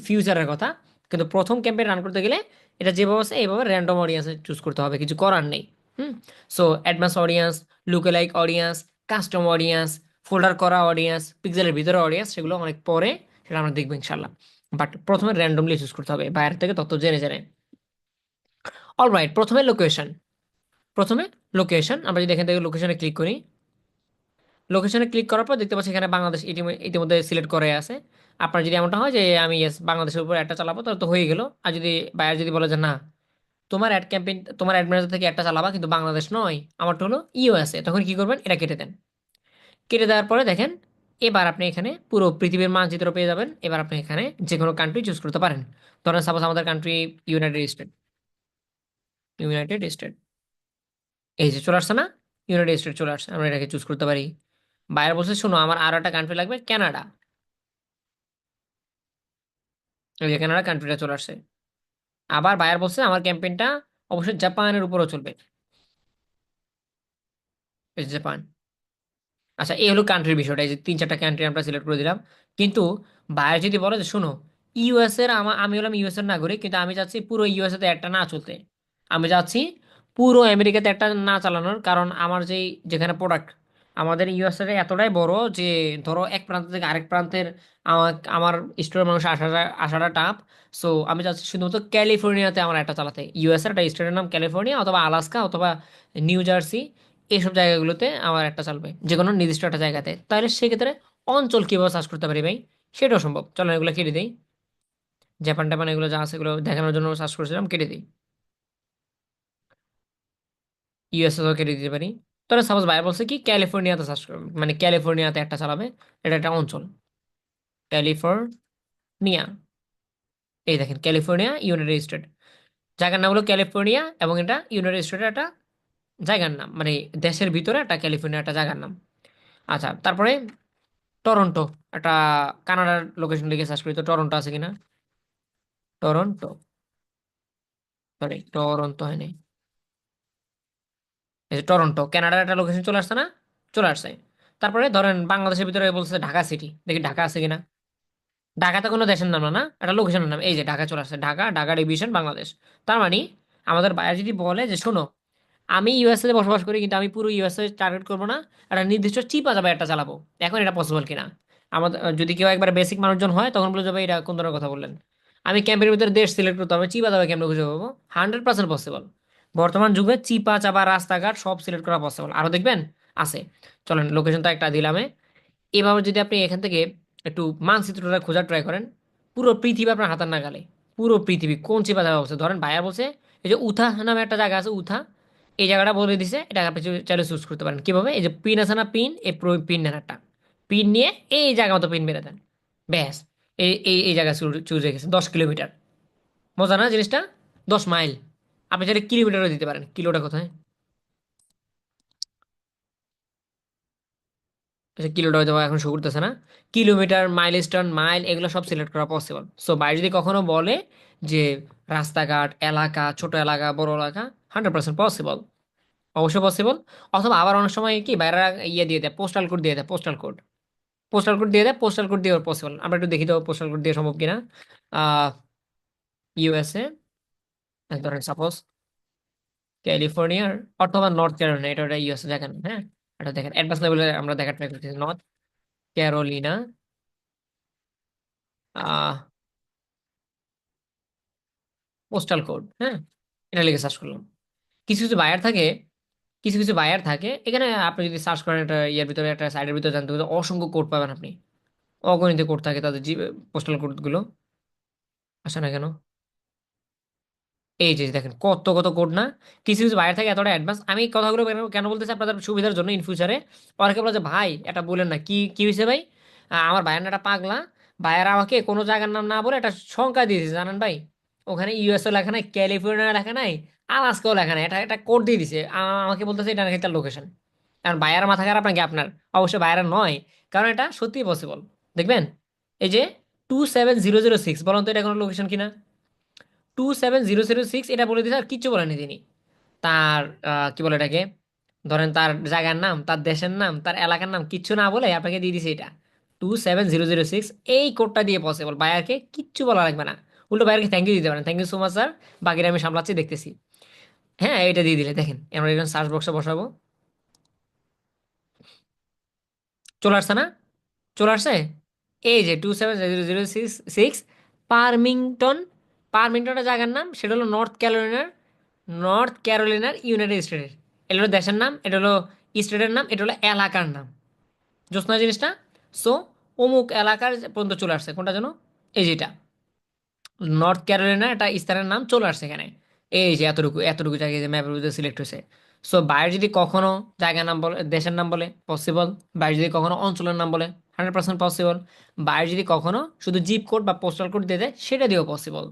ফিউচারের কথা। কিন্তু প্রথম ক্যাম্পেইন রান করতে গেলে এটা যেভাবে আছে এইভাবে র্যান্ডম অডিয়েন্সে চুজ করতে হবে, কিছু করার নেই। হুম। সো অ্যাডভান্স অডিয়েন্স, লুকে like audience, custom audience, folder করা অডিয়েন্স, পিক্সেলের ভিতরে অডিয়েন্স, সেগুলো অনেক পরে, সেটা আমরা দেখবো ইনশাল্লাহ। বাট প্রথমে র্যান্ডমলি চুজ করতে হবে বাইরে থেকে তথ্য জেনে জেনে। অলরাইট, প্রথমে লোকেশন। প্রথমে লোকেশন, আমরা যদি এখান থেকে লোকেশনে ক্লিক করি, লোকেশনে ক্লিক করার পর দেখতে পাচ্ছি এখানে বাংলাদেশ ইতিমধ্যে সিলেক্ট করে আছে। আপনার যদি এমনটা হয় যে আমি ইয়েস বাংলাদেশের উপর একটা চালাবো, তাহলে তো হয়ে গেল। আর যদি বায়ার যদি বলে যে না, তোমার অ্যাড ক্যাম্পেইন, তোমার অ্যাড ম্যানেজার থেকে একটা চালাবা, কিন্তু বাংলাদেশ নয়, আমারটা হলো ইউএসএ, তখন কি করবেন, এটা কেটে দেন। কেটে দেওয়ার পরে দেখেন, এবার আপনি এখানে পুরো পৃথিবীর মানচিত্র পেয়ে যাবেন। এবার আপনি এখানে যে কোনো কান্ট্রি চুজ করতে পারেন। ধরেন সাপোজ আমাদের country United state, United state, এই যে চলে আসছে না, ইউনাইটেড স্টেট চলে আসছে, আমরা এটাকে চুজ করতে পারি। বাইরে বলছে, শোনো, আমার আরো একটা কান্ট্রি লাগবে, কানাডা। এই যে কানাডা কান্ট্রিটা চলে আসছে। আবার বায়ার বলছে আমার ক্যাম্পেইনটা অবশ্যই জাপানের উপরও চলবে, এই যে জাপান। আচ্ছা, এই হলো কান্ট্রির বিষয়টা, এই যে 3-4টা কান্ট্রি আমরা সিলেক্ট করে দিলাম। কিন্তু বাইরে যদি বলে যে শোনো, ইউএস এর, আমি হলাম ইউএস এর নাগরিক, কিন্তু আমি চাচ্ছি পুরো ইউএসএ তে একটা না চলতে, আমি চাচ্ছি পুরো আমেরিকাতে একটা না চালানোর, কারণ আমার যেই যেখানে প্রোডাক্ট, আমাদের ইউএসএ এতটাই বড় যে, ধরো এক প্রান্ত থেকে আরেক প্রান্তের আমার স্টোরের মানুষ আসাটা আসাটা টাফ। সো আমি চাচ্ছি শুধুমাত্র ক্যালিফোর্নিয়াতে আমার একটা চালাতে, ইউএস এর একটা স্টেটের নাম ক্যালিফোর্নিয়া অথবা আলাস্কা অথবা নিউ জার্সি, এইসব জায়গাগুলোতে আমার একটা চলবে, যে কোনো নির্দিষ্ট একটা জায়গাতে। তাহলে সেক্ষেত্রে অঞ্চল কীভাবে সার্চ করতে পারি ভাই, সেটাও সম্ভব। চলো এগুলো কেটে দিই, জাপান টাপান এগুলো যা আছে এগুলো দেখানোর জন্য সার্চ করেছিলাম, কেটে দিই। ইউএসএ কেটে দিতে পারি। তাহলে সাপোজ ভাই বলছে কি ক্যালিফোর্নিয়াতে সার্চ করবে, মানে ক্যালিফোর্নিয়াতে একটা চালাবে, এটা একটা অঞ্চল, ক্যালিফোর্নিয়া। এই দেখেন ক্যালিফোর্নিয়া ইউনাইটেড স্টেট, জায়গার নাম হলো ক্যালিফোর্নিয়া, এবং এটা ইউনাইটেড স্টেটের একটা জায়গার নাম, মানে দেশের ভিতরে একটা ক্যালিফোর্নিয়া একটা জায়গার নাম। আচ্ছা, তারপরে টরন্টো, একটা কানাডার লোকেশন লিখে সার্চ করি তো টরন্টো আছে কিনা। টরন্টো, সরি টরন্টো হয়নি, এই যে টরন্টো কানাডার একটা লোকেশন চলে আসছে না, চলে আসছে। তারপরে ধরেন বাংলাদেশের ভিতরে বলছে ঢাকা সিটি, দেখি ঢাকা আছে কিনা। ঢাকাতে কোনো দেশের নাম না, না এটা লোকেশনের নাম, এই যে ঢাকা চলে আসছে, ঢাকা, ঢাকা ডিভিশন বাংলাদেশ। তার মানে আমাদের বাইরে যদি বলে যে শোনো আমি ইউএসএ তে বসবাস করি কিন্তু আমি পুরো ইউএসএ টার্গেট করবো না, একটা নির্দিষ্ট চিপা যাবে একটা চালাবো, এখন এটা পসিবল কিনা। আমাদের যদি কেউ একবার বেসিক মানুষজন হয় তখন বলে যাবে এটা কোন ধরনের কথা বললেন। আমি ক্যাম্পের ভিতরে দেশ সিলেক্ট করতে হবে, চিপা যাবে কেমন খুঁজে পাবো, 100% পসিবল। বর্তমান যুগে চিপা চাপা রাস্তাঘাট সব সিলেক্ট করা পসিবল, আরো দেখবেন আছে। চলেন লোকেশন তো একটা দিলামে। এভাবে যদি আপনি এখান থেকে একটু মানচিত্রটা খোঁজার ট্রাই করেন, পুরো পৃথিবী আপনার হাতের নাগালে, পুরো পৃথিবী কোন চিপা জায়গা বলছে, ধরেন ভাইয়া বলছে এই যে উথা নামে একটা জায়গা আছে, উথা, এই জায়গাটা বলে দিছে, এটা আপনি চাইলে চুজ করতে পারেন কিভাবে, এই যে পিন আছে না, পিন, এই পিন নেন একটা, পিন নিয়ে এই জায়গা মতো পিন মেরে দেন, ব্যাস। এই জায়গা চুজ হয়ে গেছে 10 কিলোমিটার। মজা না জিনিসটা, 10 মাইল। আপনি চাইলে কিলোমিটারও দিতে পারেন, কিলোটা কোথায়, আচ্ছা কিলোটা হয়তো এখন শো করতেছে না। কিলোমিটার, মাইলস্টোন, মাইল, এগুলো সব সিলেক্ট করা পসিবল। সো বাইরে যদি কখনো বলে যে রাস্তাঘাট, এলাকা, ছোট এলাকা, বড় এলাকা, 100% পসিবল, অবশ্যই পসিবল। অথবা আবার অনেক সময় কি বাইরে ইয়ে দিয়ে দেয়, পোস্টাল কোড দিয়ে দেয়, পোস্টাল কোড, পোস্টাল কোড দিয়ে দেয়, পোস্টাল কোড দিয়ে পসিবল। আমরা একটু দেখি তো পোস্টাল কোড দিয়ে সম্ভব কিনা। আহ ইউএসএ, ধরেন সাপোজ ক্যালিফোর্নিয়ার অথবা নর্থ ক্যারোলিনা, এটা ওটা ইউএসএ দেখেন, হ্যাঁ এটা দেখেন অ্যাডভান্স লেভেলে আমরা দেখার ট্রাই করতেছি, নর্থ ক্যারোলিনা, পোস্টাল কোড, হ্যাঁ এটা লিখে সার্চ করলাম। কিছু কিছু বায়ার থাকে, কিছু কিছু বায়ার থাকে এখানে, আপনি যদি সার্চ করেন একটা ইয়ের ভিতরে, একটা সাইডের ভিতরে জানতে পারবেন অসংখ্য কোড পাবেন আপনি, অগণিত কোড থাকে তাদের পোস্টাল কোডগুলো। আসে না কেন, এই যে দেখেন কত কত কোড না। কিছু কিছু বাইরে থাকে এতটা অ্যাডভান্স, আমি এই কথাগুলো কেন কেন বলতেছি আপনাদের সুবিধার জন্য, ইন ফিউচারে অনেকে বলে যে ভাই এটা বলেন না, কি কি হয়েছে ভাই, আমার ভাইয়ের না একটা পাগলা, ভাইয়ের আমাকে কোনো জায়গার নাম না বলে একটা সংখ্যা দিয়েছে জানেন ভাই, ওখানে ইউএসও লেখা নাই, ক্যালিফোর্নিয়া লেখা নাই, আলাস্কাও লেখা নাই, এটা একটা কোড দিয়ে দিছে, আমাকে বলতেছে এটা নাকি তার লোকেশন। কারণ ভাইয়ার মাথা খারাপ নাকি আপনার, অবশ্যই ভাইয়ার নয়, কারণ এটা সত্যিই পসিবল। দেখবেন এই যে 27006, বলুন তো এটা কোনো লোকেশন কিনা। 27006 এটা বলে দিয়েছে, আর কিচ্ছু বলেনি তিনি। তার কি বলে এটাকে, ধরেন তার জায়গার নাম, তার দেশের নাম, তার এলাকার নাম কিচ্ছু না বলে আপনাকে দিয়ে দিছে এটা 27006, এই কোডটা দিয়ে পসিবল, বায়ারকে কিচ্ছু বলা লাগবে না, উল্টো বায়ারকে থ্যাংক ইউ দিতে পারেন, thank you so much sir, বাকিটা আমি সামলাচ্ছি দেখতেছি। হ্যাঁ এটা দিয়ে দিলে দেখেন, আমরা এখন সার্চ বক্সে বসাবো, চলে আসছে না, চলে আসছে, এই যে 27006, পারমিংটন, পারমিংটনের জায়গার নাম সেটা হলো নর্থ ক্যারোলিনার, নর্থ ক্যারোলিনার ইউনাইটেড স্টেটের। এটা হলো দেশের নাম, এটা হলো স্টেটের নাম, এটা হলো এলাকার নাম, জোসনা জিনিসটা। সো অমুক এলাকার পর্যন্ত চলে আসছে, কোনটা যেন, এই যেটা নর্থ ক্যারোলিনা, একটা স্থানের নাম চলে আসছে এখানে, এই যে এতটুকু এতটুকু জায়গায় যে ম্যাপের ভিতরে সিলেক্ট হয়েছে। সো বাইরে যদি কখনো জায়গার নাম বলে, দেশের নাম বলে, পসিবল। বাইরে যদি কখনো অঞ্চলের নাম বলে, 100% পসিবল। বাইরে যদি কখনো শুধু জিপ কোড বা পোস্টাল কোড দিয়ে দেয়, সেটা দিয়েও পসিবল।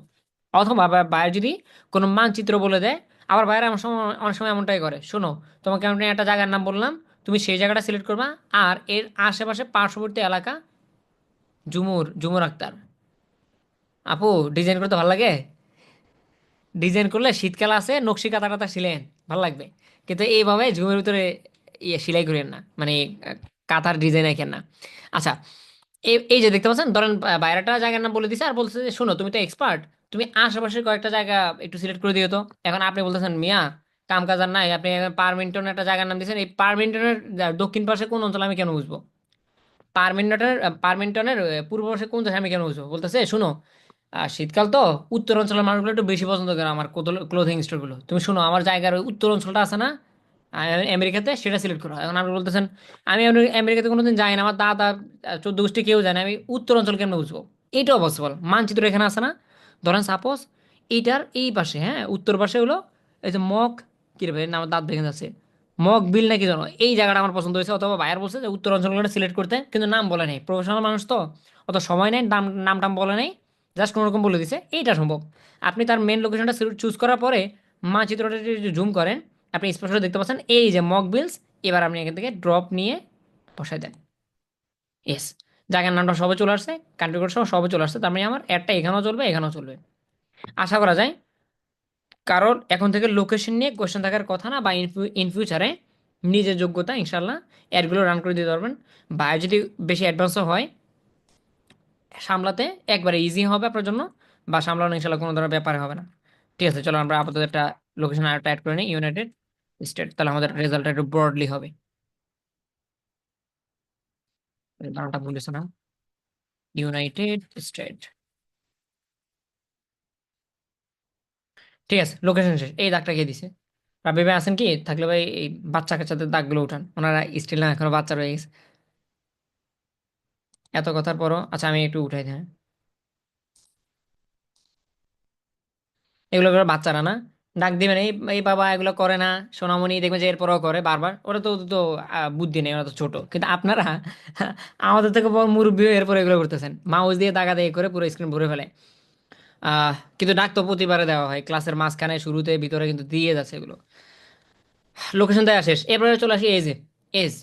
অথবা বাইরে যদি কোনো মানচিত্র বলে দেয়, আবার বাইরে আমার সময় অনেক সময় এমনটাই করে, শোনো তোমাকে আমি একটা জায়গার নাম বললাম, তুমি সেই জায়গাটা সিলেক্ট করবা, আর এর আশেপাশে পার্শ্ববর্তী এলাকা, ঝুমুর, ঝুমুর আক্তার, আপু ডিজাইন করতে ভালো লাগে, ডিজাইন করলে শীতকাল আছে নকশি কাঁথা টাথা সিলেন ভালো লাগবে, কিন্তু এইভাবে ঝুমের ভিতরে ইয়ে সেলাই করেন না, মানে কাঁথার ডিজাইন আঁকেন না। আচ্ছা, এই যে দেখতে পাচ্ছেন, ধরেন বাইরেটা জায়গার নাম বলে দিছে আর বলছে যে শোনো তুমি তো এক্সপার্ট, তুমি আশেপাশের কয়েকটা জায়গা একটু সিলেক্ট করে দিও তো। এখন আপনি বলতেছেন মিয়া কাম কাজ আর নাই, আপনি পারমিন্টন একটা জায়গার নাম দিয়েছেন, এই পারমিন্টনের দক্ষিণ পাশে কোন অঞ্চল আমি কেন বুঝবো, পারমিন্টনের পারমিন্টনের পূর্ব পাশে কোন দেশে আমি কেন বুঝবো, বলতেছে শুনো শীতকাল তো উত্তর অঞ্চলের মানুষগুলো একটু বেশি পছন্দ করে আমার ক্লোথিং স্টোরগুলো, তুমি শুনো আমার জায়গার ওই উত্তর অঞ্চলটা আছে না আমেরিকাতে, সেটা সিলেক্ট করো। এখন আপনি বলতেছেন আমি আমেরিকাতে কোনোদিন যাই না, আমার দাদা 14 গোষ্ঠী কেউ জানে, আমি উত্তর অঞ্চল কেমন বুঝবো, এইটাও পসিবল, মানচিত্র এখানে আছে না। ধরেন সাপোজ এইটার এই পাশে, হ্যাঁ উত্তর পাশে হলো এই যে মক, কি রে ভাই নাম দাঁত ভেঙে যাচ্ছে, মক বিল নাকি জানো এই জায়গাটা আমার পছন্দ হয়েছে, অথবা বায়ার বলছে যে উত্তর অঞ্চলগুলো সিলেক্ট করতে, কিন্তু নাম বলে নাই, প্রফেশনাল মানুষ তো অত সময় নেই, নাম টাম বলে নাই, জাস্ট কোনোরকম বলে দিছে এইটা সম্ভব। আপনি তার মেন লোকেশনটা চুজ করার পরে মানচিত্রটা যদি জুম করেন, আপনি স্পষ্ট দেখতে পাচ্ছেন এই যে মক বিলস। এবার আপনি এখান থেকে ড্রপ নিয়ে বসাই দেন। এস, জায়গার নামটা সবে চলে আসছে, কান্ট্রি কোড সহ সবে চলে আসছে, তার মানে আমার অ্যাডটা এখানেও চলবে এখানেও চলবে। আশা করা যায় কারণ এখন থেকে লোকেশন নিয়ে কোয়েশ্চেন থাকার কথা না, বা ইন ফিউচারে নিজের যোগ্যতা ইনশাল্লাহ অ্যাডগুলো রান করে দিতে পারবেন। বা যদি বেশি অ্যাডভান্সও হয়, সামলাতে একবারে ইজি হবে আপনার জন্য, বা সামলানো ইনশাল্লাহ কোনো ধরনের ব্যাপারে হবে না। ঠিক আছে, চলো আমরা আপাতত একটা লোকেশন আরেকটা অ্যাড করে নিই, ইউনাইটেড স্টেট, তাহলে আমাদের রেজাল্টটা একটু ব্রডলি হবে। এই বানানটা ভুলেছে না, ইউনাইটেড স্টেট। ঠিক আছে, লোকেশন শেষ, এই দাগটা কে দিছে? রাব্বি ভাই আছেন কি? থাকলে ভাই এই বাচ্চা কাচ্চাদের দাগগুলো উঠান, ওনারা স্টিল না এখনো বাচ্চা রয়ে গেছে। এত কথার পরও আচ্ছা আমি একটু উঠাই দিই, হ্যাঁ। এগুলো করে বাচ্চারা না ডাক দিবেন, এই এই বাবা এগুলো করে না, সোনামণি দেখবে যে এরপরও করে বারবার, ওরা তো তো বুদ্ধি নেই, ওরা তো ছোট, কিন্তু আপনারা আমাদের থেকে বড় মুরব্বী হয়ে এরপর এগুলো করতেছেন, মাউস দিয়ে দাগা দিয়ে করে পুরো স্ক্রিন ভরে ফেলে। কিন্তু ডাক তো প্রতিবারে দেওয়া হয়, ক্লাসের মাঝখানে শুরুতে ভিতরে কিন্তু দিয়ে যাচ্ছে এগুলো। লোকেশন দেওয়া শেষ, এরপরে চলে আসি এজে। এজ,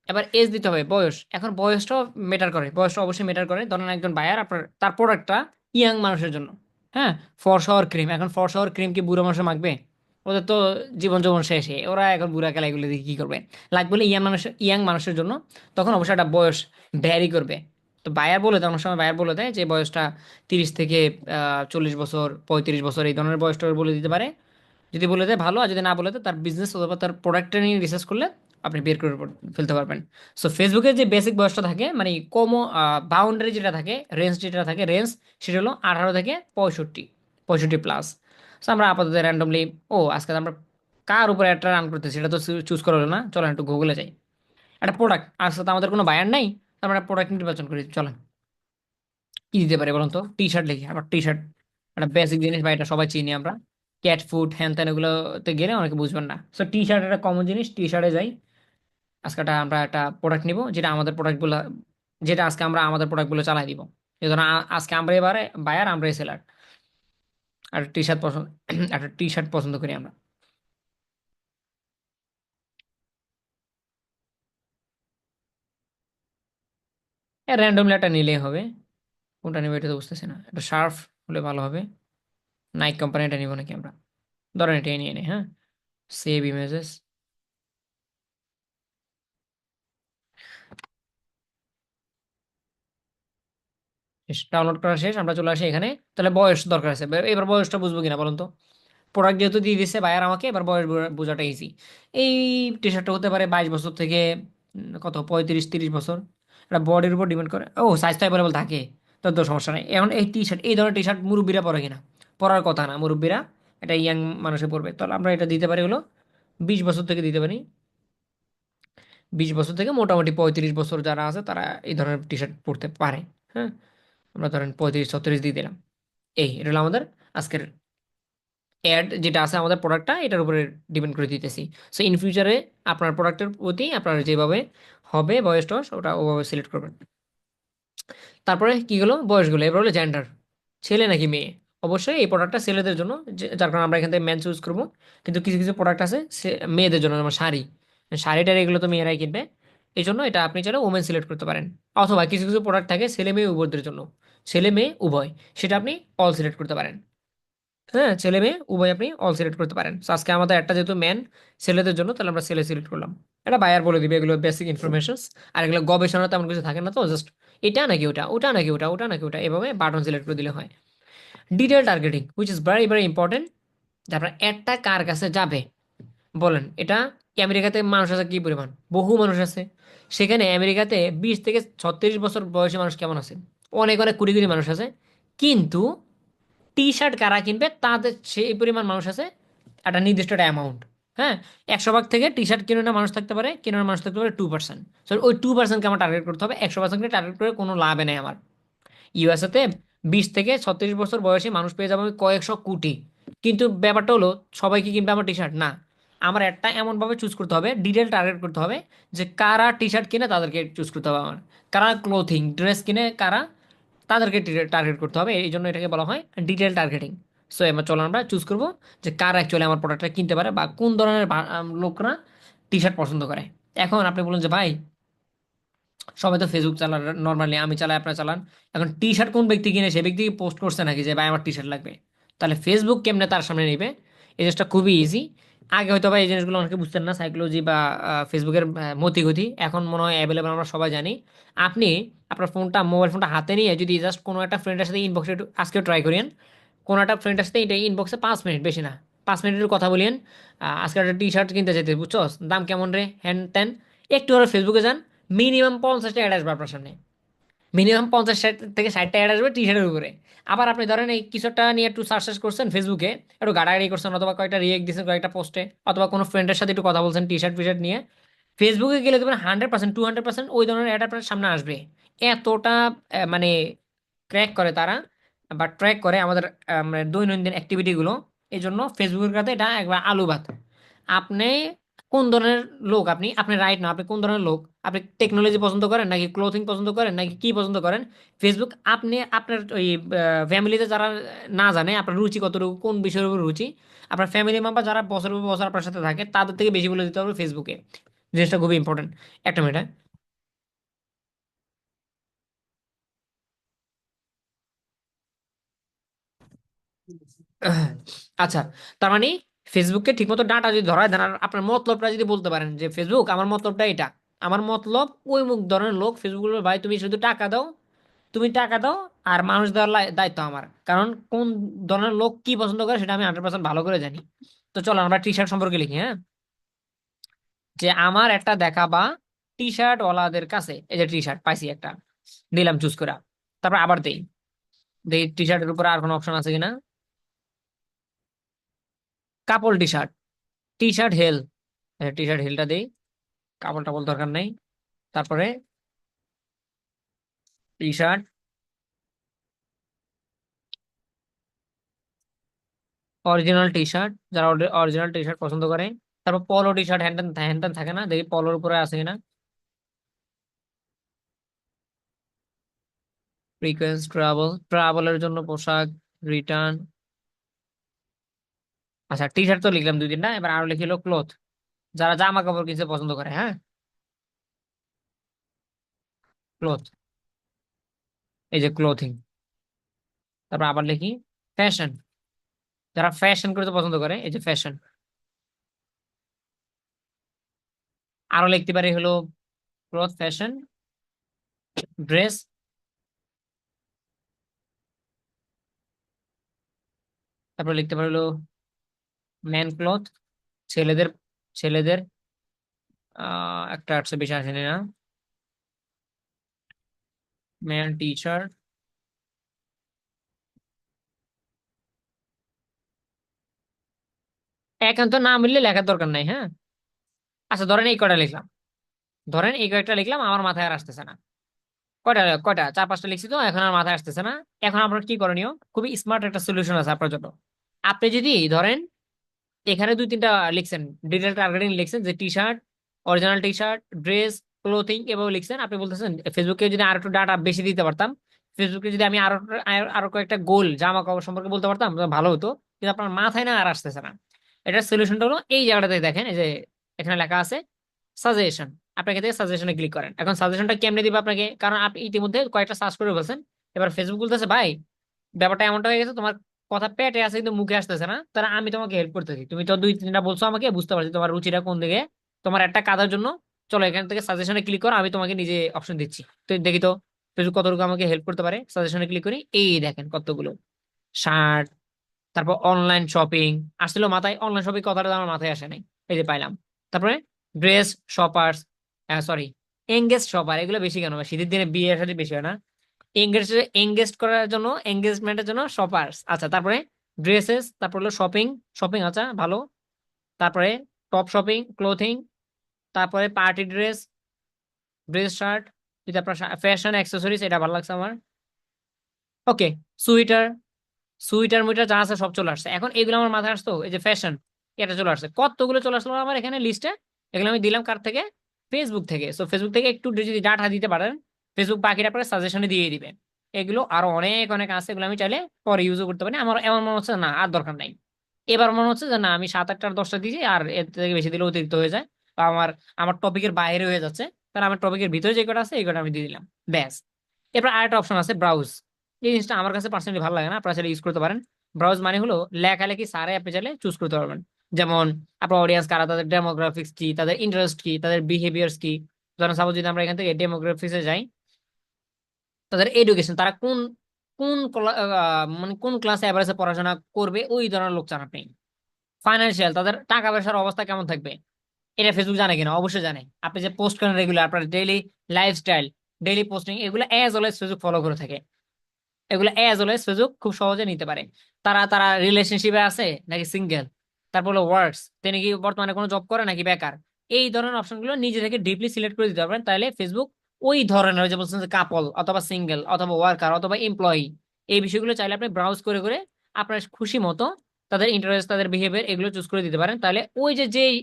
এবার এজ দিতে হবে, বয়স, এখন বয়সটাও মেটার করে, বয়সটা অবশ্যই মেটার করে। ধরেন একজন বায়ার আপনার তার প্রোডাক্টটা ইয়াং মানুষের জন্য, হ্যাঁ, ফর্সা হওয়ার ক্রিম, এখন ফর্সা হওয়ার ক্রিম কি বুড়ো মানুষে মাখবে? ওদের তো জীবন যৌবন শেষে, ওরা এখন বুড়া কালে এগুলো দিয়ে কি করবে? লাগবে বলে ইয়াং মানুষের জন্য, তখন অবশ্যই একটা বয়স ভ্যারি করবে। তো বায়ার বলে দেয়, অনেক সময় বায়ার বলে দেয় যে বয়সটা 30 থেকে 40 বছর, 35 বছর, এই ধরনের বয়সটা বলে দিতে পারে। যদি বলে দেয় ভালো, আর যদি না বলে দেয় তার বিজনেস অথবা তার প্রোডাক্টটা নিয়ে রিসার্চ করলে আপনি বের করে ফেলতে পারবেন। সো ফেসবুকের যে বেসিক বয়সটা থাকে, মানে কম বাউন্ডারি যেটা থাকে, রেঞ্জ যেটা থাকে, রেঞ্জ সেটা হলো 18 থেকে 65, 65+। সো আমরা আপাতত র্যান্ডমলি, ও আজকে আমরা কার উপরে একটা রান করতেছি সেটা তো চুজ করা হলো না, চলেন একটু গুগলে যাই। একটা প্রোডাক্ট, আর সাথে আমাদের কোনো বায়ার নাই, আমরা প্রোডাক্ট নির্বাচন করি, চলেন কি দিতে পারি বলুন তো? টি শার্ট লিখি, আবার টি শার্ট একটা বেসিক জিনিস, বা এটা সবাই চিনি আমরা, ক্যাট ফুড হ্যান ত্যান এগুলোতে গেলে অনেকে বুঝবেন না। সো টি শার্ট একটা কমন জিনিস, টি শার্টে যাই। আজকে আমরা একটা প্রোডাক্ট নিব যেটা আমাদের প্রোডাক্টগুলো, যেটা আজকে আমরা আমাদের প্রোডাক্টগুলো চালাই দিব। এই ধরুন আজকে আমরা এবারে বায়ার, আমরা সেলার, আর টি শার্ট পছন্দ একটা টি শার্ট পছন্দ করি আমরা। র্যান্ডমলি একটা নিলেই হবে, কোনটা নিব এটা তো বুঝতেছি না, একটা শার্প হলে ভালো হবে। নাইক কোম্পানিটা নিব নাকি আমরা? ধরেন এটাই নিয়ে নিই, হ্যাঁ। সেভ ইমেজেস, ডাউনলোড করা শেষ, আমরা চলে আসি এখানে। তাহলে বয়স দরকার আছে, এবার বয়সটা বুঝবো কিনা বলুন তো? প্রোডাক্ট যেহেতু দিয়ে দিচ্ছে বায়ার আমাকে, এবার বয়স বোঝাটা ইজি। এই টি শার্টটা হতে পারে 22 বছর থেকে কত 35-30 বছর, এটা বডির উপর ডিপেন্ড করে। ও সাইজ তো অ্যাভেলেবল থাকে, তোর তো সমস্যা নেই। এখন এই টি শার্ট, এই ধরনের টি শার্ট মুরব্বীরা পরে কিনা? পরার কথা না, মুরব্বীরা, এটা ইয়াং মানুষে পড়বে, তাহলে আমরা এটা দিতে পারি হলো 20 বছর থেকে দিতে পারি। 20 বছর থেকে মোটামুটি 35 বছর যারা আছে তারা এই ধরনের টি শার্ট পরতে পারে, হ্যাঁ। আমরা ধরেন 35-36 দিয়ে দিলাম। এই এটা হলো আমাদের আজকের অ্যাড, যেটা আছে আমাদের প্রোডাক্টটা এটার উপরে ডিপেন্ড করে দিতেছি। সো ইন ফিউচারে আপনার প্রোডাক্টের প্রতি আপনার যেভাবে হবে বয়স টয়স ওটা ওভাবে সিলেক্ট করবেন। তারপরে কি হলো বয়সগুলো, এবার হলো জেন্ডার, ছেলে নাকি মেয়ে। অবশ্যই এই প্রোডাক্টটা ছেলেদের জন্য, যার কারণে আমরা এখান থেকে ম্যান চুজ করবো। কিন্তু কিছু কিছু প্রোডাক্ট আছে মেয়েদের জন্য, যেমন শাড়ি, শাড়িটার এগুলো তো মেয়েরাই কিনবে, এই জন্য এটা আপনি চাইলে ওমেন সিলেক্ট করতে পারেন। অথবা কিছু কিছু প্রোডাক্ট থাকে ছেলে মেয়ে উভয়দের জন্য, ছেলে মেয়ে উভয়, সেটা আপনি অল সিলেক্ট করতে পারেন। হ্যাঁ, ছেলে মেয়ে উভয় আপনি অল সিলেক্ট করতে পারেন। So, আজকে আমাদের একটা যেহেতু ম্যান ছেলেদের জন্য, তাহলে আমরা ছেলে সিলেক্ট করলাম। এটা বায়ার বলে দিবে, এগুলো বেসিক ইনফরমেশন। আর এগুলো গবেষণা তেমন কিছু থাকে না, তো জাস্ট এটা নাকি ওটা, ওটা নাকি ওটা, ওটা নাকি ওটা, এভাবে বাটন সিলেক্ট করে দিলে হয়। Detail targeting which is very very important, যে আপনার অ্যাডটা কার কাছে যাবে। বলেন এটা, আমেরিকাতে মানুষ আছে কি পরিমাণ, বহু মানুষ আছে। সেখানে আমেরিকাতে 20 থেকে 36 বছর বয়সী মানুষ কেমন আছে? অনেক অনেক কোটি কোটি মানুষ আছে। কিন্তু টি শার্ট কারা কিনবে তাদের সেই পরিমাণ মানুষ আছে, একটা নির্দিষ্ট একটা অ্যামাউন্ট। হ্যাঁ, 100 ভাগ থেকে টি শার্ট কিনে না মানুষ থাকতে পারে, কিনে না মানুষ থাকতে পারে 2%। সো ওই 2%কে আমার টার্গেট করতে হবে, 100%কে টার্গেট করে কোনো লাভে নেই আমার। ইউএসএতে 20 থেকে 36 বছর বয়সী মানুষ পেয়ে যাবে আমি কয়েকশো কোটি। কিন্তু ব্যাপারটা হলো সবাই কি কিনবে আমার টি শার্ট? না। আমার অ্যাডটা এমনভাবে চুজ করতে হবে, ডিটেল টার্গেট করতে হবে, যে কারা টি শার্ট কিনে তাদেরকে চুজ করতে হবে আমার, কারা ক্লোথিং ড্রেস কিনে কারা, তাদেরকে টার্গেট করতে হবে। এই জন্য এটাকে বলা হয় ডিটেল টার্গেটিং। সো এবার চলো আমরা চুজ করবো যে কারা অ্যাকচুয়ালি আমার প্রোডাক্টটা কিনতে পারে বা কোন ধরনের লোকরা টি শার্ট পছন্দ করে। এখন আপনি বলুন যে ভাই সবাই তো ফেসবুক চালান, নর্মালি আমি চালাই, আপনারা চালান, এখন টি শার্ট কোন ব্যক্তি কিনে সে ব্যক্তি পোস্ট করছে নাকি যে ভাই আমার টি শার্ট লাগবে, তাহলে ফেসবুক কেমনে তার সামনে নেবে? এই জিনিসটা খুবই ইজি। আগে হয়তো বা এই জিনিসগুলো অনেকে বুঝতেন না, সাইকোলজি বা ফেসবুকের মতিগতি এখন মনে হয় অ্যাভেলেবল, আমরা সবাই জানি। আপনি আপনার ফোনটা, মোবাইল ফোনটা হাতে নিয়ে যদি জাস্ট কোনো একটা ফ্রেন্ডের সাথে ইনবক্সে একটু আজকে ট্রাই করেন, কোনো একটা ফ্রেন্ডের সাথে এটা ইনবক্সে 5 মিনিট, বেশি না, 5 মিনিটের কথা বলিয়েন, আজকে একটা টি শার্ট কিনতে চাইতে, বুঝছো, দাম কেমন রে, হ্যান ত্যান, একটু ওরা ফেসবুকে যান, মিনিমাম 50টা অ্যাড আসবে আপনার সামনে, মিনিমাম 50 থেকে 60টা অ্যাড আসবে টি শার্টের উপরে। আবার আপনি ধরেন এই কিছু একটা নিয়ে একটু সার্চ করছেন ফেসবুকে, একটু গাড়াগাড়ি করছেন, অথবা কয়েকটা রিয়েক্ট দিয়েছেন কয়েকটা পোস্টে, অথবা কোনো ফ্রেন্ডের সাথে একটু কথা বলছেন টি শার্ট ফি শার্ট নিয়ে, ফেসবুকে গেলে দেখবেন 100%, 200% ওই ধরনের অ্যাড আপনার সামনে আসবে। এতটা মানে ক্র্যাক করে তারা, বা ট্র্যাক করে আমাদের মানে দৈনন্দিন অ্যাক্টিভিটিগুলো। এই জন্য ফেসবুকের কাছে এটা একবার আলু ভাত। আপনি কোন ধরনের লোক, আপনি আপনি রাইট না, আপনি কোন ধরনের লোক, আপনি টেকনোলজি পছন্দ করেন নাকি ক্লোথিং পছন্দ করেন নাকি কি পছন্দ করেন, ফেসবুক আপনি আপনার ওই ফ্যামিলিতে যারা না জানে আপনার রুচি কতটুকু, কোন বিষয়ের উপর রুচি, আপনার ফ্যামিলি মেম্বার যারা বছরের পর বছর আপনার সাথে থাকে তাদের থেকে বেশি বলে দিতে হবে ফেসবুকে। জিনিসটা খুবই ইম্পর্টেন্ট। একটা মিনিট, হ্যাঁ? আচ্ছা, তার মানে ফেসবুককে ঠিকমতো ডাটা যদি ধরায় দেন আর আপনার মতলবটা যদি বলতে পারেন যে ফেসবুক আমার মতলবটা এটা, আমার মতলব ওই মুখ ধরনের লোক, ফেসবুক বলবে ভাই তুমি শুধু টাকা দাও, তুমি টাকা দাও, আর মানুষ দেওয়ার দায়িত্ব আমার, কারণ কোন ধরনের লোক কি পছন্দ করে সেটা আমি 100% ভালো করে জানি। তো চলো আমরা টি শার্ট সম্পর্কে লিখি, হ্যাঁ, যে আমার একটা দেখা বা টি শার্ট ওয়ালাদের কাছে, এই যে টি শার্ট পাইছি একটা, দিলাম চুজ করে, তারপর আবার দেই, দেখি টি শার্টের উপরে আর কোনো অপশন আছে কিনা। কাপল টি শার্ট, টি শার্ট হেল, টি শার্ট হিলটা দেই, কাপড় টাপড় দরকার নেই। তারপরে T shirt, original T shirt, যারা অরিজিনাল টি শার্ট পছন্দ করে। তারপর পলো টি শার্ট, হ্যান্ড হ্যান্ড থাকে না, দেখি পলোর উপরে আছে কিনা। ফ্রিকোয়েন্স ট্রাভেল, ট্রাভেলের জন্য পোশাক, রিটার্ন। আচ্ছা টি শার্ট তো লিখলাম 2-3টা, এবার আরো লিখিল ক্লোথ, যারা জামা কাপড় কিনতে পছন্দ করে, হ্যাঁ, ক্লোথ, এই যে ক্লোথিং। তারপর আবার লিখি ফ্যাশন, যারা ফ্যাশন করতে পছন্দ করে, এই যে ফ্যাশন। আরো লিখতে পারি হলো ক্লথ, ফ্যাশন, ড্রেস। তারপর লিখতে পারি হলো ম্যান ক্লথ, ছেলেদের, ছেলেদের একটা আর্টসে বেশি আসেনি না, ম্যান টি শার্ট। একান্ত না মিললে লেখার দরকার নাই, হ্যাঁ। আচ্ছা ধরেন এই কয়টা লিখলাম, ধরেন এই কয়েকটা লিখলাম, আমার মাথায় আর আসতেছে না, কয়টা কয়টা 4-5টা লিখছি তো, এখন আর মাথায় আসতেছে না। এখন আপনার কি করণীয়, খুবই স্মার্ট একটা সলিউশন আছে আপনার জন্য। আপনি যদি ধরেন এখানে 2-3টা লিখছেন, ডিটেল টার্গেটিং লিখছেন, যে T shirt, original T shirt, dress, clothing এভাবে লিখছেন, আপনি বলতেছেন ফেসবুকে যদি আরো একটু ডাটা বেশি দিতে পারতাম, ফেসবুকে যদি আমি আরো আরো কয়েকটা গোল জামা কাপড় সম্পর্কে বলতে পারতাম তাহলে ভালো হতো, কিন্তু আপনার মাথায় না আর আসতেছে না। এটার সলিউশনটা হলো এই জায়গাটাতে দেখেন, এই যে এখানে লেখা আছে সাজেশন, আপনাকে থেকে সাজেশনে ক্লিক করেন। এখন সাজেশনটা কেমনে দিবে আপনাকে, কারণ আপনি ইতিমধ্যে কয়েকটা সার্চ করে বলছেন, এবার ফেসবুক বলতেছে ভাই ব্যাপারটা এমনটা হয়ে গেছে, তোমার কথা পেটে আছে কিন্তু মুখে আসতেছে না, তাহলে আমি তোমাকে হেল্প করতেছি, তুমি তো 2-3টা বলছো আমাকে, বুঝতে পারছি তোমার রুচিটা কোন দিকে, তোমার একটা কাজের জন্য চলো এখান থেকে সাজেশনে ক্লিক করো, আমি তোমাকে নিজে অপশন দিচ্ছি। তো দেখি তো ফেসবুক কতটুকু আমাকে হেল্প করতে পারে। সাজেশনে ক্লিক করি, এই দেখেন কতগুলো শার্ট। তারপর অনলাইন শপিং, আসলে মাথায় অনলাইন শপিং কথাটা তো আমার মাথায় আসে নাই, এই যে পাইলাম। তারপরে dress, shoppers, sorry, engage shopper, এগুলো বেশি কেন, শীতের দিনে বিয়ের সাথে বেশি হয় না, এঙ্গেজ, এঙ্গেজ করার জন্য, এঙ্গেজমেন্টের জন্য শপার্স। আচ্ছা তারপরে ড্রেসেস, তারপর হলো শপিং, শপিং আচ্ছা ভালো। তারপরে টপ শপিং, ক্লোথিং, তারপরে পার্টি ড্রেস, ড্রেস শার্ট, যদি আপনার ফ্যাশন অ্যাক্সেসরিজ, এটা ভালো লাগছে আমার। ওকে, সুইটার, সুইটার মুইটার যা আছে সব চলে আসছে। এখন এগুলো আমার মাথায় আসতো, এই যে ফ্যাশন, এটা চলে আসছে, কতগুলো চলে আসলো আমার এখানে লিস্টে। এগুলো আমি দিলাম কার থেকে? ফেসবুক থেকে। সো ফেসবুক থেকে একটু যদি ডাটা দিতে পারেন, ফেসবুক বাকিটা আপনার সাজেশনে দিয়ে দিবে। এগুলো আরো অনেক অনেক আছে, এগুলো আমি চাইলে পরে ইউজও করতে পারি। আমার এমন মনে হচ্ছে না আর দরকার নাই, এবার মনে হচ্ছে যে না আমি 7, 8, 10টা দিয়েছি, আর এর থেকে বেশি দিলে অতিরিক্ত হয়ে যায় বা আমার আমার টপিকের বাইরে হয়ে যাচ্ছে। তাহলে আমার টপিকের ভিতরে যে কটা আছে এই কটা আমি দিয়ে দিলাম, ব্যাস। এরপর আরেকটা অপশন আছে ব্রাউজ। এই জিনিসটা আমার কাছে পার্সোনালি ভালো লাগে না, আপনারা চাইলে ইউজ করতে পারেন। ব্রাউজ মানে হলো লেখালেখি সারে আপনি চাইলে চুজ করতে পারবেন। যেমন আপনার অডিয়েন্স কারা, তাদের ডেমোগ্রাফিক্স কি, তাদের ইন্টারেস্ট কি, তাদের বিহেভিয়ার্স কি। ধরেন সাপোজ যদি আমরা এখান থেকে ডেমোগ্রাফিক্সে যাই, তাদের এডুকেশন, তারা কোন কোন মানে কোন ক্লাসে এভারেজে পড়াশোনা করবে, ওই ধরনের লোক চান আপনি। ফাইন্যান্সিয়াল, তাদের টাকা পয়সার অবস্থা কেমন থাকবে, এটা ফেসবুক জানে কিনা, অবশ্যই জানে। আপনি যে পোস্ট করেন রেগুলার, আপনার ডেইলি লাইফস্টাইল, ডেইলি পোস্টিং, এগুলো অ্যাজ অলওয়েজ ফেসবুক ফলো করে থাকে। এগুলো অ্যাজ অলওয়েজ ফেসবুক খুব সহজে নিতে পারে। তারা তারা রিলেশনশিপে আছে নাকি সিঙ্গেল, তারপর হলো ওয়ার্কস, তিনি কি বর্তমানে কোনো জব করে নাকি বেকার, এই ধরনের অপশনগুলো নিজে থেকে ডিপলি সিলেক্ট করে দিতে পারবেন। তাহলে ফেসবুক ওই ধরনের, ওই যে বলছেন যে কাপল অথবা সিঙ্গেল অথবা ওয়ার্কার অথবা এমপ্লয়ি, এই বিষয়গুলো চাইলে আপনি ব্রাউজ করে করে আপনার খুশি মতো তাদের ইন্টারেস্ট, তাদের বিহেভিয়ার, এগুলো চুজ করে দিতে পারেন। তাহলে ওই যে যেই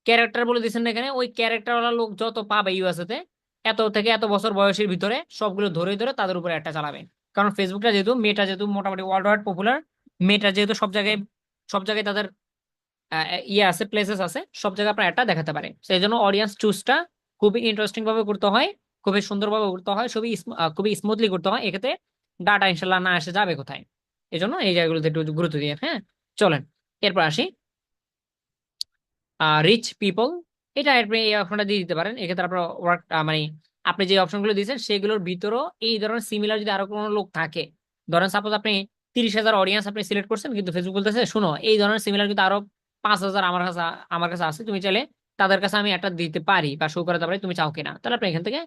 ক্যারেক্টার বলে দিচ্ছেন না এখানে, ওই ক্যারেক্টার ওয়ালা লোক যত পাবে ইউএসএ তে, এত থেকে এত বছর বয়সের ভিতরে সবগুলো ধরে ধরে তাদের উপরে একটা চালাবে। কারণ ফেসবুকটা যেহেতু, মেটা যেহেতু মোটামুটি ওয়ার্ল্ড ওয়াইড পপুলার, মেটা যেহেতু সব জায়গায় তাদের ইয়ে আছে, প্লেসেস আছে, সব জায়গায় আপনার একটা দেখাতে পারে। সেই জন্য অডিয়েন্স চুজটা খুবই ইন্টারেস্টিং ভাবে করতে হয়, খুবই সুন্দরভাবে করতে হয়, খুবই স্মুথলি করতে হয়। এক্ষেত্রে ডাটা ইনশাল্লাহ না এসে যাবে কোথায়। এই জন্য এই জায়গাগুলোতে একটু গুরুত্ব দিয়ে, হ্যাঁ। চলেন এরপর আসি রিচ পিপল। এটা আপনি এই অপশনটা দিয়ে দিতে পারেন। এক্ষেত্রে আপনার ওয়ার্ক মানে আপনি যে অপশনগুলো দিয়েছেন সেগুলোর ভিতরেও এই ধরনের সিমিলার যদি আরো কোনো লোক থাকে, ধরেন সাপোজ আপনি 30,000 অডিয়েন্স আপনি সিলেক্ট করছেন, কিন্তু ফেসবুক বলতেছে শুনো এই ধরনের সিমিলার কিন্তু আরো 5,000 আমার কাছে আছে, তুমি চাইলে তাদের কাছে আমি একটা দিতে পারি বা শো করাতে পারি, তুমি চাও কিনা, তাহলে আপনি এখান থেকে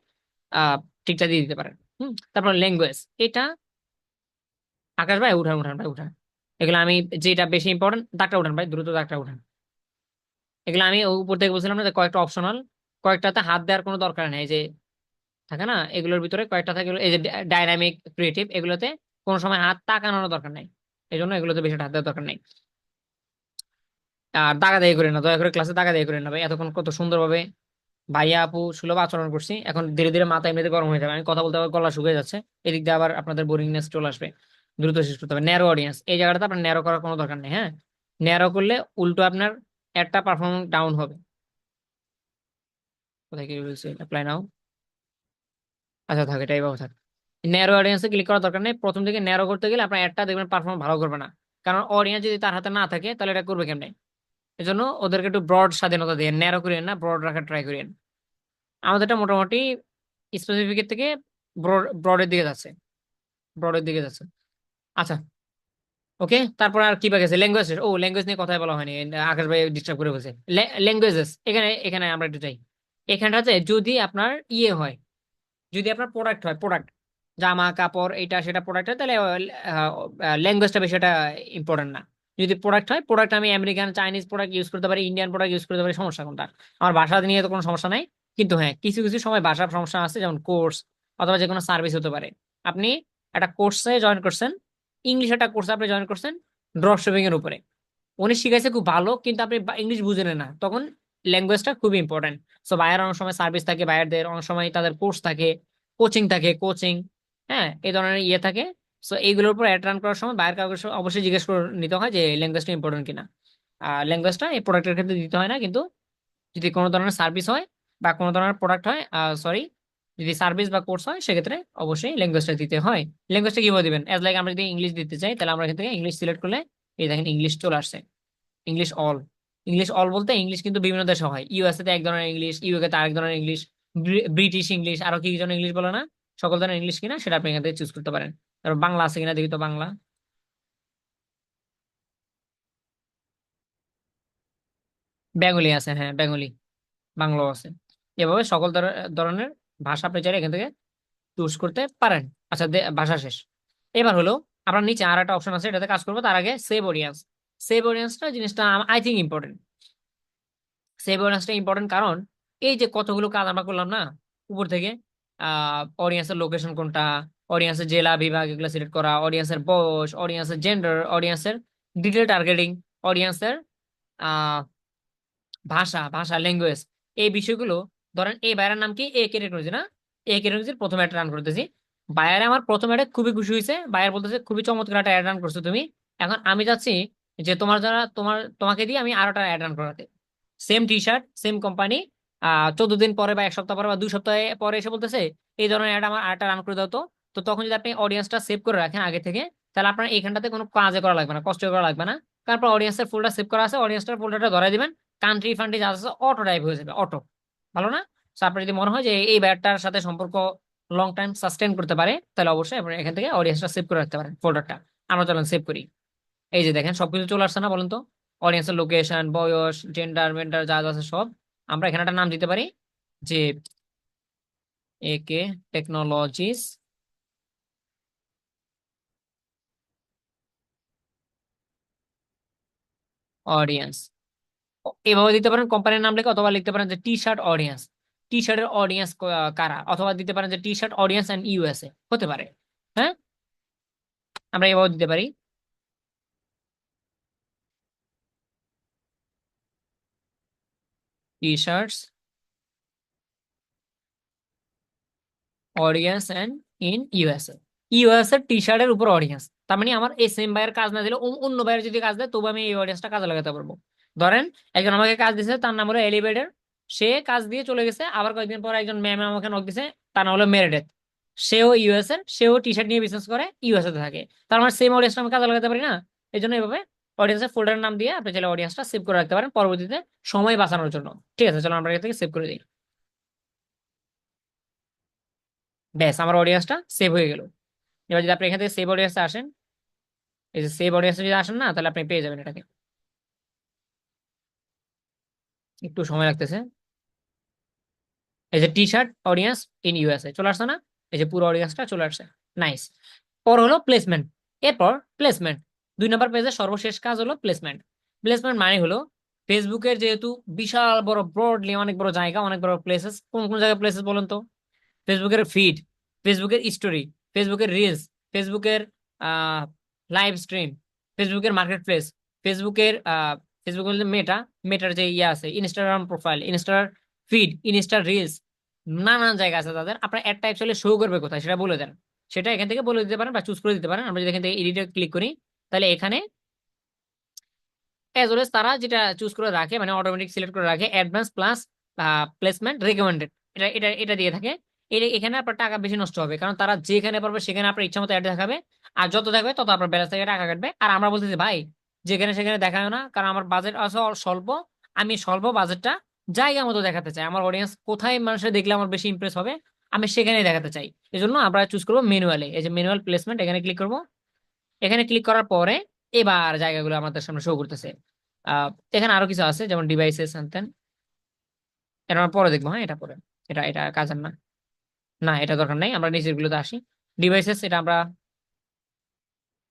আহ ঠিকটা দিয়ে দিতে পারেন। তারপর ল্যাঙ্গুয়েজ, এটা আকাশ ভাই উঠান উঠান ভাই উঠান, এগুলো আমি যেটা বেশি ইম্পর্টেন্ট দাগটা উঠান ভাই, দ্রুত দাগটা উঠান। এগুলো আমি উপর থেকে বলছিলাম না যে কয়েকটা অপশনাল, কয়েকটাতে হাত দেওয়ার কোনো দরকার নেই। যে থাকে না এগুলোর ভিতরে কয়েকটা থাকে, এই যে ডাইনামিক ক্রিয়েটিভ, এগুলোতে কোনো সময় হাত তাকানোর দরকার নেই, এই জন্য এগুলোতে বেশি হাত দেওয়ার দরকার নেই। আর দাগাদাগি করেন না, দয়া করে ক্লাসে দাগাদাগি করেন না ভাই। এতক্ষণ কত সুন্দরভাবে ভাইয়া আপু সুলভ আচরণ করছি, এখন ধীরে ধীরে মাথা এমনিতে গরম হয়ে যাবে, আমি কথা বলতে আবার গলা শুকিয়ে যাচ্ছে, এদিক দিয়ে আবার আপনাদের বোরিংনেস চলে আসবে। দ্রুত শেষ করতে হবে। ন্যারো অডিয়েন্স, এই জায়গাটাতে আপনার ন্যারো করার কোনো দরকার নেই, হ্যাঁ। ন্যারো করলে উল্টো আপনার একটা পারফরমেন্স ডাউন হবে। কোথায় কি বলছে, অ্যাপ্লাই নাও। আচ্ছা থাক, এটাই ভালো থাক। ন্যারো অডিয়েন্সে ক্লিক করার দরকার নেই, প্রথম থেকে ন্যারো করতে গেলে আপনার একটা দেখবেন পারফর্ম ভালো করবে না। কারণ অডিয়েন্স যদি তার হাতে না থাকে তাহলে এটা করবে কেমনে। এই জন্য ওদেরকে একটু ব্রড স্বাধীনতা দিয়ে, ন্যারো করিয়েন না, ব্রড রাখার ট্রাই করিয়েন। আমাদেরটা মোটামুটি স্পেসিফিকের থেকে ব্রডের দিকে যাচ্ছে, ব্রডের দিকে যাচ্ছে। আচ্ছা, ওকে। তারপর আর কি বাকি আছে? ল্যাঙ্গুয়েজ, ও ল্যাঙ্গুয়েজ নিয়ে কথাই বলা হয়নি, আকাশ ভাই ডিস্টার্ব করে বলছে। ল্যাঙ্গুয়েজেস, এখানে এখানে আমরা একটু চাই। এখানটাতে যদি আপনার ইয়ে হয়, যদি আপনার প্রোডাক্ট হয়, প্রোডাক্ট জামা কাপড় এটা সেটা প্রোডাক্ট হয়, তাহলে ল্যাঙ্গুয়েজটা বেশি একটা ইম্পর্টেন্ট না। যদি প্রোডাক্ট হয়, প্রোডাক্ট আমি আমেরিকান চাইনিজ প্রোডাক্ট ইউজ করতে পারি, ইন্ডিয়ান প্রোডাক্ট ইউজ করতে পারি, সমস্যা কোনটা? আমার ভাষা নিয়ে তো কোনো সমস্যা নাই। কিন্তু হ্যাঁ, কিছু কিছু সময় ভাষার সমস্যা আছে, যেমন কোর্স অথবা যে কোনো সার্ভিস হতে পারে। আপনি একটা কোর্সে জয়েন করছেন, ইংলিশ একটা কোর্সে আপনি জয়েন করছেন ড্রপ শিপিং এর উপরে, উনি শিখাইছে খুব ভালো, কিন্তু আপনি ইংলিশ বুঝেন না, তখন ল্যাঙ্গুয়েজটা খুবই ইম্পর্টেন্ট। সো বায়ার অনেক সময় সার্ভিস থাকে, বায়ারদের অনেক সময় তাদের কোর্স থাকে, কোচিং থাকে, কোচিং, হ্যাঁ, এই ধরনের ইয়ে থাকে। সো এইগুলোর উপর অ্যাড রান করার সময় বায়ার কাউকে অবশ্যই জিজ্ঞেস করে নিতে হয় যে ল্যাঙ্গুয়েজটা ইম্পর্টেন্ট কিনা। ল্যাঙ্গুয়েজটা এই প্রোডাক্টের ক্ষেত্রে দিতে হয় না, কিন্তু যদি কোনো ধরনের সার্ভিস হয় বা কোনো ধরনের প্রোডাক্ট হয়, সরি, যদি সার্ভিস বা কোর্স হয় সেক্ষেত্রে অবশ্যই ল্যাঙ্গুয়েজটা দিতে হয়। ল্যাঙ্গুয়েজটা কিভাবে দিবেন? অ্যাজ লাইক আমরা যদি ইংলিশ দিতে চাই, তাহলে আমরা এখান থেকে ইংলিশ সিলেক্ট করলে এই দেখেন ইংলিশ চলে আসছে। ইংলিশ অল, ইংলিশ অল বলতে ইংলিশ কিন্তু বিভিন্ন দেশে হয়, ইউএসএ তে এক ধরনের ইংলিশ, ইউকে তে আরেক ধরনের ইংলিশ, ব্রিটিশ ইংলিশ, আরো কি কি ধরনের ইংলিশ বলে না, সকল ধরনের ইংলিশ কিনা সেটা আপনি এখান থেকে চুজ করতে পারেন। তারপর বাংলা আছে কিনা দেখি তো, বাংলা, বেঙ্গলি আছে, হ্যাঁ বেঙ্গলি, বাংলাও আছে। এভাবে সকল ধরনের ভাষা আপনি চাইলে এখান থেকে চুজ করতে পারেন। আচ্ছা ভাষা শেষ। এবার হলো আপনার নিচে আর একটা অপশন আছে, এটাতে কাজ করবো, তার আগে সেভ অডিয়েন্স। সেভ অডিয়েন্সটা জিনিসটা আই থিঙ্ক ইম্পর্টেন্ট। সেভ অডিয়েন্সটা ইম্পর্টেন্ট কারণ এই যে কতগুলো কাজ আমরা করলাম না উপর থেকে, অডিয়েন্সের লোকেশন কোনটা, অডিয়েন্সের জেলা বিভাগ এগুলো সিলেক্ট করা, অডিয়েন্সের বয়স, অডিয়েন্সের জেন্ডার, অডিয়েন্সের ডিটেল টার্গেটিং, অডিয়েন্সের আহ ভাষা ভাষা ল্যাঙ্গুয়েজ, এই বিষয়গুলো, ধরেন এই বায়ারের নাম কি, এ কে টেকনোলজি না, এ কে টেকনোলজির প্রথম অ্যাড রান করতেছি। বায়ারে আমার প্রথম অ্যাডে খুবই খুশি হয়েছে, বায়ার বলতেছে খুবই চমৎকার একটা অ্যাড রান করছো তুমি। এখন আমি চাচ্ছি যে তোমাকে দিয়ে আমি আরোটা অ্যাড রান করাতে, same T shirt same company, 14 দিন পরে বা 1 সপ্তাহ পরে বা 2 সপ্তাহ পরে এসে বলতেছে এই ধরনের অ্যাড আমার আরেকটা রান করে দাও তো। তো তখন যদি আপনি অডিয়েন্সটা সেভ করে রাখেন আগে থেকে, তাহলে আপনার এইখানটাতে কোনো কাজে করা লাগবে না, কষ্ট করা লাগবে না। তারপর অডিয়েন্সের ফুলটা সেভ করা আছে, অডিয়েন্সটার ফুলটা ধরাই দিবেন, কান্ট্রি ফান্ট্রি যা আছে অটো টাইপ হয়ে যাবে, অটো। ভালো না? So আপনার যদি মনে হয় যে এই ব্যাটটার সাথে সম্পর্ক লং টাইম সাস্টেন করতে পারে, তাহলে অবশ্যই আপনি এখান থেকে অডিয়েন্সটা সেভ করে রাখতে পারেন ফোল্ডারটা। আমরা চলেন সেভ করি। এই যে দেখেন সবকিছু চলে আসছে না বলেন তো? অডিয়েন্সের লোকেশন, বয়স, জেন্ডার মেন্ডার যা যা আছে সব। আমরা এখানে একটা নাম দিতে পারি যে এ কে টেকনোলজিস অডিয়েন্স, এভাবে দিতে পারেন কোম্পানির নাম লিখে, অথবা লিখতে পারেন যে টি শার্ট অডিয়েন্স, টি শার্টের অডিয়েন্স কারা, অথবা দিতে পারেন যে T shirt audience and USA, হতে পারে। হ্যাঁ, আমরা এভাবে দিতে পারি। T shirts audience and in USA, USA টি শার্টের উপর অডিয়েন্স। তার মানে আমার এই সেম ভাইয়ের কাজ না দিলে অন্য ভাইয়ের যদি কাজ দেয় তবু আমি এই অডিয়েন্সটা কাজে লাগাতে পারবো। ধরেন একজন আমাকে কাজ দিয়েছে, তার নাম হলো এলিভেটর, সে কাজ দিয়ে চলে গেছে, আবার কয়েকদিন পর একজন ম্যাম আমাকে নক দিছে, তার নাম হলো মেরেডেথ, সেও ইউএস এর, সেও টি শার্ট নিয়ে বিজনেস করে, ইউএসএ থাকে। তার মানে সেম অডিয়েন্সটা আমি কাজে লাগাতে পারি না? এই জন্য এইভাবে অডিয়েন্সের ফোল্ডারের নাম দিয়ে আপনি চাইলে অডিয়েন্সটা সেভ করে রাখতে পারেন পরবর্তীতে সময় বাঁচানোর জন্য। ঠিক আছে, চলো আমরা এখান থেকে সেভ করে দিই। ব্যাস, আমার অডিয়েন্সটা সেভ হয়ে গেল। এবার যদি আপনি এখান থেকে সেভ অডিয়েন্সে আসেন, এই যে সেভ অডিয়েন্সে যদি আসেন না, তাহলে আপনি পেয়ে যাবেন এটাকে। একটু সময় লাগতেছে। এই যে T shirt audience in USA চলে আসছে না? এই যে পুরো অডিয়েন্সটা চলে আসছে। নাইস। পর হলো প্লেসমেন্ট। এরপর প্লেসমেন্ট, 2 নম্বর পেজে সর্বশেষ কাজ হলো প্লেসমেন্ট। প্লেসমেন্ট মানে হলো ফেসবুকের যেহেতু বিশাল বড় ব্রডলি অনেক বড় জায়গা, অনেক বড় প্লেসেস, কোন কোন জায়গায় প্লেসেস বলেন তো? ফেসবুকের ফিড, ফেসবুকের স্টোরি, ফেসবুকের রিলস, ফেসবুকের লাইভ স্ট্রিম, ফেসবুকের মার্কেট প্লেস, ফেসবুকের ফেসবুকের যে মেটা, মেটার যে ইয়ে আছে, ইনস্টাগ্রাম প্রোফাইল, ইনস্টার ফিড, ইনস্টার রিলস, নানান জায়গা আছে তাদের। আপনার অ্যাডটা অ্যাকচুয়ালি শো করবে কোথায় সেটা বলে দেন, সেটা এখান থেকে বলে দিতে পারেন বা চুজ করে দিতে পারেন। আমরা যদি এখান থেকে এডিটে ক্লিক করি, তাহলে এখানে অ্যাজ ওয়েল তারা যেটা চুজ করে রাখে, মানে অটোমেটিক সিলেক্ট করে রাখে অ্যাডভান্স প্লাস প্লেসমেন্ট রেকমেন্ডেড, এটা দিয়ে থাকে। এটা এখানে আপনার টাকা বেশি নষ্ট হবে, কারণ তারা যেখানে পারবে সেখানে আপনার ইচ্ছা মতো অ্যাড দেখাবে, আর যত দেখাবে তত আপনার ব্যালেন্স থেকে টাকা কাটবে। আর আমরা বলতেছি ভাই যেখানে সেখানে দেখায় না, কারণ আমার বাজেট আছে স্বল্প, আমি স্বল্প বাজেটটা জায়গা মতো দেখাতে চাই, আমার অডিয়েন্স কোথায় মানুষের দেখলে আমার বেশি ইমপ্রেস হবে আমি সেখানেই দেখাতে চাই। এই জন্য আমরা চুজ করবো ম্যানুয়ালি, এই যে ম্যানুয়াল প্লেসমেন্ট, এখানে ক্লিক করবো। এখানে ক্লিক করার পরে এবার জায়গাগুলো আমাদের সামনে শো করতেছে। আহ এখানে আরো কিছু আছে যেমন ডিভাইসেস আনতেন, এটা আমরা পরে দেখবো। হ্যাঁ, এটা পরে, এটা এটা কাজের না, না এটা দরকার নাই, আমরা নিচের গুলোতে আসি। ডিভাইসেস এটা আমরা,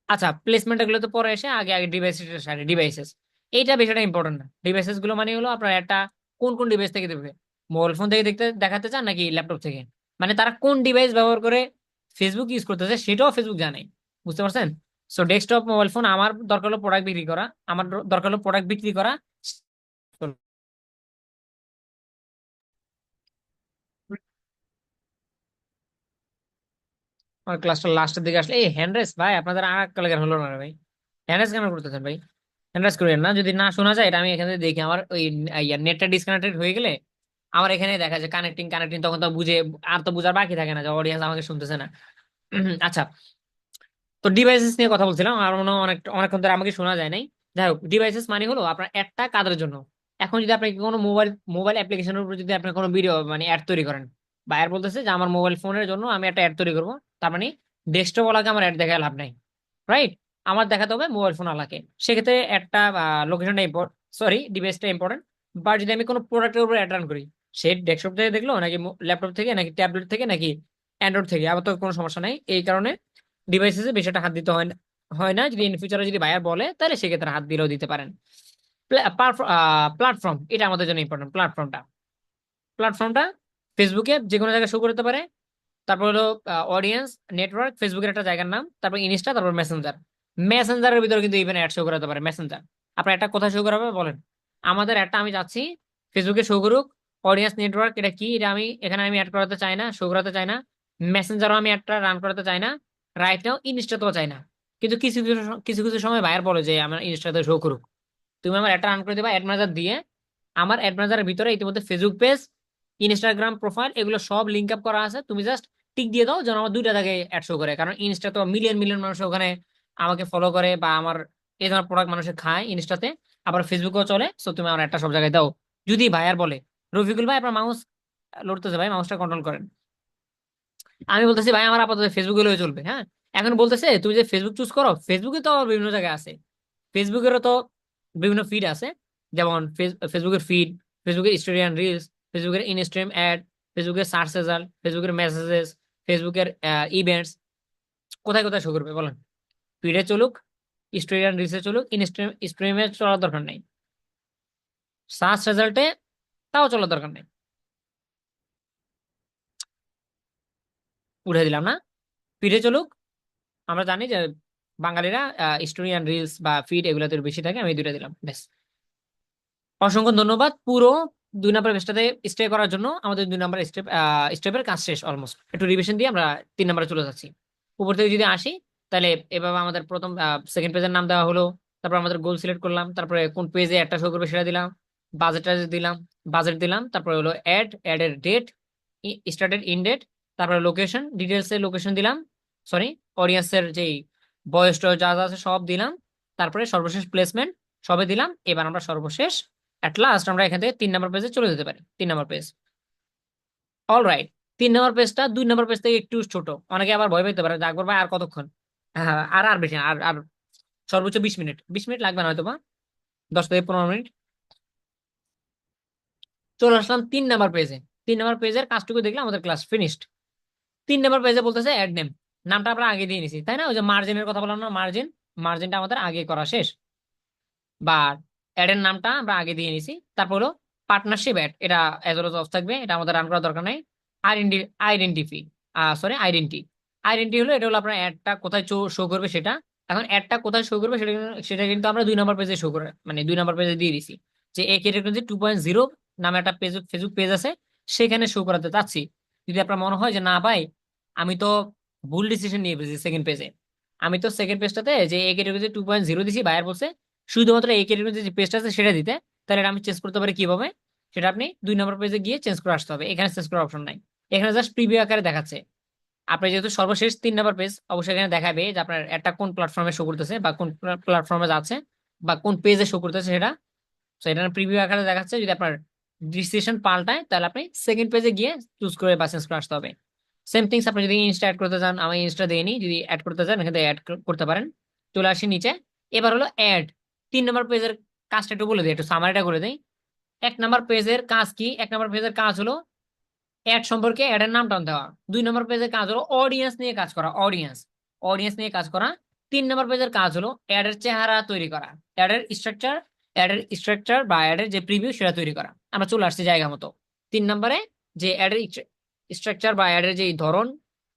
আচ্ছা প্লেসমেন্ট গুলো তো পরে এসে আগে আগে ডিভাইসেস সারি, ডিভাইসেস এইটা বেশিটা ইম্পর্টেন্ট না। ডিভাইসেস গুলো মানে হলো আপনার একটা কোন কোন ডিভাইস থেকে দেখবে, মোবাইল ফোন থেকে দেখতে দেখাতে চান নাকি ল্যাপটপ থেকে, মানে তারা কোন ডিভাইস ব্যবহার করে ফেসবুক ইউজ করতেছে সেটাও ফেসবুক জানে, বুঝতে পারছেন? সো ডেস্কটপ মোবাইল ফোন আমার দরকার হলো প্রোডাক্ট বিক্রি করা, আমার দরকার হলো প্রোডাক্ট বিক্রি করা। আমার ক্লাসটা লাস্টের দিকে আসলে, এই হ্যান্ডরেস ভাই আপনাদের আর একটা লেগে হলো না রে ভাই, হ্যান্ডরেস কেন করতেছেন ভাই? হ্যান্ডরেস করেন না, যদি না শোনা যায় এটা আমি এখানে দেখি আমার ওই নেটটা ডিসকানেক্টেড হয়ে গেলে আমার এখানে দেখা যায় কানেক্টিং কানেক্টিং, তখন তো বুঝে, আর তো বুঝার বাকি থাকে না যে অডিয়েন্স আমাকে শুনতেছে না। আচ্ছা, তো ডিভাইসেস নিয়ে কথা বলছিলাম, আর মনে হয় অনেকক্ষণ ধরে আমাকে শোনা যায় নাই। যাই হোক, ডিভাইসেস মানে হলো আপনার একটা কাজের জন্য। এখন যদি আপনি কোনো মোবাইল মোবাইল অ্যাপ্লিকেশনের উপর যদি আপনি কোনো ভিডিও মানে অ্যাড তৈরি করেন, বা অ্যাড বলতেছে যে আমার মোবাইল ফোনের জন্য আমি একটা অ্যাড তৈরি করবো, তার মানে ডেস্কটপ ওয়ালাকে আমার অ্যাড দেখায় লাভ নাই, রাইট? আমার দেখাতে হবে মোবাইল ফোন ওয়ালাকে। সেক্ষেত্রে একটা লোকেশনটা ইম্পর্টেন্ট, সরি ডিভাইসটা ইম্পর্টেন্ট। বা যদি আমি কোনো প্রোডাক্টের উপর অ্যাড রান করি, সে ডেস্কটপ থেকে দেখলো নাকি ল্যাপটপ থেকে নাকি ট্যাবলেট থেকে নাকি অ্যান্ড্রয়েড থেকে, আবার তো কোনো সমস্যা নাই। এই কারণে ডিভাইসেসে বেশি একটা হাত দিতে হয় না। যদি ইন ফিউচারে যদি বায়ার বলে তাহলে সেক্ষেত্রে হাত দিলেও দিতে পারেন। প্ল্যাটফর্ম, এটা আমাদের জন্য ইম্পর্টেন্ট। প্ল্যাটফর্মটা ফেসবুকে যে কোনো জায়গায় শো করতে পারে। তারপর হলো অডিয়েন্স নেটওয়ার্ক, ফেসবুকের একটা জায়গার নাম, তারপর ইনস্টা, তারপর মেসেঞ্জার। মেসেঞ্জারের ভিতরে কিন্তু ইভেন অ্যাড শো করাতে পারে মেসেঞ্জার। আপনার একটা কোথায় শো করাবে বলেন? আমাদের অ্যাডটা আমি যাচ্ছি ফেসবুকে শো করুক। অডিয়েন্স নেটওয়ার্ক এটা কি, এটা আমি এখানে আমি অ্যাড করাতে চাই না, শো করাতে চাই না। মেসেঞ্জারও আমি অ্যাডটা রান করাতে চাই না। রাইট নাও ইনস্টাতেও চাই না। কিন্তু কিছু কিছু কিছু কিছু সময় বায়ার বলে যে আমার ইনস্টাতে শো করুক। তুমি আমার অ্যাডটা রান করে দিবা অ্যাড ম্যানেজার দিয়ে। আমার অ্যাড ম্যানেজারের ভিতরে ইতিমধ্যে ফেসবুক পেজ, ইনস্টাগ্রাম প্রোফাইল এগুলো সব লিঙ্ক আপ করা আছে। তুমি জাস্ট টিক দিয়ে দাও যেন আমার দুইটা জায়গায় অ্যাড শো করে, কারণ ইনস্টা তো মিলিয়ন মিলিয়ন মানুষ ওখানে আমাকে ফলো করে বা আমার এই ধরনের প্রোডাক্ট মানুষে খায় ইনস্টাতে। আবার ফেসবুকেও চলে। সো তুমি আমার একটা সব জায়গায় দাও। যদি ভাইয়ার বলে রফিকুল ভাই আপনার মাউস লড়তেছে ভাই, মাউসটা কন্ট্রোল করেন। আমি বলতেছি ভাই আমার আপাতত ফেসবুকে হলে চলবে, হ্যাঁ। এখন বলতেছে তুমি যে ফেসবুক চুজ করো, ফেসবুকে তো আবার বিভিন্ন জায়গায় আছে। ফেসবুকেরও তো বিভিন্ন ফিড আছে, যেমন ফেসবুকের ফিড, ফেসবুকের স্টোরি অ্যান্ড রিলস, ফেসবুকের ইনস্ট্রিম অ্যাড, ফেসবুকের সার্চ রেজাল্ট, ফেসবুকের মেসেজেস, ফেসবুকের ইভেন্টস। কোথায় কোথায় শো করবে বলেন? ফিডে চলুক, স্টোরি অ্যান্ড রিলসে চলুক, স্ট্রিমে চলার দরকার নেই, সার্চ রেজাল্টে তাও চলার দরকার নেই। উঠে দিলাম না? ফিডে চলুক। আমরা জানি যে বাঙালিরা স্টোরি অ্যান্ড রিলস বা ফিড এগুলোতে বেশি থাকে, আমি দুইটা দিলাম ব্যাস। অসংখ্য ধন্যবাদ পুরো 2 নম্বর পেজটাতে স্টে করার জন্য। আমাদের 2 নম্বর স্টেপের কাজ শেষ অলমোস্ট। একটু রিভিশন দিয়ে আমরা 3 নম্বরে চলে যাচ্ছি। উপর থেকে যদি আসি, তাহলে এভাবে আমাদের প্রথম সেকেন্ড পেজের নাম দেওয়া হলো। তারপর আমাদের গোল সিলেক্ট করলাম, তারপরে কোন পেজে একটা শো করবে সেটা দিলাম, বাজেটটা দিলাম, বাজেট দিলাম, তারপরে হলো অ্যাড এর ডেট, স্টার্টেড ইন ডেট, তারপরে লোকেশন ডিটেলস এর লোকেশন দিলাম, সরি অডিয়েন্সের যেই বয়স টয়স যা যা আছে সব দিলাম। তারপরে সর্বশেষ প্লেসমেন্ট সবে দিলাম। এবার আমরা সর্বশেষ অ্যাট লাস্ট আমরা এখান থেকে 3 নম্বর পেজে চলে যেতে পারি। 3 নম্বর পেজ। All right. 3 নম্বর পেজটা 2 নম্বর পেজ থেকে একটু ছোট। অনেকে আবার ভয় পেতে পারে যে আকবর ভাই আর কতক্ষণ। হ্যাঁ, আর আর বেশি না, আর আর সর্বোচ্চ 20 মিনিট, 20 মিনিট লাগবে না হয়তো বা 10 থেকে 15 মিনিট। চলে আসলাম 3 নম্বর পেজে। 3 নম্বর পেজের কাজটুকু দেখলে আমাদের ক্লাস ফিনিশড। 3 নম্বর পেজে বলতেছে অ্যাড নেম। নামটা আমরা আগে দিয়ে নিছি তাই না? ওই যে মার্জিনের কথা বললাম না, মার্জিন, মার্জিনটা আমাদের আগে করা শেষ। বা অ্যাড এর নামটা আমরা আগে দিয়ে নিছি। তারপর হলো পার্টনারশিপ অ্যাড, এটা এজ ওয়েল অফ থাকবে, এটা আমাদের রান করার দরকার নাই। আইডেন্টি আইডেন্টিফি সরি আইডেন্টি আইডেন্টি হলো, এটা হলো আপনার অ্যাডটা কোথায় শো করবে সেটা। এখন অ্যাডটা কোথায় শো করবে সেটা কিন্তু আমরা 2 নম্বর পেজে শো করে মানে 2 নম্বর পেজে দিয়ে দিছি। যে এ ক্যাটাগরি 2.0 নামে একটা পেজ, ফেসবুক পেজ আছে, সেখানে শো করাতে চাচ্ছি। যদি আপনার মনে হয় যে না ভাই আমি তো ভুল ডিসিশন নিয়ে ফেলছি সেকেন্ড পেজে, আমি তো সেকেন্ড পেজটাতে যে এ ক্যাটাগরি 2.0 দিছি, বায়ার বলছে শুধুমাত্র এই ক্যাটাগরিতে যে পেজটা আছে সেটা দিতে, তাহলে এটা আমি চেঞ্জ করতে পারি কিভাবে? সেটা আপনি 2 নম্বর পেজে গিয়ে চেঞ্জ করে আসতে হবে। এখানে চেঞ্জ করার অপশন নাই, এখানে জাস্ট প্রিভিউ আকারে দেখাচ্ছে। আপনি যেহেতু সর্বশেষ 3 নম্বর পেজ, অবশ্যই এখানে দেখাবে যে আপনার একটা কোন প্ল্যাটফর্মে শো করতেছে বা কোন প্ল্যাটফর্মে যাচ্ছে বা কোন পেজে শো করতেছে সেটা। তো এটা প্রিভিউ আকারে দেখাচ্ছে। যদি আপনার ডিসিশন পাল্টায় তাহলে আপনি সেকেন্ড পেজে গিয়ে চুজ করে বা চেঞ্জ করে আসতে হবে। সেম থিংস আপনি যদি ইনস্টা অ্যাড করতে চান, আমি ইনস্টা দিয়ে নিই, যদি অ্যাড করতে চান এখানে অ্যাড করতে পারেন। চলে আসি নিচে। এবার হলো অ্যাড। 3 নম্বর পেজের কাজটা একটু বলে দিই, একটু সামারিটা করে দিই। 1 নম্বর পেজের কাজ কি? 1 নম্বর পেজের কাজ হলো অ্যাড সম্পর্কে অ্যাডের নাম টান দেওয়া। 2 নম্বর পেজের কাজ হলো অডিয়েন্স নিয়ে কাজ করা, অডিয়েন্স অডিয়েন্স নিয়ে কাজ করা। 3 নম্বর পেজের কাজ হলো অ্যাডের চেহারা তৈরি করা, অ্যাডের স্ট্রাকচার বা অ্যাডের যে প্রিভিউ সেটা তৈরি করা। আমরা চলে আসছি জায়গা মতো 3 নম্বরে। যে অ্যাডের স্ট্রাকচার বা অ্যাডের যে ধরন,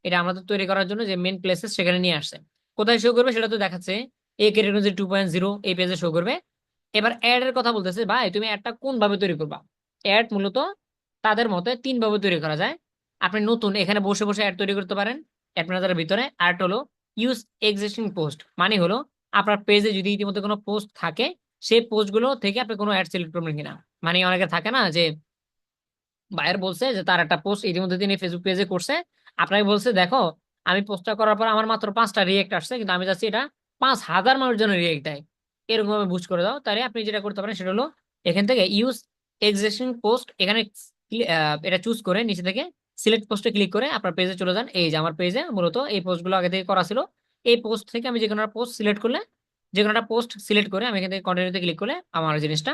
এটা আমাদের তৈরি করার জন্য যে মেন প্লেসেস সেখানে নিয়ে আসছে। কোথায় শো করবে সেটা তো দেখাচ্ছে, এই ক্যাটাগরি 2.0 এই পেজে শো করবে। এবার অ্যাড এর কথা বলতেছে, ভাই তুমি অ্যাডটা কোন ভাবে তৈরি করবা? অ্যাড মূলত তাদের মতে 3 ভাবে তৈরি করা যায়। আপনি নতুন এখানে বসে বসে অ্যাড তৈরি করতে পারেন অ্যাড ম্যানেজারের ভিতরে। আর হলো ইউজ এক্সিস্টিং পোস্ট, মানে হলো আপনার পেজে যদি ইতিমধ্যে কোনো পোস্ট থাকে সেই পোস্টগুলো থেকে আপনি কোনো অ্যাড সিলেক্ট করবেন কিনা। মানে অনেকে থাকে না যে বায়ার বলছে যে তার একটা পোস্ট ইতিমধ্যে তিনি ফেসবুক পেজে করছে, আপনাকে বলছে দেখো আমি পোস্টটা করার পর আমার মাত্র 5টা রিয়েক্ট আসছে, কিন্তু আমি চাচ্ছি এটা 5,000 মানুষ জন্য রিয়েক্ট দেয়, এরকম ভাবে বুস্ট করে দাও। তাহলে আপনি যেটা করতে পারেন সেটা হলো এখান থেকে ইউজ এক্সিস্টিং পোস্ট, এখানে এটা চুজ করে নিচে থেকে সিলেক্ট পোস্টে ক্লিক করে আপনার পেজে চলে যান। এই যে আমার পেজে মূলত এই পোস্টগুলো আগে থেকে করা ছিল। এই পোস্ট থেকে আমি যে কোনো একটা পোস্ট সিলেক্ট করলে, যে কোনো একটা পোস্ট সিলেক্ট করে আমি এখান থেকে কন্টিনিউতে ক্লিক করলে আমার জিনিসটা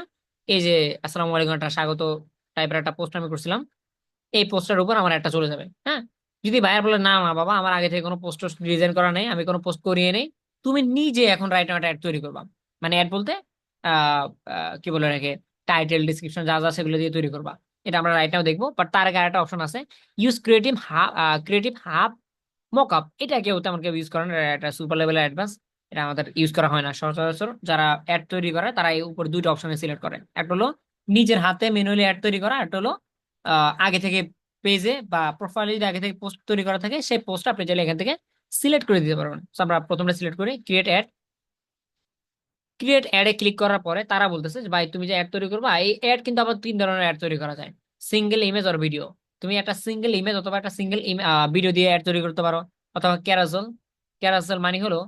এই যে আসসালামু আলাইকুম একটা স্বাগত টাইপের একটা পোস্ট আমি করছিলাম, এই পোস্টার উপর আমার একটা চলে যাবে। হ্যাঁ, যদি বায়ার বলে না না বাবা আমার আগে থেকে কোনো পোস্ট ডিজাইন করা নেই, আমি কোনো পোস্ট করিয়ে নেই, তুমি নিজে এখন রাইট একটা অ্যাড তৈরি করবা। মানে অ্যাড বলতে কি বলে রাখে, টাইটেল ডিসক্রিপশন যা যা সেগুলো দিয়ে তৈরি করবা। এটা আমরা রাইট নাও দেখবো, বাট তার আগে একটা অপশন আছে, ইউজ ক্রিয়েটিভ হাব মকআপ। এটা কেউ তেমন কেউ ইউজ করেন, এটা একটা সুপার লেভেলের অ্যাডভান্স। এটা আমাদের ইউজ করা হয় না সচরাচর। যারা অ্যাড তৈরি করে তারা এই উপর দুইটা অপশনে সিলেক্ট করে, একটা হলো নিজের হাতে ম্যানুয়ালি অ্যাড তৈরি করা, একটা হলো আগে থেকে পেজে বা প্রোফাইলে যদি আগে থেকে পোস্ট তৈরি করা থাকে সেই পোস্টটা আপনি চাইলে এখান থেকে সিলেক্ট করে দিতে পারবেন। তো আমরা প্রথমটা সিলেক্ট করি, ক্রিয়েট অ্যাড। ক্রিয়েট অ্যাডে ক্লিক করার পরে তারা বলতেছে যে ভাই তুমি যে অ্যাড তৈরি করবা, এই অ্যাড কিন্তু আবার তিন ধরনের অ্যাড তৈরি করা যায়, সিঙ্গেল ইমেজ আর ভিডিও। তুমি একটা সিঙ্গেল ইমেজ অথবা একটা সিঙ্গেল ভিডিও দিয়ে অ্যাড তৈরি করতে পারো, অথবা ক্যারাসেল। ক্যারাসেল মানে হলো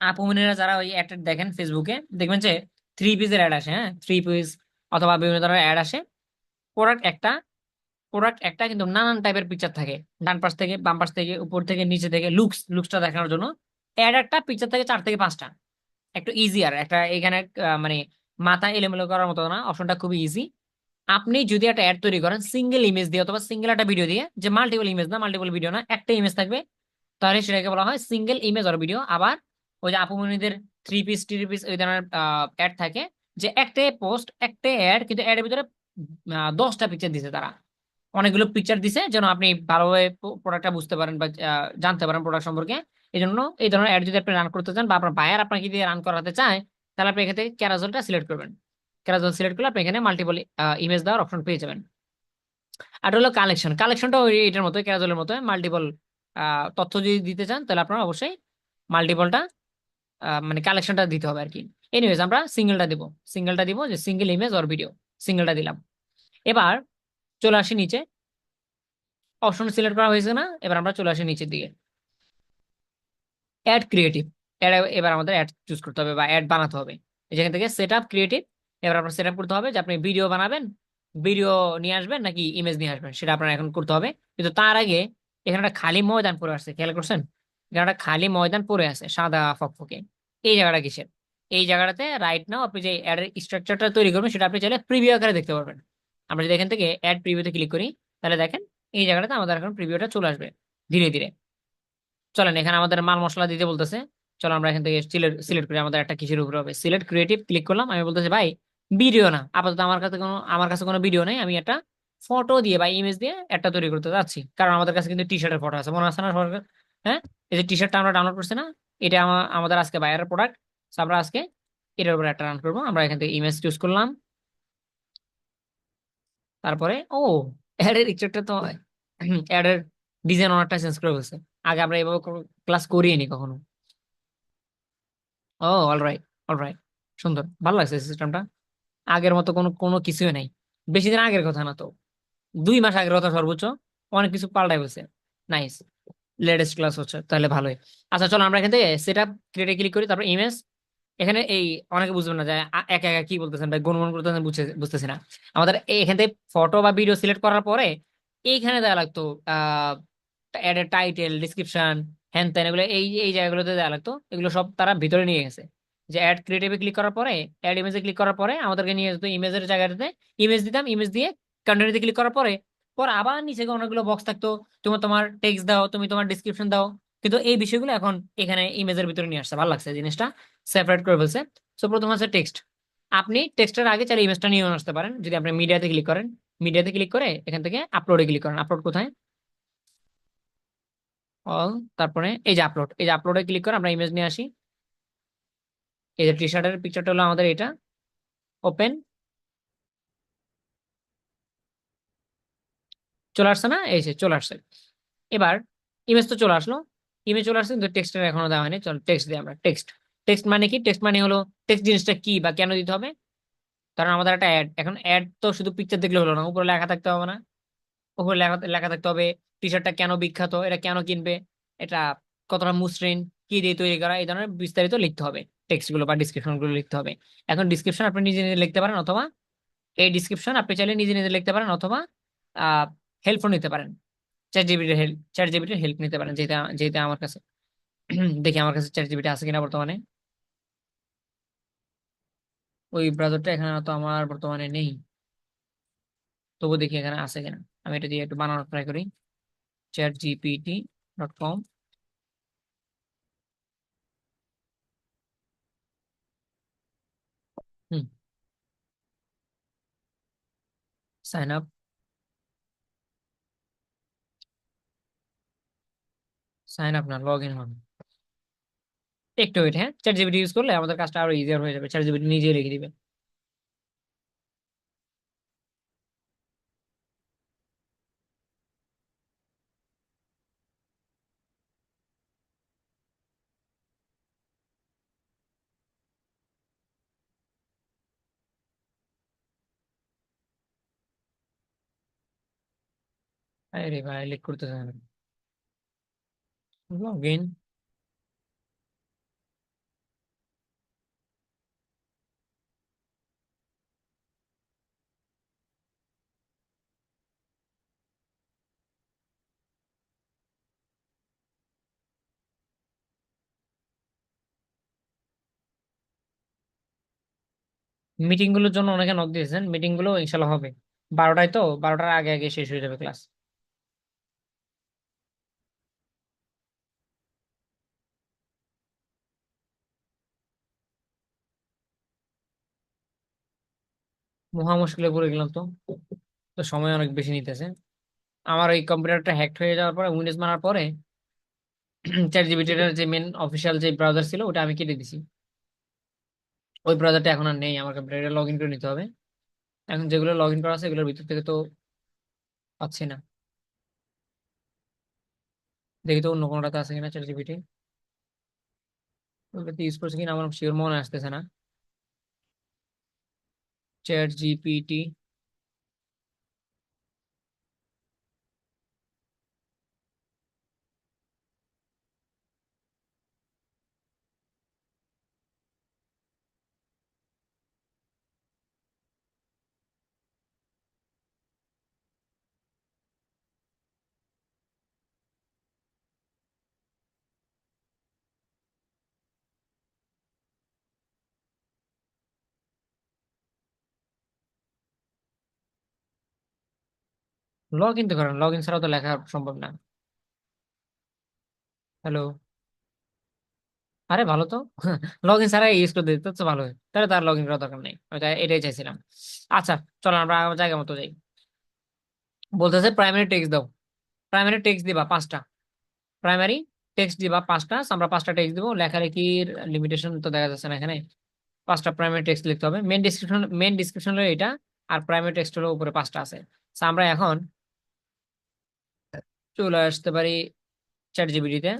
আপুমনিরা যারা ওই অ্যাড দেখেন ফেসবুকে, দেখবেন যে থ্রি পিসের অ্যাড আসে, হ্যাঁ থ্রি পিস অথবা বিভিন্ন ধরনের অ্যাড আসে। প্রোডাক্ট একটা, প্রোডাক্ট একটা কিন্তু নানান টাইপের পিকচার থাকে, ডান পাশ থেকে বাম পাশ থেকে উপর থেকে নিচে থেকে লুকসটা দেখানোর জন্য অ্যাড একটা পিকচার থেকে 4 থেকে 5টা। একটু ইজি আর একটা এখানে মানে মাথা এলোমেলো করার মতো না, অপশনটা খুবই ইজি। আপনি যদি একটা অ্যাড তৈরি করেন সিঙ্গেল ইমেজ দিয়ে অথবা সিঙ্গেল একটা ভিডিও দিয়ে, যে মাল্টিপল ইমেজ না মাল্টিপল ভিডিও না, একটা ইমেজ থাকবে, তাহলে সেটাকে বলা হয় সিঙ্গেল ইমেজ আর ভিডিও। আবার ওই যে আপুমনিদের থ্রি পিস ওই ধরনের অ্যাড থাকে, যে একটা পোস্ট একটা অ্যাড কিন্তু অ্যাডের ভিতরে 10টা পিকচার দিছে তারা, অনেকগুলো পিকচার দিছে যেন আপনি ভালোভাবে প্রোডাক্টটা বুঝতে পারেন বা জানতে পারেন প্রোডাক্ট সম্পর্কে। এই জন্য এই ধরনের অ্যাড যদি আপনি রান করতে চান বা আপনার বায়ার আপনাকে দিয়ে রান করাতে চায়, তাহলে আপনি এখান থেকে ক্যারাজলটা সিলেক্ট করবেন। ক্যারাজল সিলেক্ট করলে আপনি এখানে মাল্টিপল ইমেজ দেওয়ার অপশন পেয়ে যাবেন। আর হলো কালেকশন, কালেকশনটা ওই এটার মতো ক্যারাজলের মতো মাল্টিপল তথ্য যদি দিতে চান তাহলে আপনারা অবশ্যই মাল্টিপলটা মানে কালেকশনটা দিতে হবে আর কি। এনিওয়েজ আমরা সিঙ্গেলটা দিব যে সিঙ্গেল ইমেজ অর ভিডিও, সিঙ্গেলটা দিলাম। এবার চলে আসি নিচে, অপশন সিলেক্ট করা হয়েছে না, এবার আমরা চলে আসি নিচের দিকে, অ্যাড ক্রিয়েটিভ। এবার আমাদের অ্যাড চুজ করতে হবে বা অ্যাড বানাতে হবে। যেখান থেকে সেট আপ ক্রিয়েটিভ, এবার আপনার সেট আপ করতে হবে যে আপনি ভিডিও বানাবেন, ভিডিও নিয়ে আসবেন নাকি ইমেজ নিয়ে আসবেন, সেটা আপনার এখন করতে হবে। কিন্তু তার আগে এখানে একটা খালি ময়দান পড়ে আসছে, খেয়াল করছেন? এখানে একটা খালি ময়দান পড়ে আছে সাদা ফকফকে, এই জায়গাটা কিসের? এই জায়গাটাতে রাইট নাও আপনি যে অ্যাডের স্ট্রাকচারটা তৈরি করবেন সেটা আপনি চাইলে প্রিভিউ আকারে দেখতে পারবেন। আমরা যদি এখান থেকে অ্যাড প্রিভিউতে ক্লিক করি, তাহলে দেখেন এই জায়গাটাতে আমাদের এখন প্রিভিউটা চলে আসবে ধীরে ধীরে। চলেন এখানে আমাদের মাল মশলা দিতে বলতেছে, চলো আমরা এখান থেকে সিলেক্ট করি আমাদের একটা কিসের উপরে হবে। সিলেক্ট ক্রিয়েটিভ ক্লিক করলাম, আমি বলতেছি ভাই ভিডিও না, আপাতত আমার কাছে কোনো ভিডিও নেই, আমি একটা ফটো দিয়ে বা ইমেজ দিয়ে একটা তৈরি করতে যাচ্ছি। কারণ আমাদের কাছে কিন্তু টি শার্টের ফটো আছে, মনে আছে না সরকার? হ্যাঁ, এই যে টি শার্টটা আমরা ডাউনলোড করছি না, এটা আমাদের আজকে বাইরের প্রোডাক্ট। আমরা আজকে এটার উপরে একটা রান করবো। আমরা এখান থেকে ইমেজ চুজ করলাম, তারপরে অ্যাডের স্ট্রাকচার তো অ্যাডের ডিজাইন অনেকটা চেঞ্জ করে ফেলছে। আগে আমরা এভাবে ক্লাস করিনি কখনো। ও অলরাইট, অলরাইট, সুন্দর, ভালো লাগছে সিস্টেমটা। আগের মতো কোনো কোনো কিছুই নাই, বেশি দিন আগের কথা না তো, 2 মাস আগের কথা সর্বোচ্চ, অনেক কিছু পাল্টাই গেছে। নাইস, লেটেস্ট ক্লাস হচ্ছে তাহলে ভালোই। আচ্ছা চলো আমরা এখান থেকে সেট আপ ক্রিয়েটে ক্লিক করি, তারপর ইমেজ। এখানে এই অনেকে বুঝবেন না যে একা একা কি বলতেছেন ভাই, গুনগুন করতেছেন, বুঝতেছি না। আমাদের এখান থেকে ফটো বা ভিডিও সিলেক্ট করার পরে এইখানে দেওয়া লাগতো আহ টাইটেল ডিসক্রিপশন হ্যান ত্যান, এগুলো এই এই জায়গাগুলোতে দেওয়া লাগতো, এগুলো সব তারা ভিতরে নিয়ে গেছে। যে অ্যাড ক্রিয়েটিভে ক্লিক করার পরে, অ্যাড ইমেজে ক্লিক করার পরে আমাদেরকে নিয়ে যেত ইমেজের জায়গাটাতে, ইমেজ দিতাম, ইমেজ দিয়ে কন্টিনিউতে ক্লিক করার পরে পরে আবার নিচে গিয়ে অনেকগুলো বক্স থাকতো, তুমি তোমার টেক্সট দাও, তুমি তোমার ডিসক্রিপশন দাও। কিন্তু এই বিষয়গুলো এখন এখানে ইমেজের ভিতরে নিয়ে আসছে, ভালো লাগছে জিনিসটা, সেপারেট করে ফেলছে। সো প্রথম হচ্ছে টেক্সট, আপনি টেক্সটের আগে চাইলে ইমেজটা নিয়ে আসতে পারেন যদি আপনি মিডিয়াতে ক্লিক করেন। মিডিয়াতে ক্লিক করে এখান থেকে আপলোডে ক্লিক করেন, আপলোড কোথায়, অল, তারপরে এই যে আপলোড, এই যে আপলোডে ক্লিক করে আমরা ইমেজ নিয়ে আসি। এই যে টি শার্টের পিকচারটা হলো আমাদের এটা, ওপেন, চলে আসছে না, এই যে চলে আসছে। এবার ইমেজ তো চলে আসলো, ইমেজ চলে আসছে কিন্তু টেক্সটের এখনো দেওয়া হয়নি। চল টেক্সট দিই আমরা, টেক্সট। টেক্সট মানে কি? টেক্সট মানে হলো টেক্সট জিনিসটা কি বা কেন দিতে হবে। কারণ আমাদের একটা অ্যাড, এখন অ্যাড তো শুধু পিকচার দেখলে হলো না, উপরে লেখা থাকতে হবে না? উপরে লেখা লেখা থাকতে হবে টি শার্টটা কেন বিখ্যাত, এটা কেন কিনবে, এটা কতটা মসৃণ, কি দিয়ে তৈরি করা, এই ধরনের বিস্তারিত লিখতে হবে, টেক্সট গুলো বা ডিসক্রিপশন গুলো লিখতে হবে। এখন ডিসক্রিপশন আপনি নিজে নিজে লিখতে পারেন, অথবা এই ডিসক্রিপশন আপনি চাইলে নিজে নিজে লিখতে পারেন, অথবা হেল্পও নিতে পারেন, চ্যাট জিপিটির হেল্প নিতে পারেন, যেটা যেটা আমার কাছে দেখি আমার কাছে চ্যাট জিপিটি আছে কিনা বর্তমানে। ওই ব্রাউজারটা এখানে তো আমার বর্তমানে নেই, তবু দেখি এখানে আছে কিনা। আমি এটা দিয়ে একটু বানানোর ট্রাই করি, chatgpt.com। হুম, সাইন আপ, সাইন আপ না লগ ইন হন। একটু ওয়েট, হ্যাঁ, চ্যাট জিপিটি ইউজ করলে আমাদের কাজটা আরো ইজিয়ার হয়ে যাবে, চ্যাট জিপিটি নিজেই লিখে দিবে। আরে ভাই লিখ করতেছে না। Log in. মিটিং গুলোর জন্য অনেকে নক দিয়েছেন, মিটিং গুলো ইনশাল্লাহ হবে 12টায়, তো 12টার আগে আগে শেষ হয়ে যাবে ক্লাস। মহা মুশকিলে পড়ে গেলাম তো। তো সময় অনেক বেশি নিতেছে। আমার ওই কম্পিউটারটা হ্যাক হয়ে যাওয়ার পরে, উইন্ডোজ মারার পরে চ্যাট জিপিটির যে মেন অফিসিয়াল যে ব্রাউজার ছিল ওটা আমি কেটে দিছি। ওই ব্রাউজারটা এখন আর নেই, আমার কম্পিউটারে লগ ইন করে নিতে হবে। এখন যেগুলো লগ ইন করা আছে এগুলোর ভিতর থেকে তো পাচ্ছি না। দেখি তো অন্য কোনোটাতে আছে কিনা চ্যাট জিপিটি। ওইটাতে ইউজ করছি কিনা আমার শিওর মনে আসতেছে না। Chat GPT. লগ ইন তো করেন, লগ ইন ছাড়াও তো লেখা সম্ভব না। হ্যালো। আরে ভালো তো। লগ ইন ছাড়া ইউজ করে দিতে তো ভালো হয়, তাহলে তার লগ ইন করার দরকার নেই, ওইটা এটাই চাইছিলাম। আচ্ছা, চলো আমরা আমার জায়গা মতো যাই। বলতেছে প্রাইমারি টেক্সট দাও। প্রাইমারি টেক্সট দিবা 5টা। প্রাইমারি টেক্সট দিবা 5টা, আমরা 5টা টেক্সট দিব। লেখালেখির লিমিটেশন তো দেখা যাচ্ছে না এখানে। 5টা প্রাইমারি টেক্সট লিখতে হবে। মেন ডিসক্রিপশন হলো এটা। আর প্রাইমারি টেক্সট হলো উপরে 5টা আছে। So, আমরা এখন চলে আসতে পারি চ্যাট জিপিটিতে।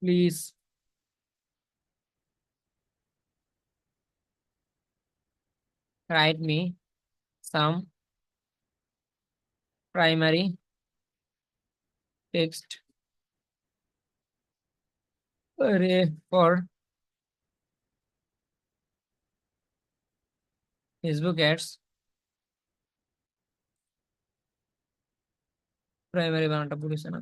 Please write me some primary text for Facebook ads. Primary বানানটা ভুল হয়েছে না।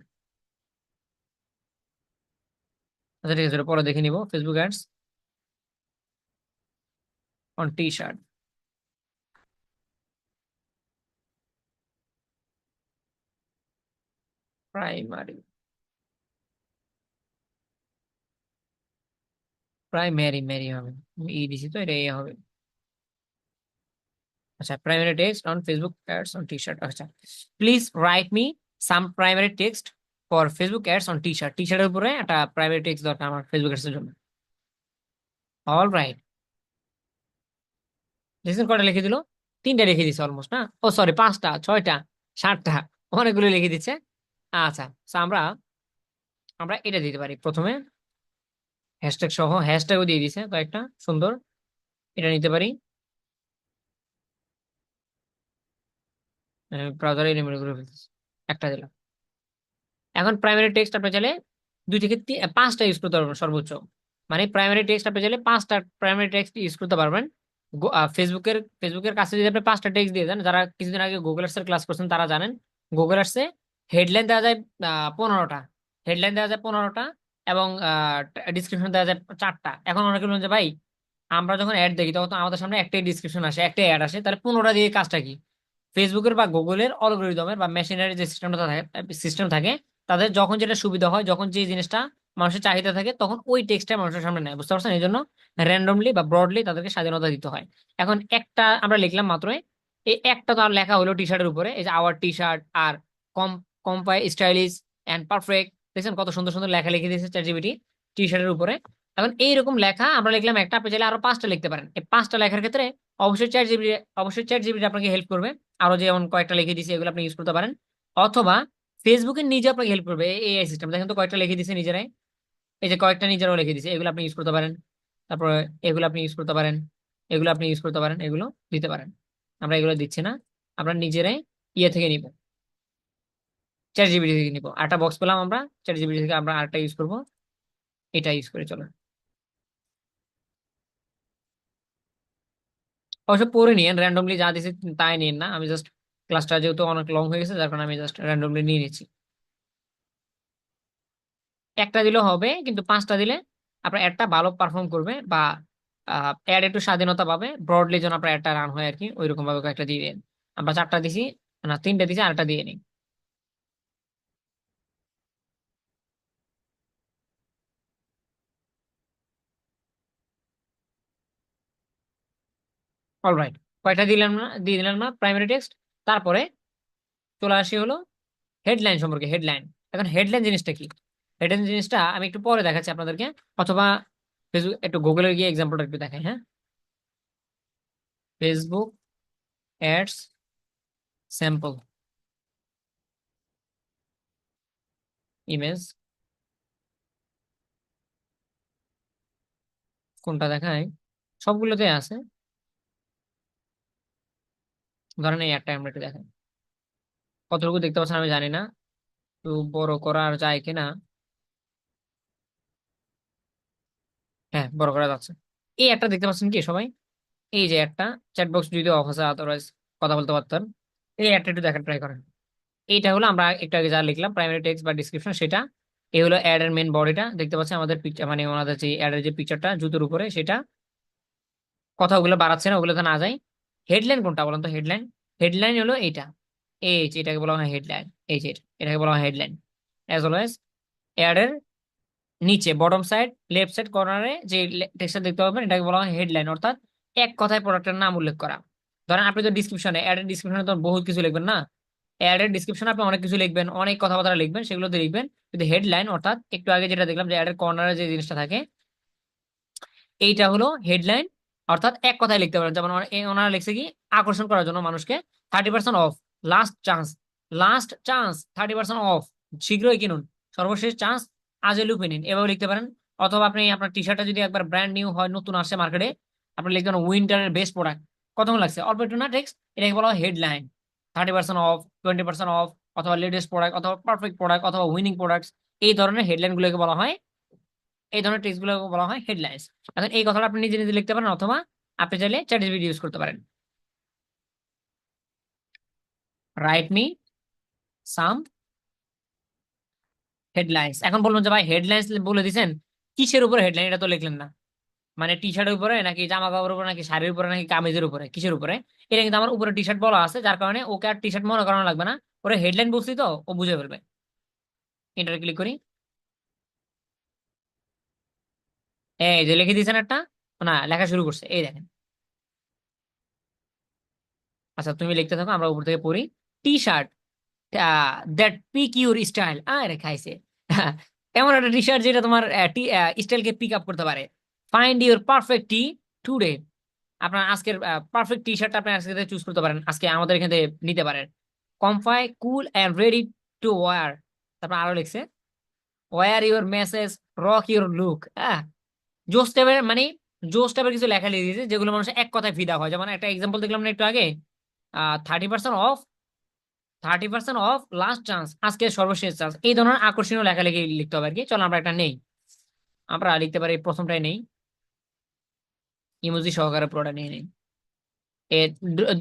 আচ্ছা ঠিক আছে, ওটা পরে দেখে নিব। Facebook ads on T shirt. Primary. Primary ম্যারি হবে। আমি ই দিছি তো, এটা এ হবে। আচ্ছা, primary text on Facebook ads on T shirt. আচ্ছা, please write me some primary text for Facebook ads on T shirt. টি শার্টের উপরে একটা প্রাইমারি টেক্সট দরকার আমার ফেসবুক অ্যাডস এর জন্য। All right. দেখছেন কয়টা লিখে দিল? 3টা লিখে দিছে অলমোস্ট না। ও সরি, 5টা, 6টা, 7টা, অনেকগুলো লিখে দিচ্ছে। আচ্ছা, so আমরা আমরা এটা দিতে পারি প্রথমে। হ্যাশট্যাগ সহ হ্যাশট্যাগও দিয়ে দিছে কয়েকটা সুন্দর। এটা নিতে পারি। ব্রাউজারে এলিমেন্ট করে ফেলতেছি। একটা দিলাম। এখন প্রাইমারি টেক্সট আপনি চাইলে 5টা ইউজ করতে পারবেন সর্বোচ্চ। মানে প্রাইমারি টেক্সট আপনি চাইলে 5টা প্রাইমারি টেক্সট ইউজ করতে পারবেন। ফেসবুকের কাছে যদি আপনি 5টা টেক্সট দিয়ে দেন, যারা কিছুদিন আগে গুগল আর্টস এর ক্লাস করছেন তারা জানেন। গুগল আর্টসে হেডলাইন দেওয়া যায় 15টা। হেডলাইন দেওয়া যায় 15টা, এবং ডিসক্রিপশন দেওয়া যায় 4টা। এখন অনেকে বলেন যে ভাই, আমরা যখন অ্যাড দেখি তখন তো আমাদের সামনে একটাই ডিসক্রিপশন আসে, একটাই অ্যাড আসে, তাহলে 15টা দিয়ে কাজটা কি? ফেসবুকের বা গুগলের অ্যালগরিদমের বা মেশিনারি যে সিস্টেম থাকে, তাদের যখন যেটা সুবিধা হয়, যখন যে জিনিসটা মানুষের চাহিদা থাকে, তখন ওই টেক্সটটা মানুষের সামনে নেয়, বুঝতে পারছেন? এই জন্য র্যান্ডমলি বা ব্রডলি তাদেরকে স্বাধীনতা দিতে হয়। এখন একটা আমরা লিখলাম মাত্রই, এই একটা তো আর লেখা হলো টি শার্টের উপরে, এই যে আওয়ার টি শার্ট আর কম কম্পাই স্টাইলিশ এন্ড পারফেক্ট, দেখছেন কত সুন্দর সুন্দর লেখা লিখে দিয়েছে চ্যাট জিপিটি টি শার্টের উপরে। এখন এইরকম লেখা আমরা লিখলাম একটা, আপনি চাইলে আরো 5টা লিখতে পারেন। এই 5টা লেখার ক্ষেত্রে অবশ্যই চ্যাট জিপিটি আপনাকে হেল্প করবে। আরো যেমন কয়েকটা লিখে দিয়েছে এগুলো আপনি ইউজ করতে পারেন, অথবা ফেসবুকে নিজে আপনাকে হেল্প করবে। এআই সিস্টেম দেখেন তো কয়েকটা লিখে দিয়েছে নিজেরাই, এই যে কয়েকটা নিজেরাও লিখে দিয়েছে, এগুলো আপনি ইউজ করতে পারেন। তারপরে এগুলো আপনি ইউজ করতে পারেন, এগুলো আপনি ইউজ করতে পারেন, এগুলো দিতে পারেন। আমরা এগুলো দিচ্ছি না, আমরা নিজেরাই ইয়ে থেকে নিব, চ্যাট জিপিটি থেকে নিব। আরেকটা বক্স পেলাম আমরা চ্যাট জিপিটি থেকে, আমরা আরেকটা ইউজ করব, এটা ইউজ করে চলো। অবশ্য পরে নিন, র্যান্ডমলি যা দিছে তাই নিন না, আমি জাস্ট ক্লাসটা যেহেতু অনেক লং হয়ে গেছে যার কারণে আমি জাস্ট র্যান্ডমলি নিয়ে নিচ্ছি। একটা দিলেও হবে, কিন্তু 5টা দিলে আপনার একটা ভালো পারফর্ম করবে, বা অ্যাড একটু স্বাধীনতা পাবে, ব্রডলি যেন আপনার একটা রান হয় আর কি, ওইরকম ভাবে একটা দিয়ে দিন। আমরা 4টা দিছি, না 3টে দিছি, আরেকটা দিয়ে নিই। অলরাইট, কয়টা দিলাম না, দিয়ে দিলাম না প্রাইমারি টেক্সট। তারপরে চলে আসি হলো হেডলাইন সম্পর্কে। হেডলাইন, এখন হেডলাইন জিনিসটা কি? হেডলাইন জিনিসটা আমি একটু পরে দেখাচ্ছি আপনাদেরকে, অথবা ফেসবুক একটু গুগলে গিয়ে এক্সাম্পলটা একটু দেখাই, হ্যাঁ। ফেসবুক অ্যাডস স্যাম্পল ইমেজ, কোনটা দেখায়? সবগুলোতে আছে, ধরেন এই একটা আমরা একটু দেখাই। কতটুকু দেখতে পাচ্ছেন আমি জানি না, তো বড় করা আর যায় কিনা। হ্যাঁ, বড় করা যাচ্ছে। এই একটা দেখতে পাচ্ছেন কি সবাই? এই যে একটা চ্যাট বক্স যদি অফ আছে, আদারওয়াইজ কথা বলতে পারতেন। এই একটা একটু দেখার ট্রাই করেন। এইটা হলো আমরা একটু আগে যা লিখলাম প্রাইমারি টেক্সট বা ডিসক্রিপশন, সেটা। এই হলো অ্যাড এর মেন বডিটা, দেখতে পাচ্ছেন আমাদের পিকচার, মানে ওনাদের যে অ্যাড এর যে পিকচারটা জুতোর উপরে, সেটা। কথা ওগুলো বাড়াচ্ছে না, ওগুলোতে না যায়। হেডলাইন কোনটা বলেন তো? হেডলাইন, হেডলাইন হলো এইটা, এই যে এটাকে বলা হয় হেডলাইন, এই যে এটাকে বলা হয় হেডলাইন। অ্যাজ অলওয়েজ অ্যাড এর নিচে বটম সাইড লেফট সাইড কর্নারে যে টেক্সটটা দেখতে পাবেন, এটাকে বলা হয় হেডলাইন, অর্থাৎ এক কথায় প্রোডাক্টের নাম উল্লেখ করা। ধরেন আপনি তো ডিসক্রিপশনে, অ্যাড এর ডিসক্রিপশনে তো বহুত কিছু লিখবেন না, অ্যাড এর ডিসক্রিপশনে আপনি অনেক কিছু লিখবেন, অনেক কথাবার্তা লিখবেন, সেগুলোতে লিখবেন। কিন্তু হেডলাইন, অর্থাৎ একটু আগে যেটা দেখলাম যে অ্যাড এর কর্নারে যে জিনিসটা থাকে, এইটা হলো হেডলাইন। অর্থাৎ এক কথায় লিখতে পারেন, যেমন ওনারা লিখছে কি, আকর্ষণ করার জন্য মানুষকে 30% of, last chance, last chance 30% of, শীঘ্রই কিনুন, সর্বশেষ চান্স, আজই লুফে নিন, এভাবে লিখতে পারেন। অথবা আপনি আপনার টি শার্টটা যদি একবার ব্র্যান্ড নিউ হয়, নতুন আসে মার্কেটে, আপনি লিখবেন উইন্টারের বেস্ট প্রোডাক্ট, কতক্ষণ লাগছে, অল্প একটু না টেক্সট, এটাকে বলা হয় হেডলাইন। 30% অফ, 20% অফ, অথবা লেটেস্ট প্রোডাক্ট, অথবা পারফেক্ট প্রোডাক্ট, অথবা উইনিং প্রোডাক্টস, এই ধরনের হেডলাইন গুলোকে বলা হয়, এই ধরনের টেক্সট গুলো বলা হয় হেডলাইন্স। এখন এই কথাটা আপনি নিজে নিজে লিখতে পারেন, অথবা আপনি চাইলে চ্যাট জিপিটি ইউজ করতে পারেন। রাইট মি সাম হেডলাইন্স। এখন বলুন যে ভাই হেডলাইন্স বলে দিছেন, কিসের উপরে হেডলাইন? এটা তো লিখলেন না। মানে টি শার্টের উপরে, নাকি জামা কাপড়ের উপরে, নাকি শাড়ির উপরে, নাকি কামিজের উপরে, কিসের উপরে? এটা কিন্তু আমার উপরে টি শার্ট বলা আছে, যার কারণে ওকে আর টি শার্ট মনে করানো লাগবে না, ওরা হেডলাইন বলছি তো ও বুঝে ফেলবে। এন্টারে ক্লিক করি, এই যে লিখে দিয়েছেন একটা, না লেখা শুরু করছে, এই দেখেন। আচ্ছা তুমি লিখতে থাকো, আমরা উপর থেকে পড়ি। T shirt that pick your style, আরে খাইছে। এমন একটা টি শার্ট যেটা তোমার স্টাইলকে পিক আপ করতে পারে। Find your perfect T today, আপনার আজকের পারফেক্ট টি শার্টটা আপনি আজকে চুজ করতে পারেন, আজকে আমাদের এখান থেকে নিতে পারেন। Comfy cool and ready to wear. তারপর আরো লিখছে, wear your message, rock your look. হ্যাঁ, জোস টাইপের, মানে জোস টাইপের কিছু লেখা লিখে দিয়েছে, যেগুলো মানুষ এক কথায় ফিদা হয়। যেমন একটা এক্সাম্পল দেখলাম না একটু আগে, 30% অফ, 30% অফ, লাস্ট চান্স, আজকে সর্বশেষ চান্স, এই ধরনের আকর্ষণীয় লেখালেখি লিখতে হবে আর কি। চলো আমরা একটা নেই, আমরা লিখতে পারি প্রথমটাই নেই, ইমোজি সহকারে পুরোটা নিয়ে নেই। এ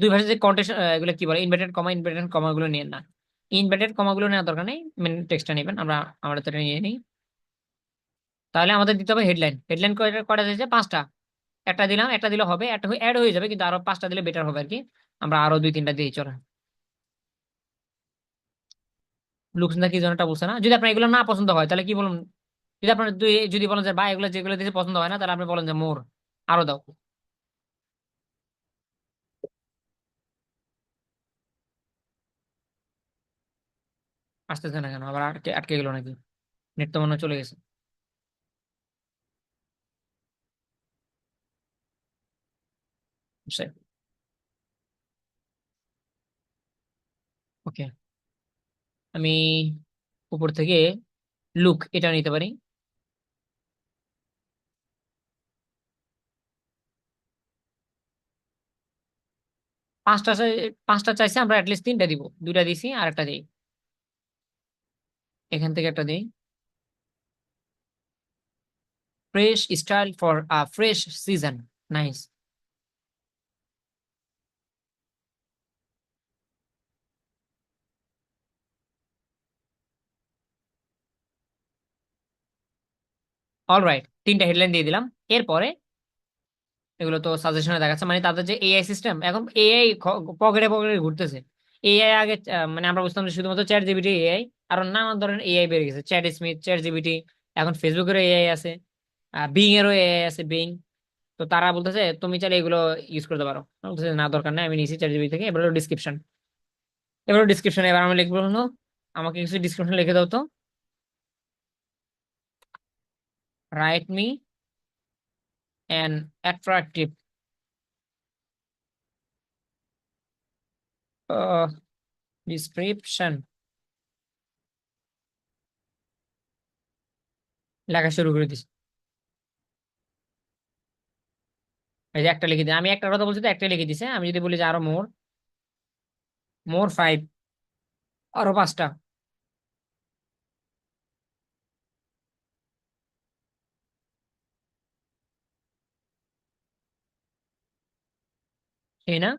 দুই ভাষায় যে কন্টেক্সট, এগুলো কি বলে, ইনভার্টেড কমা, ইনভার্টেড কমা গুলো নিয়ে না, ইনভার্টেড কমা গুলো নেওয়ার দরকার নেই, মেন টেক্সটটা নেবেন। আমরা আমরা তো এটা নিয়ে নিই। তাহলে আমাদের দিতে হবে হেডলাইন। হেডলাইন কয়টা কয়টা দিয়েছে? 5টা। একটা দিলাম, একটা দিলে হবে, একটা অ্যাড হয়ে যাবে, কিন্তু আরো 5টা দিলে বেটার হবে আর কি। আমরা আরো 2-3টা দিই চলো। লুকস না কি জনটা বলছে না, যদি আপনার এগুলো না পছন্দ হয় তাহলে কি বলুন, যদি আপনার যদি বলেন যে ভাই এগুলো যেগুলো দিতে পছন্দ হয় না, তাহলে আপনি বলেন যে মোর, আরো দাও। আসতেছে না কেন? আবার আটকে আটকে গেল নাকি? নেট তো মনে হয় চলে গেছে। ওকে, আমি উপর থেকে লুক এটা নিতে পারি। পাঁচটা পাঁচটা চাইছে, আমরা অ্যাটলিস্ট তিনটা দিব, দুইটা দিছি আর একটা দিই। এখান থেকে একটা দিই। Fresh style for fresh season. Nice. Alright, তিনটা হেডলাইন দিয়ে দিলাম। এরপরে এগুলো তো সাজেশনে দেখাচ্ছে, মানে তাদের যে এআই সিস্টেম, এখন এআই পকেটে পকেটে ঘুরতেছে। এআই আগে মানে আমরা বুঝতাম যে শুধুমাত্র চ্যাট জিপিটি এআই, আর নানান ধরনের এআই বেড়ে গেছে, চ্যাট স্মিথ, চ্যাট জিপিটি, এখন ফেসবুকেরও এআই আছে, বিং এরও এআই আছে, বিং। তো তারা বলতেছে তুমি চাইলে এগুলো ইউজ করতে পারো। আমি বলতেছি, না দরকার নেই, আমি নিয়েছি চ্যাট জিপিটি থেকে। এবার ডিসক্রিপশন, এবার ডিসক্রিপশন এবার আমি লিখবো হলো, আমাকে কিছু ডিসক্রিপশন লিখে দাও তো। Write me an attractive description. লেখা শুরু করে দিছি। এই যে একটা লিখে দিই, আমি একটা কথা বলছি তো একটা লিখে দিছে। আমি যদি বলি যে আরো মোর, মোর ফাইভ, আরো পাঁচটা। সেই না?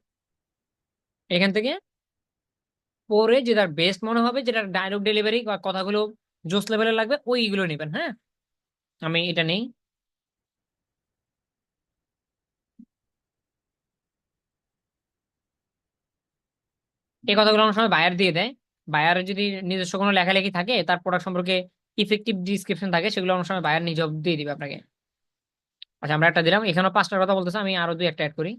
এখান থেকে পরে যেটা বেস্ট মনে হবে, যেটা ডায়লগ ডেলিভারি বা কথাগুলো জোস লেভেলের লাগবে, ওইগুলো নেবেন। হ্যাঁ, আমি এটা নেই। এই কথাগুলো অনেক সময় বায়ার দিয়ে দেয়। বায়ারের যদি নিজস্ব কোনো লেখালেখি থাকে, তার প্রোডাক্ট সম্পর্কে ইফেক্টিভ ডিসক্রিপশন থাকে, সেগুলো অনেক সময় বায়ার নিজে দিয়ে দিবে আপনাকে। আচ্ছা, আমরা একটা দিলাম, এখানেও পাঁচটার কথা বলতেছে, আমি আরো দুই একটা অ্যাড করি।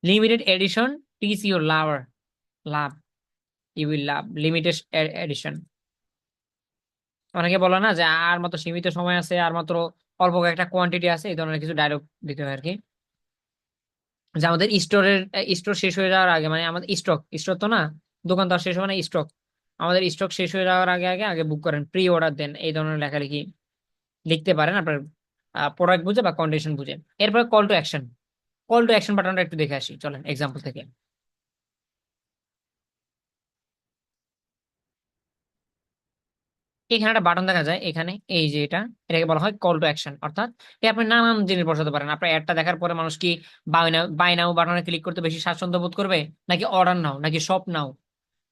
Limited edition, teach your lover, love, you will love limited edition. অনেকে বলে না যে আর মাত্র সীমিত সময় আছে, আর মাত্র অল্প একটা কোয়ান্টিটি আছে, এই ধরনের কিছু ডায়লগ দিতে হয় আর কি। যে আমাদের স্টোর শেষ হয়ে যাওয়ার আগে, মানে আমাদের স্টক স্টক তো না, দোকান তো আর শেষ হবে না, স্টক। আমাদের স্টক শেষ হয়ে যাওয়ার আগে আগে আগে বুক করেন, প্রি অর্ডার দেন, এই ধরনের লেখালেখি লিখতে পারেন আপনার প্রোডাক্ট বুঝে বা কন্ডিশন বুঝে। এরপরে call to action, call to action বাটনটা একটু দেখে আসি, চলেন এক্সাম্পল থেকে। এখানে একটা বাটন দেখা যায়, এখানে এই যে এটাকে বলা হয় কল টু অ্যাকশন। অর্থাৎ আপনি নানান জিনিস বসাতে পারেন। আপনার অ্যাডটা দেখার পরে মানুষ কি বাই নাও বাটনে ক্লিক করতে বেশি স্বাচ্ছন্দ্য বোধ করবে, নাকি অর্ডার নাও, নাকি শপ নাও,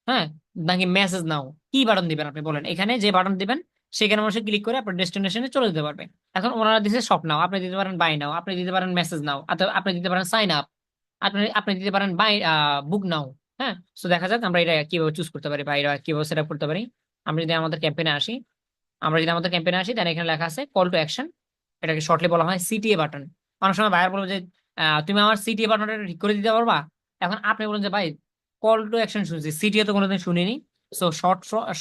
হ্যাঁ, নাকি মেসেজ নাও? কি বাটন দিবেন আপনি বলেন? এখানে যে বাটন দিবেন সেখানে মানুষ ক্লিক করে আপনার ডেস্টিনেশনে চলে যেতে পারবে। এখন ওনারা দিচ্ছে শপ নাও, আপনি দিতে পারেন বাই নাও, আপনি দিতে পারেন মেসেজ নাও, আপনি দিতে পারেন সাইন আপ, আপনি আপনি দিতে পারেন বাই বুক নাও। হ্যাঁ, তো দেখা যাক আমরা এটা কিভাবে চুজ করতে পারি বা এটা কিভাবে সেট আপ করতে পারি। আমরা যদি আমাদের ক্যাম্পেইনে আসি, তাহলে এখানে লেখা আছে কল টু অ্যাকশন। এটাকে শর্টলি বলা হয় সিটিএ বাটন। অনেক সময় বায়ার বলবে যে তুমি আমার সিটিএ বাটনটা ঠিক করে দিতে পারবা। এখন আপনি বলেন যে ভাই, কল টু অ্যাকশন শুনছি, সিটিএ তো কোনোদিন শুনিনি। So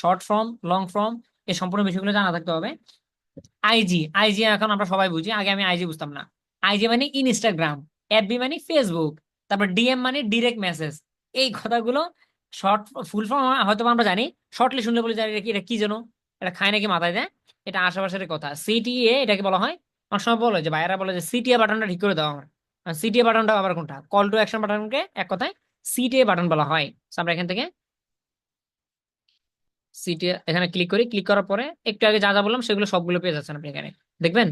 short form, long form, এই সম্পূর্ণ বিষয়গুলো জানা থাকতে হবে। আইজি, আইজি এখন আমরা সবাই বুঝি, আগে আমি আইজি বুঝতাম না। আইজি মানে ইনস্টাগ্রাম, এফবি মানে ফেসবুক, তারপর ডিএম মানে ডিরেক্ট মেসেজ। এই কথাগুলো শর্ট, ফুল ফর্ম হয়তো বা আমরা জানি, শর্টলি শুনলে বলে জানি এটা কি যেন, এটা খায় নাকি মাথায় দেয়। এটা আশেপাশের কথা, সিটিএ এটাকে বলা হয়। অনেক সময় বলে যে বাইরা বলে যে সিটিএ বাটনটা ঠিক করে দাও আমার। সিটিএ বাটনটা আবার কোনটা? কল টু অ্যাকশন বাটনকে এক কথায় সিটিএ বাটন বলা হয়। So আমরা এখান থেকে সিটি এখানে ক্লিক করি। ক্লিক করার পরে একটু আগে যা যা বললাম সেগুলো সবগুলো পেয়ে যাচ্ছেন আপনি এখানে, দেখবেন।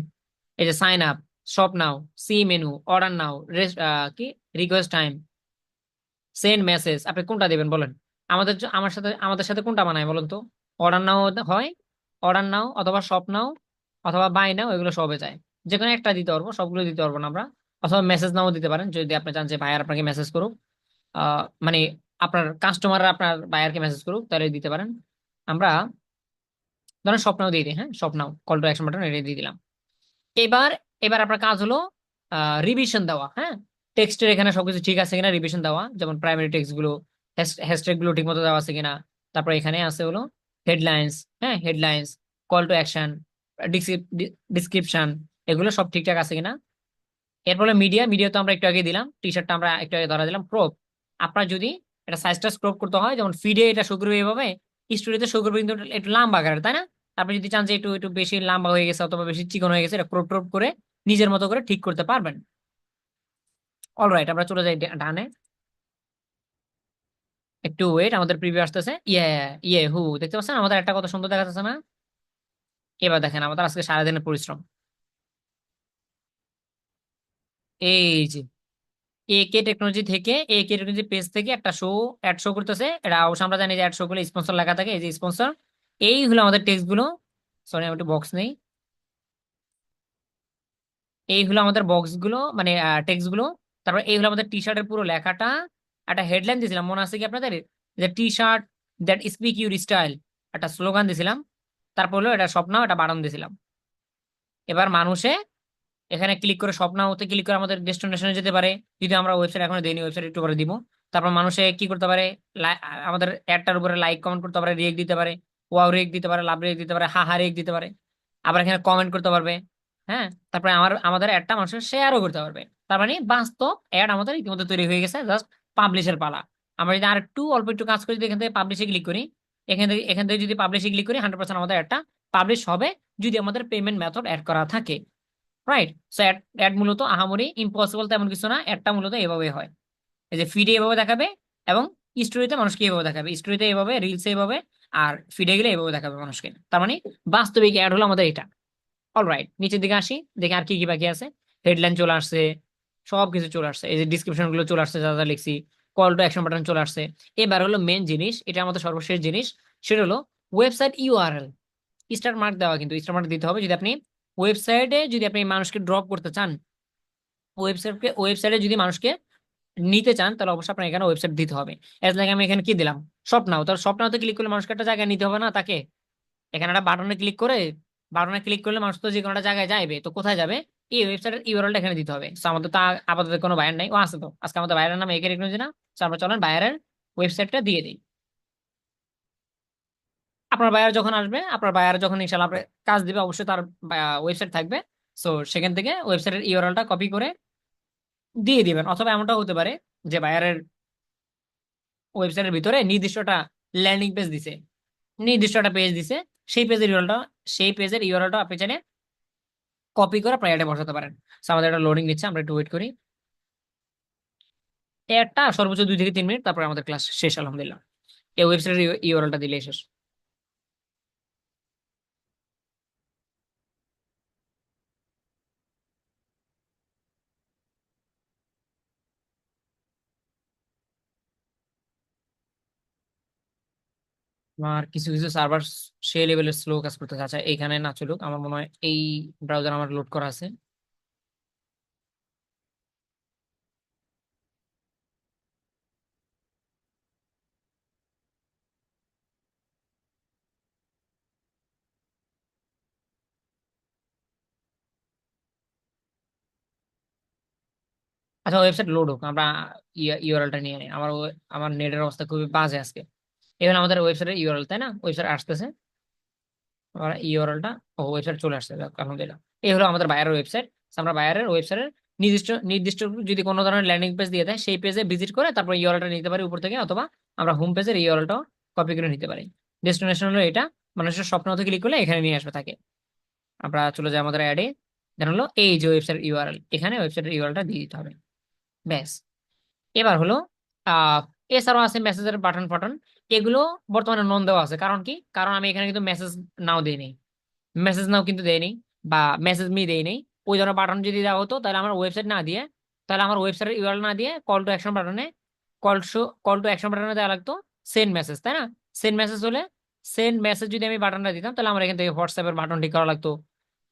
এই যে sign up, shop now, see menu, order now, রেস্ট, কি রিকোয়েস্ট টাইম, সেন্ড মেসেজ, আপনি কোনটা দিবেন বলেন? আমাদের সাথে কোনটা মানায় বলুন তো? অর্ডার নাও হয়, অর্ডার নাও অথবা শপ নাও অথবা বাই নাও, এগুলো সবে যায়। যে কোনো একটা দিতে পারবো, সবগুলো দিতে পারবো না আমরা। অথবা মেসেজ নাও দিতে পারেন, যদি আপনি চান যে ভাইয়ার আপনাকে মেসেজ করুক, মানে আপনার কাস্টমাররা আপনার বায়ারকে মেসেজ করুক, তাহলে দিতে পারেন। আমরা ধরেন স্বপ্নাও দিয়ে দিই। হ্যাঁ, স্বপ্নাও কল টু অ্যাকশন বাটন এটা দিয়ে দিলাম। এবার এবার আপনার কাজ হলো রিভিশন দেওয়া। হ্যাঁ, টেক্সটের এখানে সবকিছু ঠিক আছে কিনা রিভিশন দেওয়া, যেমন প্রাইমারি টেক্সট গুলো, হ্যাশট্যাগ গুলো ঠিক মতো দেওয়া আছে কিনা। তারপর এখানে আছে হলো হেডলাইন্স, হ্যাঁ headlines, call to action, description, এগুলো সব ঠিকঠাক আছে কিনা। এরপরে মিডিয়া, মিডিয়া তো আমরা একটু আগে দিলাম, টি শার্টটা আমরা একটু আগে ধরা দিলাম। ক্রপ, আপনার যদি এটা সাইজটা স্ক্রপ করতে হয়, যেমন ফিডে এটা শো করবে এইভাবে, স্টোরিতে শো করবে কিন্তু একটু লম্বা আকারে, তাই না? আপনি যদি চান যে একটু একটু বেশি লম্বা হয়ে গেছে অথবা বেশি চিকন হয়ে গেছে, এটা ক্রপ ট্রপ করে নিজের মতো করে ঠিক করতে পারবেন। অলরাইট, আমরা চলে যাই ডানে। একটু ওয়েট, আমাদের প্রিভিউ আসতেছে। ইয়ে, দেখতে পাচ্ছেন আমাদের একটা কত সুন্দর দেখা যাচ্ছে না? এবার দেখেন আমাদের আজকে সারাদিনের পরিশ্রম। এই যে একে টেকনোলজি থেকে, একে টেকনোলজি পেজ থেকে একটা শো, অ্যাড শো করতেছে। এটা অবশ্য আমরা জানি যে অ্যাড শো গুলো স্পন্সর লেখা থাকে, এই যে স্পন্সর। এই হলো আমাদের টেক্সট গুলো। সরি, আমি একটু বক্স নেই। এই হলো আমাদের বক্স গুলো, মানে টেক্সট গুলো। তারপর এই হলো আমাদের টি শার্টের পুরো লেখাটা। একটা হেডলাইন দিয়েছিলাম, মনে আছে কি আপনাদের? যে T shirt that speak your style, একটা স্লোগান দিছিলাম। তারপর হলো এটা স্বপ্ন, এটা বাড়ান দিছিলাম। এবার মানুষে এখানে ক্লিক করে, স্বপ্নাতে ক্লিক করে আমাদের ডেস্টিনেশনে যেতে পারে। যদি আমরা ওয়েবসাইট এখনো দেইনি, ওয়েবসাইট একটু করে দিব। তারপর মানুষে কি করতে পারে, আমাদের অ্যাডটার উপরে লাইক কমেন্ট করতে পারে, রিয়েক্ট দিতে পারে, ওয়াও রিয়েক্ট দিতে পারে, লাভ রিয়েক্ট দিতে পারে, হা হা রিয়েক্ট দিতে পারে। আবার এখানে কমেন্ট করতে পারবে। হ্যাঁ, তারপরে আমাদের অ্যাডটা মানুষের শেয়ারও করতে পারবে। তার মানে বাস্তব অ্যাড আমাদের ইতিমধ্যে তৈরি হয়ে গেছে, জাস্ট পাবলিশের পালা। আমরা যদি আর একটু অল্প একটু কাজ করি, যদি এখান থেকে পাবলিশে ক্লিক করি, এখান থেকে যদি পাবলিশে ক্লিক করি, 100% আমাদের অ্যাডটা পাবলিশ হবে, যদি আমাদের পেমেন্ট মেথড অ্যাড করা থাকে। রাইট। সো অ্যাড অ্যাড মূলত আহামরি ইম্পসিবল তেমন কিছু না, অ্যাডটা মূলত এভাবে হয়। এই যে ফিডে এভাবে দেখাবে, এবং স্টোরিতে মানুষকে এভাবে দেখাবে, স্টোরিতে এভাবে, রিলসে এভাবে, আর ফিডে গেলে এভাবে দেখাবে মানুষকে। তার মানে বাস্তবিক অ্যাড হলো আমাদের এটা। অলরাইট, নিচের দিকে আসি, দেখি আর কি কি বাকি আছে। হেডলাইন চলে আসছে, সব কিছু চলে আসছে, এই যে ডিসক্রিপশন গুলো চলে আসছে, যা যা লিখছি। কল টু অ্যাকশন বাটন চলে আসছে। এবার হলো মেন জিনিস, এটা আমাদের সর্বশেষ জিনিস। সেটা হলো ওয়েবসাইট ইউআরএল। স্টার মার্ক দেওয়া, কিন্তু স্টার মার্ক দিতে হবে যদি আপনি ওয়েবসাইটে, যদি আপনি মানুষকে ড্রপ করতে চান, ওয়েবসাইটে যদি মানুষকে নিতে চান, তাহলে অবশ্যই আপনার এখানে ওয়েবসাইট দিতে হবে। এজ লাইক আমি এখানে কি দিলাম, স্বপ্নাও। তার স্বপ্নাওতে ক্লিক করলে মানুষকে একটা জায়গায় নিতে হবে না তাকে? এখানে একটা বাটনে ক্লিক করে, বাটনে ক্লিক করলে মানুষ তো যে কোনো একটা জায়গায় যাবে, তো কোথায় যাবে? এই ওয়েবসাইটের ইউআরএলটা এখানে দিতে হবে। তো আমাদের তো আপাতত কোনো বায়ার নাই, ও আছে তো, আজকে আমাদের বায়ারের নাম একে টেকনোলজি না। তো আমরা চলেন বায়ারের ওয়েবসাইটটা দিয়ে দিই। আপনার বায়ার যখন আসবে, আপনার বায়ার যখন ইনশাল্লাহ আপনার কাজ দিবে, অবশ্যই তার ওয়েবসাইট থাকবে। সো সেখান থেকে ওয়েবসাইটের ইউআরএলটা কপি করে দিয়ে দিবেন। অথবা এমনটা হতে পারে যে বায়ারের ওয়েবসাইটের ভিতরে নির্দিষ্ট একটা ল্যান্ডিং পেজ দিছে, নির্দিষ্ট একটা পেজ দিছে, সেই পেজের ইউআরএলটা, আপনি চাইলে কপি করে আপনার অ্যাডে বসাতে পারেন। So, আমাদের একটা লোডিং নিচ্ছে, আমরা একটু ওয়েট করি। অ্যাডটা সর্বোচ্চ 2 থেকে 3 মিনিট, তারপর আমাদের ক্লাস শেষ আলহামদুলিল্লাহ। এই ওয়েবসাইটের ইউআরএলটা দিলে শেষ। আর কিছু কিছু সার্ভার সে লেভেলের স্লো কাজ করতেছে। আচ্ছা, এইখানে না চলুক, আমার মনে হয় এই ব্রাউজার আমার লোড করা আছে। আচ্ছা, ওয়েবসাইট লোড হোক, আমরা ইউআরএলটা নিয়ে নিই। আমার নেটের অবস্থা খুবই বাজে আজকে। এখানে আমাদের ওয়েবসাইটের ইউআরএল, তাই না? ওয়েবসাইট আসতেছে, আমার ইউআরএলটা, ও ওয়েবসাইট চলে আসছে, যাক, আলহামদুলিল্লাহ। এই হলো আমাদের বায়ারের ওয়েবসাইট। আমরা বায়ারের ওয়েবসাইটের নির্দিষ্ট নির্দিষ্ট যদি কোনো ধরনের ল্যান্ডিং পেজ দিয়ে দেয়, সেই পেজে ভিজিট করে তারপর ইউআরএলটা নিতে পারি উপর থেকে, অথবা আমরা হোম পেজের ইউআরএলটাও কপি করে নিতে পারি। ডেস্টিনেশন হলো এটা, মানুষের স্বপ্ন হতে ক্লিক করলে এখানে নিয়ে আসবে তাকে। আমরা চলে যাই আমাদের অ্যাডে, দেন হলো এই যে ওয়েবসাইট ইউআরএল, এখানে ওয়েবসাইটের ইউআরএলটা দিয়ে দিতে হবে। ব্যাস। এবার হলো আহ এছাড়াও আছে মেসেজের বাটন ফাটন, এগুলো বর্তমানে নন দেওয়া আছে। কারণ কি? কারণ আমি এখানে কিন্তু মেসেজ নাও দিইনি, মেসেজ নাও কিন্তু দেয়নি, বা মেসেজ মি দেয়নি। ওই ধরনের বাটন যদি দেওয়া হতো, তাহলে আমার ওয়েবসাইট না দিয়ে, তাহলে আমার ওয়েবসাইটের ইউআরএল না দিয়ে কল টু অ্যাকশন বাটনে, কল টু অ্যাকশন বাটনে দেওয়া লাগতো সেন্ড মেসেজ, তাই না? সেন্ড মেসেজ হলে, সেন্ড মেসেজ যদি আমি বাটনটা দিতাম, তাহলে আমার এখান থেকে হোয়াটসঅ্যাপের বাটন ঠিক করা লাগতো।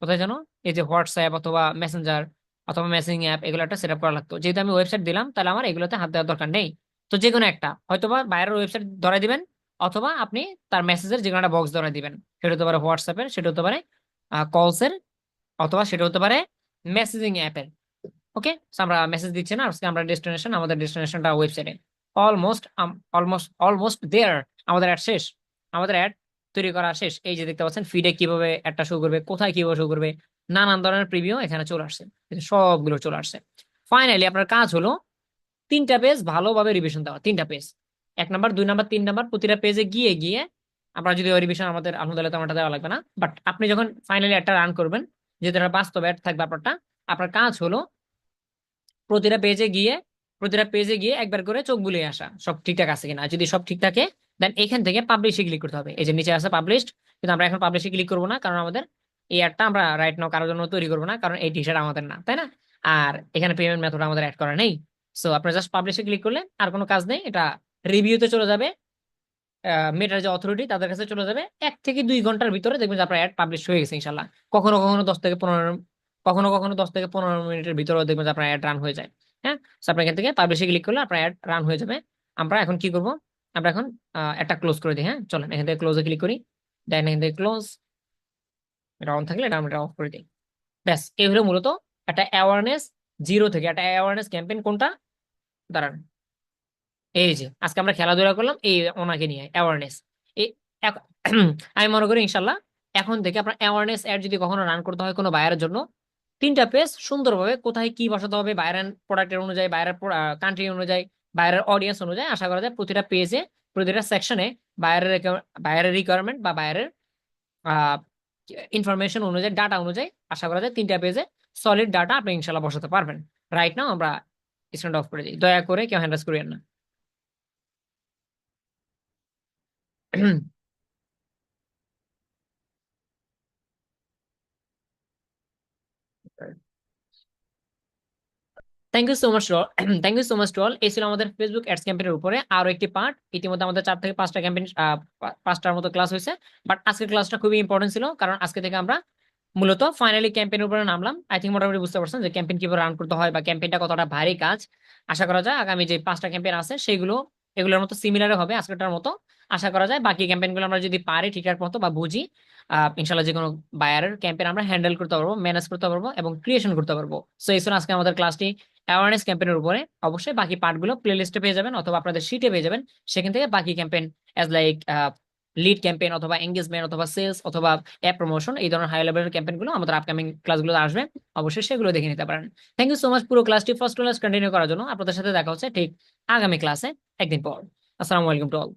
কোথায় জানো? এই যে হোয়াটসঅ্যাপ অথবা মেসেঞ্জার অথবা মেসেজিং অ্যাপ, এগুলো একটা সেট আপ করা লাগতো। যেহেতু আমি ওয়েবসাইট দিলাম, তাহলে আমার এগুলোতে হাত দেওয়ার দরকার নেই। তো যে কোনো একটা, হয়তোবা বাইরের ওয়েবসাইট ধরাই দিবেন, অথবা আপনি তার মেসেজের যে কোনো একটা বক্স ধরাই দিবেন। সেটা হতে পারে হোয়াটসঅ্যাপের, সেটা হতে পারে কলসের, অথবা সেটা হতে পারে মেসেজিং অ্যাপের। ওকে, আমরা মেসেজ দিচ্ছি না, আজকে আমরা ডেস্টিনেশন, আমাদের ডেস্টিনেশনটা ওয়েবসাইটে অলমোস্ট অলমোস্ট দেয়ার। আমাদের অ্যাড শেষ, আমাদের অ্যাড তৈরি করা শেষ। এই যে দেখতে পাচ্ছেন ফিডে কিভাবে অ্যাডটা শো করবে, কোথায় কিভাবে শো করবে, নানান ধরনের প্রিভিউ এখানে চলে আসছে, এই যে সবগুলো চলে আসছে। ফাইনালি আপনার কাজ হলো 3টা পেজ ভালোভাবে রিভিশন দেওয়া, 3টা পেজ, 1 নাম্বার 2 নাম্বার 3 নাম্বার, প্রতিটা পেজে গিয়ে গিয়ে আপনার যদি রিভিশন আমাদের আলহামদুলিল্লাহ তেমনটা দেওয়া লাগবে না, বাট আপনি যখন ফাইনালি একটা রান করবেন, যেহেতু এটা বাস্তব অ্যাড থাকবে ব্যাপারটা, আপনার কাজ হলো প্রতিটা পেজে গিয়ে প্রতিটা পেজে গিয়ে একবার করে চোখ বুলিয়ে আসা সব ঠিকঠাক আছে কিনা। যদি সব ঠিক থাকে দেন এখান থেকে পাবলিশে ক্লিক করতে হবে। এই যে নিচে আছে পাবলিশড, কিন্তু আমরা এখন পাবলিশে ক্লিক করবো না, কারণ আমাদের এই অ্যাডটা আমরা রাইট নাও কারোর জন্য তৈরি করবো না, কারণ এই টি শার্ট আমাদের না, তাই না? আর এখানে পেমেন্ট মেথড আমাদের অ্যাড করা নেই। সো আপনার জাস্ট পাবলিশে ক্লিক করলে আর কোনো কাজ নেই, এটা রিভিউতে চলে যাবে, মেটার যে অথরিটি তাদের কাছে চলে যাবে। 1 থেকে 2 ঘন্টার ভিতরে দেখবেন যে আপনার অ্যাড পাবলিশ হয়ে গেছে ইনশাল্লাহ। কখনো কখনো 10 থেকে 15, কখনো কখনো 10 থেকে 15 মিনিটের ভিতরেও দেখবেন যে আপনার অ্যাড রান হয়ে যায়। হ্যাঁ, তো আপনি এখান থেকে পাবলিশে ক্লিক করলে আপনার অ্যাড রান হয়ে যাবে। আমরা এখন কি করব, আমরা এখন একটা ক্লোজ করে দিই। হ্যাঁ, চলেন এখান থেকে ক্লোজে ক্লিক করি, দেন এখান থেকে ক্লোজ, এটা অন থাকলে এটা আমরা অফ করে দিই। ব্যাস, এই হলো মূলত একটা অ্যাওয়ারনেস জিরো থেকে একটা অ্যাওয়ারনেস ক্যাম্পেইন। কোনটা, দাঁড়ান, এই যে আজকে আমরা খেলাধুলা করলাম এই ওনাকে নিয়ে অ্যাওয়ারনেস। এই আমি মনে করি ইনশাল্লাহ এখন থেকে আপনার অ্যাওয়ারনেস অ্যাড যদি কখনো রান করতে হয় কোনো বায়ারের জন্য, 3টা পেজ সুন্দরভাবে কোথায় কি বসাতে হবে বাইরের প্রোডাক্টের অনুযায়ী, বাইরের কান্ট্রি অনুযায়ী, বাইরের অডিয়েন্স অনুযায়ী, আশা করা যায় প্রতিটা পেজে প্রতিটা সেকশনে বাইরের বাইরের রিকোয়ারমেন্ট বা বাইরের ইনফরমেশন অনুযায়ী, ডাটা অনুযায়ী আশা করা যায় 3টা পেজে সলিড ডাটা আপনি ইনশাল্লাহ বসাতে পারবেন। রাইট নাও আমরা স্ট্যান্ড অফ করে দিই, দয়া করে কেউ হ্যান্ডেস করিয়েন না। Thank you so much to all, thank you so much to all. এই ছিল আমাদের ফেসবুক অ্যাডস ক্যাম্পেইনের উপরে আরো একটি পার্ট। ইতিমধ্যে আমাদের 4 থেকে 5টা ক্যাম্পেইন, 5টার মতো ক্লাস হয়েছে, বাট আজকের ক্লাসটা খুবই ইম্পর্টেন্ট ছিল, কারণ আজকে থেকে আমরা মূলত ফাইনালি ক্যাম্পেইনের উপরে নামলাম। আই থিঙ্ক মোটামুটি বুঝতে পারছেন যে ক্যাম্পেইন কিভাবে রান করতে হয় বা ক্যাম্পেইনটা কতটা ভারী কাজ। আশা করা যায় আগামী যে 5টা ক্যাম্পেইন আছে সেগুলো এগুলোর মতো সিমিলার হবে আজকেরটার মতো। আশা করা যায় বাকি ক্যাম্পেইনগুলো আমরা যদি পারি ঠিকঠাক মতো বা বুঝি, ইনশাল্লাহ যে কোনো বায়ারের ক্যাম্পেইন আমরা হ্যান্ডেল করতে পারবো, ম্যানেজ করতে পারবো এবং ক্রিয়েশন করতে পারবো। সো এই ছিল আজকে আমাদের ক্লাসটি অ্যাওয়ারনেস ক্যাম্পেইনের উপরে। অবশ্যই বাকি পার্টগুলো প্লে লিস্টে পেয়ে যাবেন অথবা আপনাদের শিটে পেয়ে যাবেন, সেখান থেকে বাকি campaign as like lead campaign অথবা এঙ্গেজমেন্ট অথবা সেলস অথবা অ্যাপ প্রমোশন, এই ধরনের হাই লেভেলের ক্যাম্পেইনগুলো আমাদের আপকামিং ক্লাসগুলো আসবে, অবশ্যই সেগুলো দেখে নিতে পারেন। থ্যাংক ইউ সো মাচ পুরো ক্লাসটি ফার্স্ট ক্লাস কন্টিনিউ করার জন্য। আপনাদের সাথে দেখা হচ্ছে ঠিক আগামী ক্লাসে একদিন পর। আসসালামু আলাইকুম টু অল।